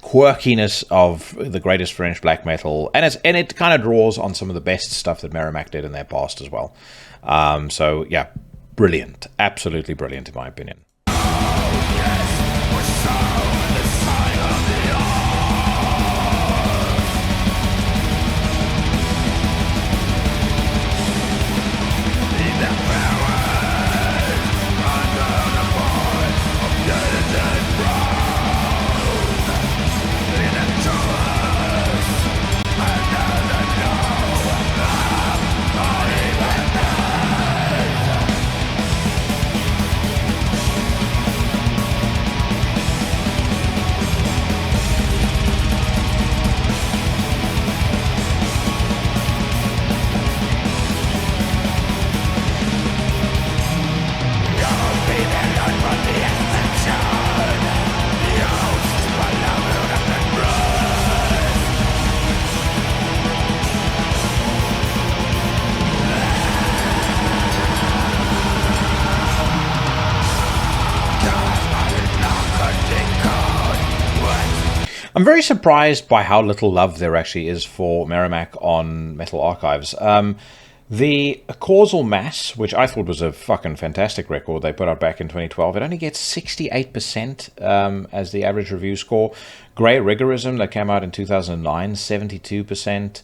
quirkiness of the greatest French black metal, and it kind of draws on some of the best stuff that Merrimack did in their past as well. So yeah, brilliant, absolutely brilliant in my opinion. I'm very surprised by how little love there actually is for Merrimack on Metal Archives. The Causal Mass, which I thought was a fucking fantastic record they put out back in 2012, it only gets 68% as the average review score. Grey Rigorism, that came out in 2009, 72%.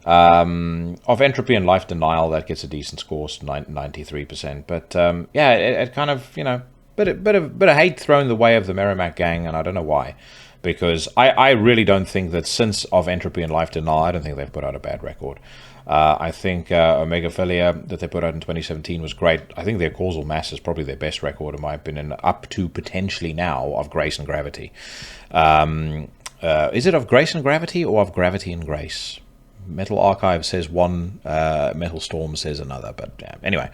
Of Entropy and Life Denial, that gets a decent score, 93%. But yeah, it kind of, you know, bit of hate thrown the way of the Merrimack gang, and I don't know why. Because I really don't think that since Of Entropy and Life Denial, I don't think they've put out a bad record. I think Omegaphilia that they put out in 2017 was great. I think their Causal Mass is probably their best record, in my opinion, up to potentially now Of Grace and Gravity. Is it Of Grace and Gravity or Of Gravity and Grace? Metal Archive says one, Metal Storm says another, but yeah. Anyway,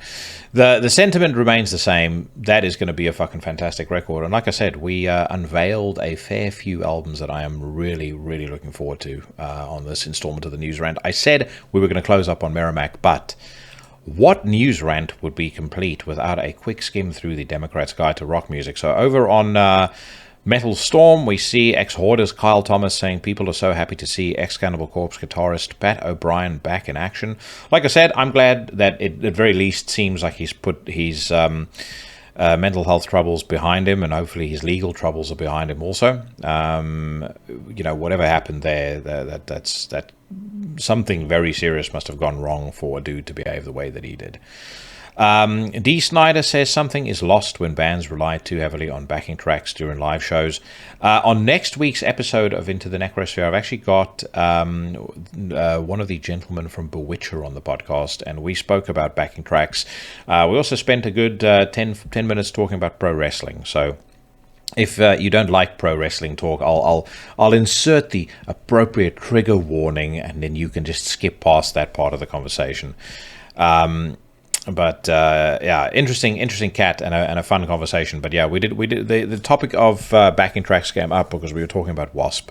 the sentiment remains the same. That is going to be a fucking fantastic record, and like I said, we unveiled a fair few albums that I am really, really looking forward to on this installment of the News Rant. I said we were going to close up on Merrimack, but what News Rant would be complete without a quick skim through the Democrats' Guide to Rock Music? So over on Metal Storm, we see ex-Hoarders Kyle Thomas saying people are so happy to see ex-Cannibal Corpse guitarist Pat O'Brien back in action. Like I said, I'm glad that it at very least seems like he's put his mental health troubles behind him, and hopefully his legal troubles are behind him also. You know, whatever happened there, that's something very serious must have gone wrong for a dude to behave the way that he did. D. Snyder says something is lost when bands rely too heavily on backing tracks during live shows. On next week's episode of Into the Necrosphere, I've actually got one of the gentlemen from Bewitcher on the podcast, and we spoke about backing tracks. We also spent a good 10 minutes talking about pro wrestling. So if you don't like pro wrestling talk, I'll insert the appropriate trigger warning, and then you can just skip past that part of the conversation. But yeah, interesting cat and a fun conversation. But yeah, we did the topic of backing tracks came up because we were talking about Wasp.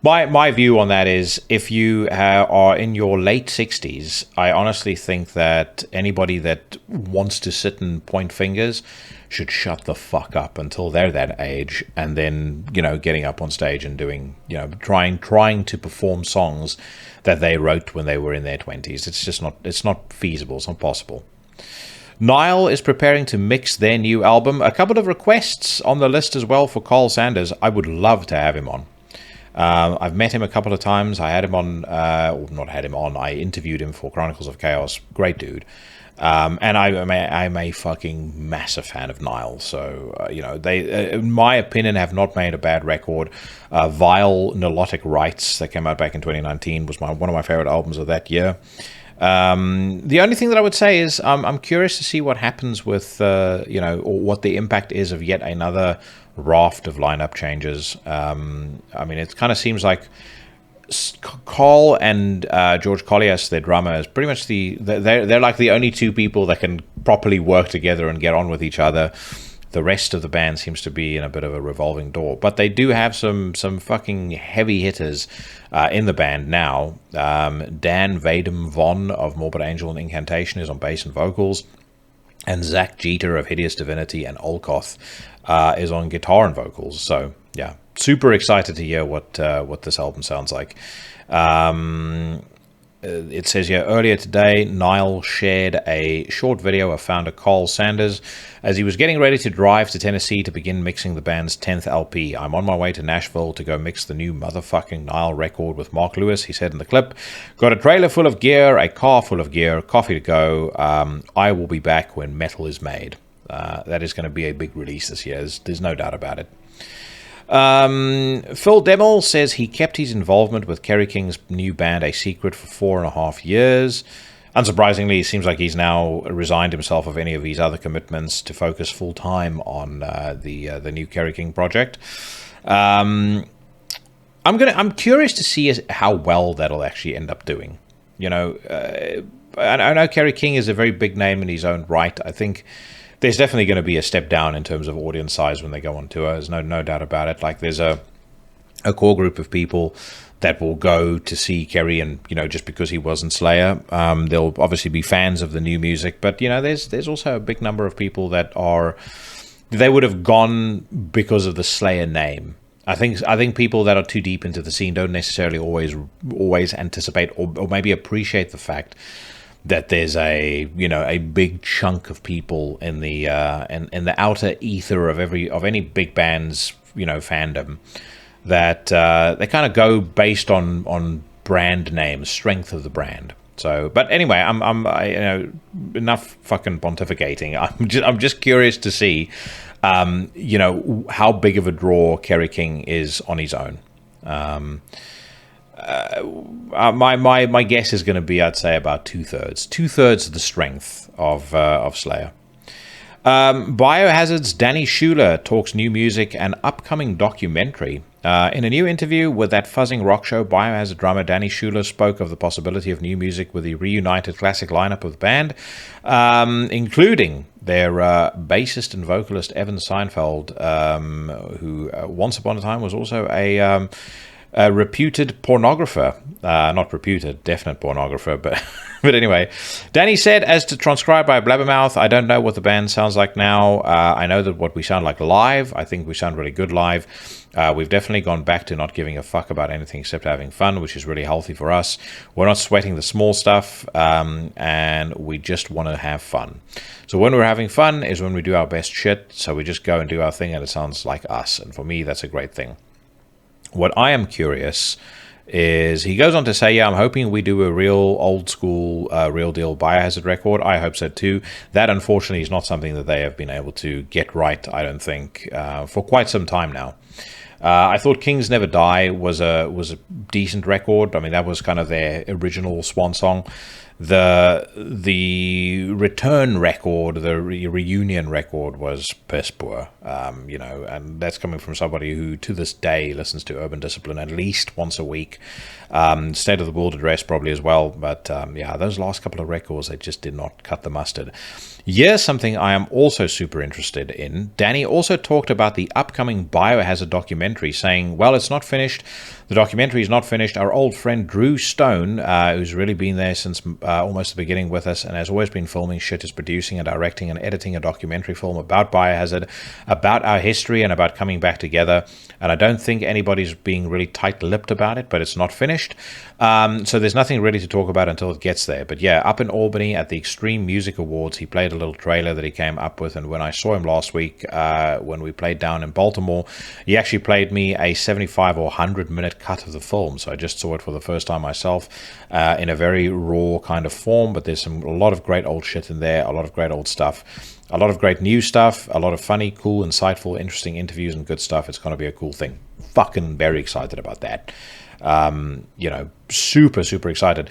My view on that is, if you are in your late 60s, I honestly think that anybody that wants to sit and point fingers should shut the fuck up until they're that age, and then, you know, getting up on stage and doing, you know, trying to perform songs that they wrote when they were in their 20s. It's just not feasible. It's not possible. Nile is preparing to mix their new album. A couple of requests on the list as well for Carl Sanders. I would love to have him on. I've met him a couple of times. I had him on, or not had him on, I interviewed him for Chronicles of Chaos. Great dude. And I'm a fucking massive fan of Nile. So, you know, they, in my opinion, have not made a bad record. Vile Nilotic Rites, that came out back in 2019, was one of my favorite albums of that year. The only thing that I would say is I'm curious to see what happens with, or what the impact is of yet another raft of lineup changes. It kind of seems like Carl and George Collias, their drummer, is pretty much they're like the only two people that can properly work together and get on with each other. The rest of the band seems to be in a bit of a revolving door, but they do have some fucking heavy hitters in the band now. Dan Vadem Von of Morbid Angel and Incantation is on bass and vocals, and Zach Jeter of Hideous Divinity and Olkoth is on guitar and vocals. So yeah, super excited to hear what this album sounds like. It says here, earlier today, Niall shared a short video of founder Carl Sanders as he was getting ready to drive to Tennessee to begin mixing the band's 10th LP. I'm on my way to Nashville to go mix the new motherfucking Niall record with Mark Lewis, he said in the clip. Got a trailer full of gear, a car full of gear, coffee to go. I will be back when metal is made. That is going to be a big release this year. There's no doubt about it. Phil Demmel says he kept his involvement with Kerry King's new band a secret for 4.5 years. Unsurprisingly, it seems like he's now resigned himself of any of his other commitments to focus full-time on the new Kerry King project. I'm curious to see how well that'll actually end up doing. I know Kerry King is a very big name in his own right. I think there's definitely going to be a step down in terms of audience size when they go on tour. There's no doubt about it. Like, there's a core group of people that will go to see Kerry, and just because he wasn't Slayer, they'll obviously be fans of the new music. But there's also a big number of people that they would have gone because of the Slayer name. I think people that are too deep into the scene don't necessarily always anticipate or maybe appreciate the fact that there's a big chunk of people in the outer ether of any big band's fandom that they kind of go based on brand name, strength of the brand. So, but anyway, I'm enough fucking pontificating. I'm just curious to see how big of a draw Kerry King is on his own. My guess is going to be, I'd say, about two-thirds of the strength of Slayer. Biohazard's Danny Schuler talks new music and upcoming documentary. In a new interview with That Fuzzing Rock Show, Biohazard drummer Danny Schuler spoke of the possibility of new music with the reunited classic lineup of the band, including their bassist and vocalist Evan Seinfeld, who once upon a time was also a reputed pornographer. Not reputed, definite pornographer, but but anyway. Danny said, as to transcribe by Blabbermouth, I don't know what the band sounds like now. I know that what we sound like live. I think we sound really good live. We've definitely gone back to not giving a fuck about anything except having fun, which is really healthy for us. We're not sweating the small stuff, and we just want to have fun. So when we're having fun is when we do our best shit, so we just go and do our thing, and it sounds like us. And for me, that's a great thing. What I am curious is, he goes on to say, I'm hoping we do a real old school, real deal Biohazard record. I hope so too. That, unfortunately, is not something that they have been able to get right, I don't think, for quite some time now. I thought Kings Never Die was a decent record. I mean, that was kind of their original swan song. The return record, the reunion record, was piss poor, and that's coming from somebody who to this day listens to Urban Discipline at least once a week. State of the World Address probably as well, but those last couple of records, they just did not cut the mustard. Here's something I am also super interested in. Danny also talked about the upcoming Biohazard documentary, saying, well, it's not finished. The documentary is not finished. Our old friend Drew Stone, who's really been there since almost the beginning with us and has always been filming shit, is producing and directing and editing a documentary film about Biohazard, about our history and about coming back together. And I don't think anybody's being really tight-lipped about it, but it's not finished. So there's nothing really to talk about until it gets there. But yeah, up in Albany at the Extreme Music Awards, he played a little trailer that he came up with. And when I saw him last week, when we played down in Baltimore, he actually played me a 75 or 100-minute cut of the film. So I just saw it for the first time myself in a very raw kind of form. But there's a lot of great old shit in there, a lot of great old stuff. A lot of great new stuff, a lot of funny, cool, insightful, interesting interviews and good stuff. It's going to be a cool thing. Fucking very excited about that. super excited.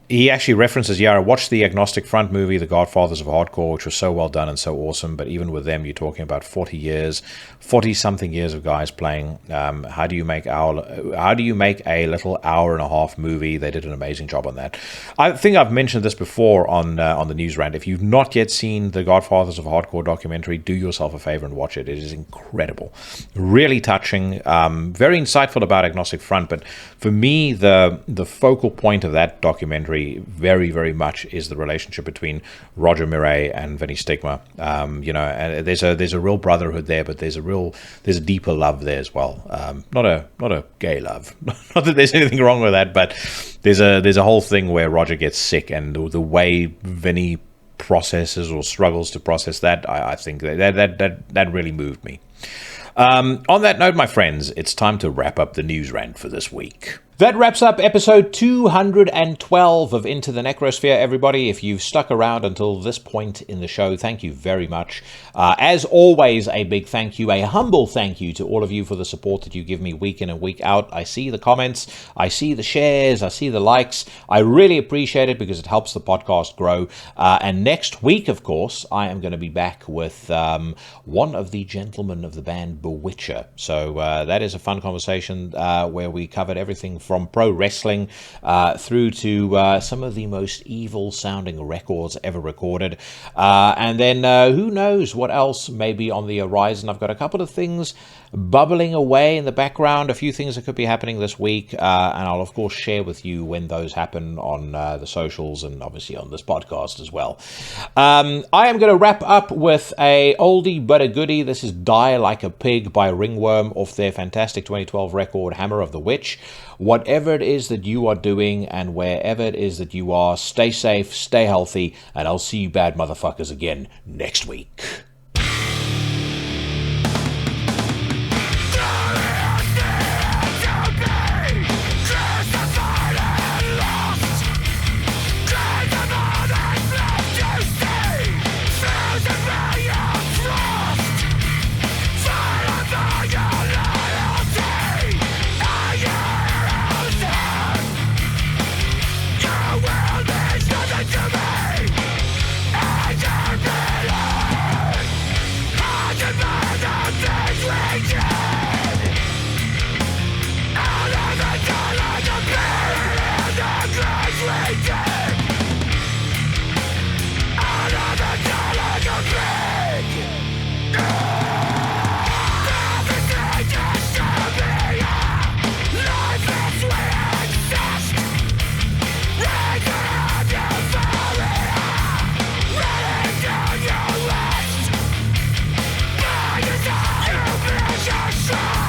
He actually references, I watched the Agnostic Front movie, The Godfathers of Hardcore, which was so well done and so awesome, but even with them, you're talking about 40-something years of guys playing. How do you make a little hour and a half movie? They did an amazing job on that. I think I've mentioned this before on the news rant. If you've not yet seen the Godfathers of Hardcore documentary, do yourself a favor and watch it. It is incredible. Really touching, very insightful about Agnostic Front, but for me, the focal point of that documentary very much is the relationship between Roger Miret and Vinny Stigma. And there's a real brotherhood there, but there's a deeper love there as well. Not a gay love. Not that there's anything wrong with that, but there's a whole thing where Roger gets sick, and the way Vinny processes or struggles to process that, I think that really moved me. On that note, my friends, it's time to wrap up the news rant for this week. That wraps up episode 212 of Into the Necrosphere, everybody. If you've stuck around until this point in the show, thank you very much. As always, a big thank you, a humble thank you to all of you for the support that you give me week in and week out. I see the comments, I see the shares, I see the likes. I really appreciate it because it helps the podcast grow. And next week, of course, I am going to be back with one of the gentlemen of the band Bewitcher. So that is a fun conversation where we covered everything from pro wrestling through to some of the most evil sounding records ever recorded. And then who knows what else may be on the horizon. I've got a couple of things bubbling away in the background, a few things that could be happening this week, and I'll of course share with you when those happen on the socials and obviously on this podcast as well. I am going to wrap up with a oldie but a goodie. This is Die Like a Pig by Ringworm off their fantastic 2012 record Hammer of the Witch. Whatever it is that you are doing and wherever it is that you are, stay safe, stay healthy, and I'll see you bad motherfuckers again next week. Shut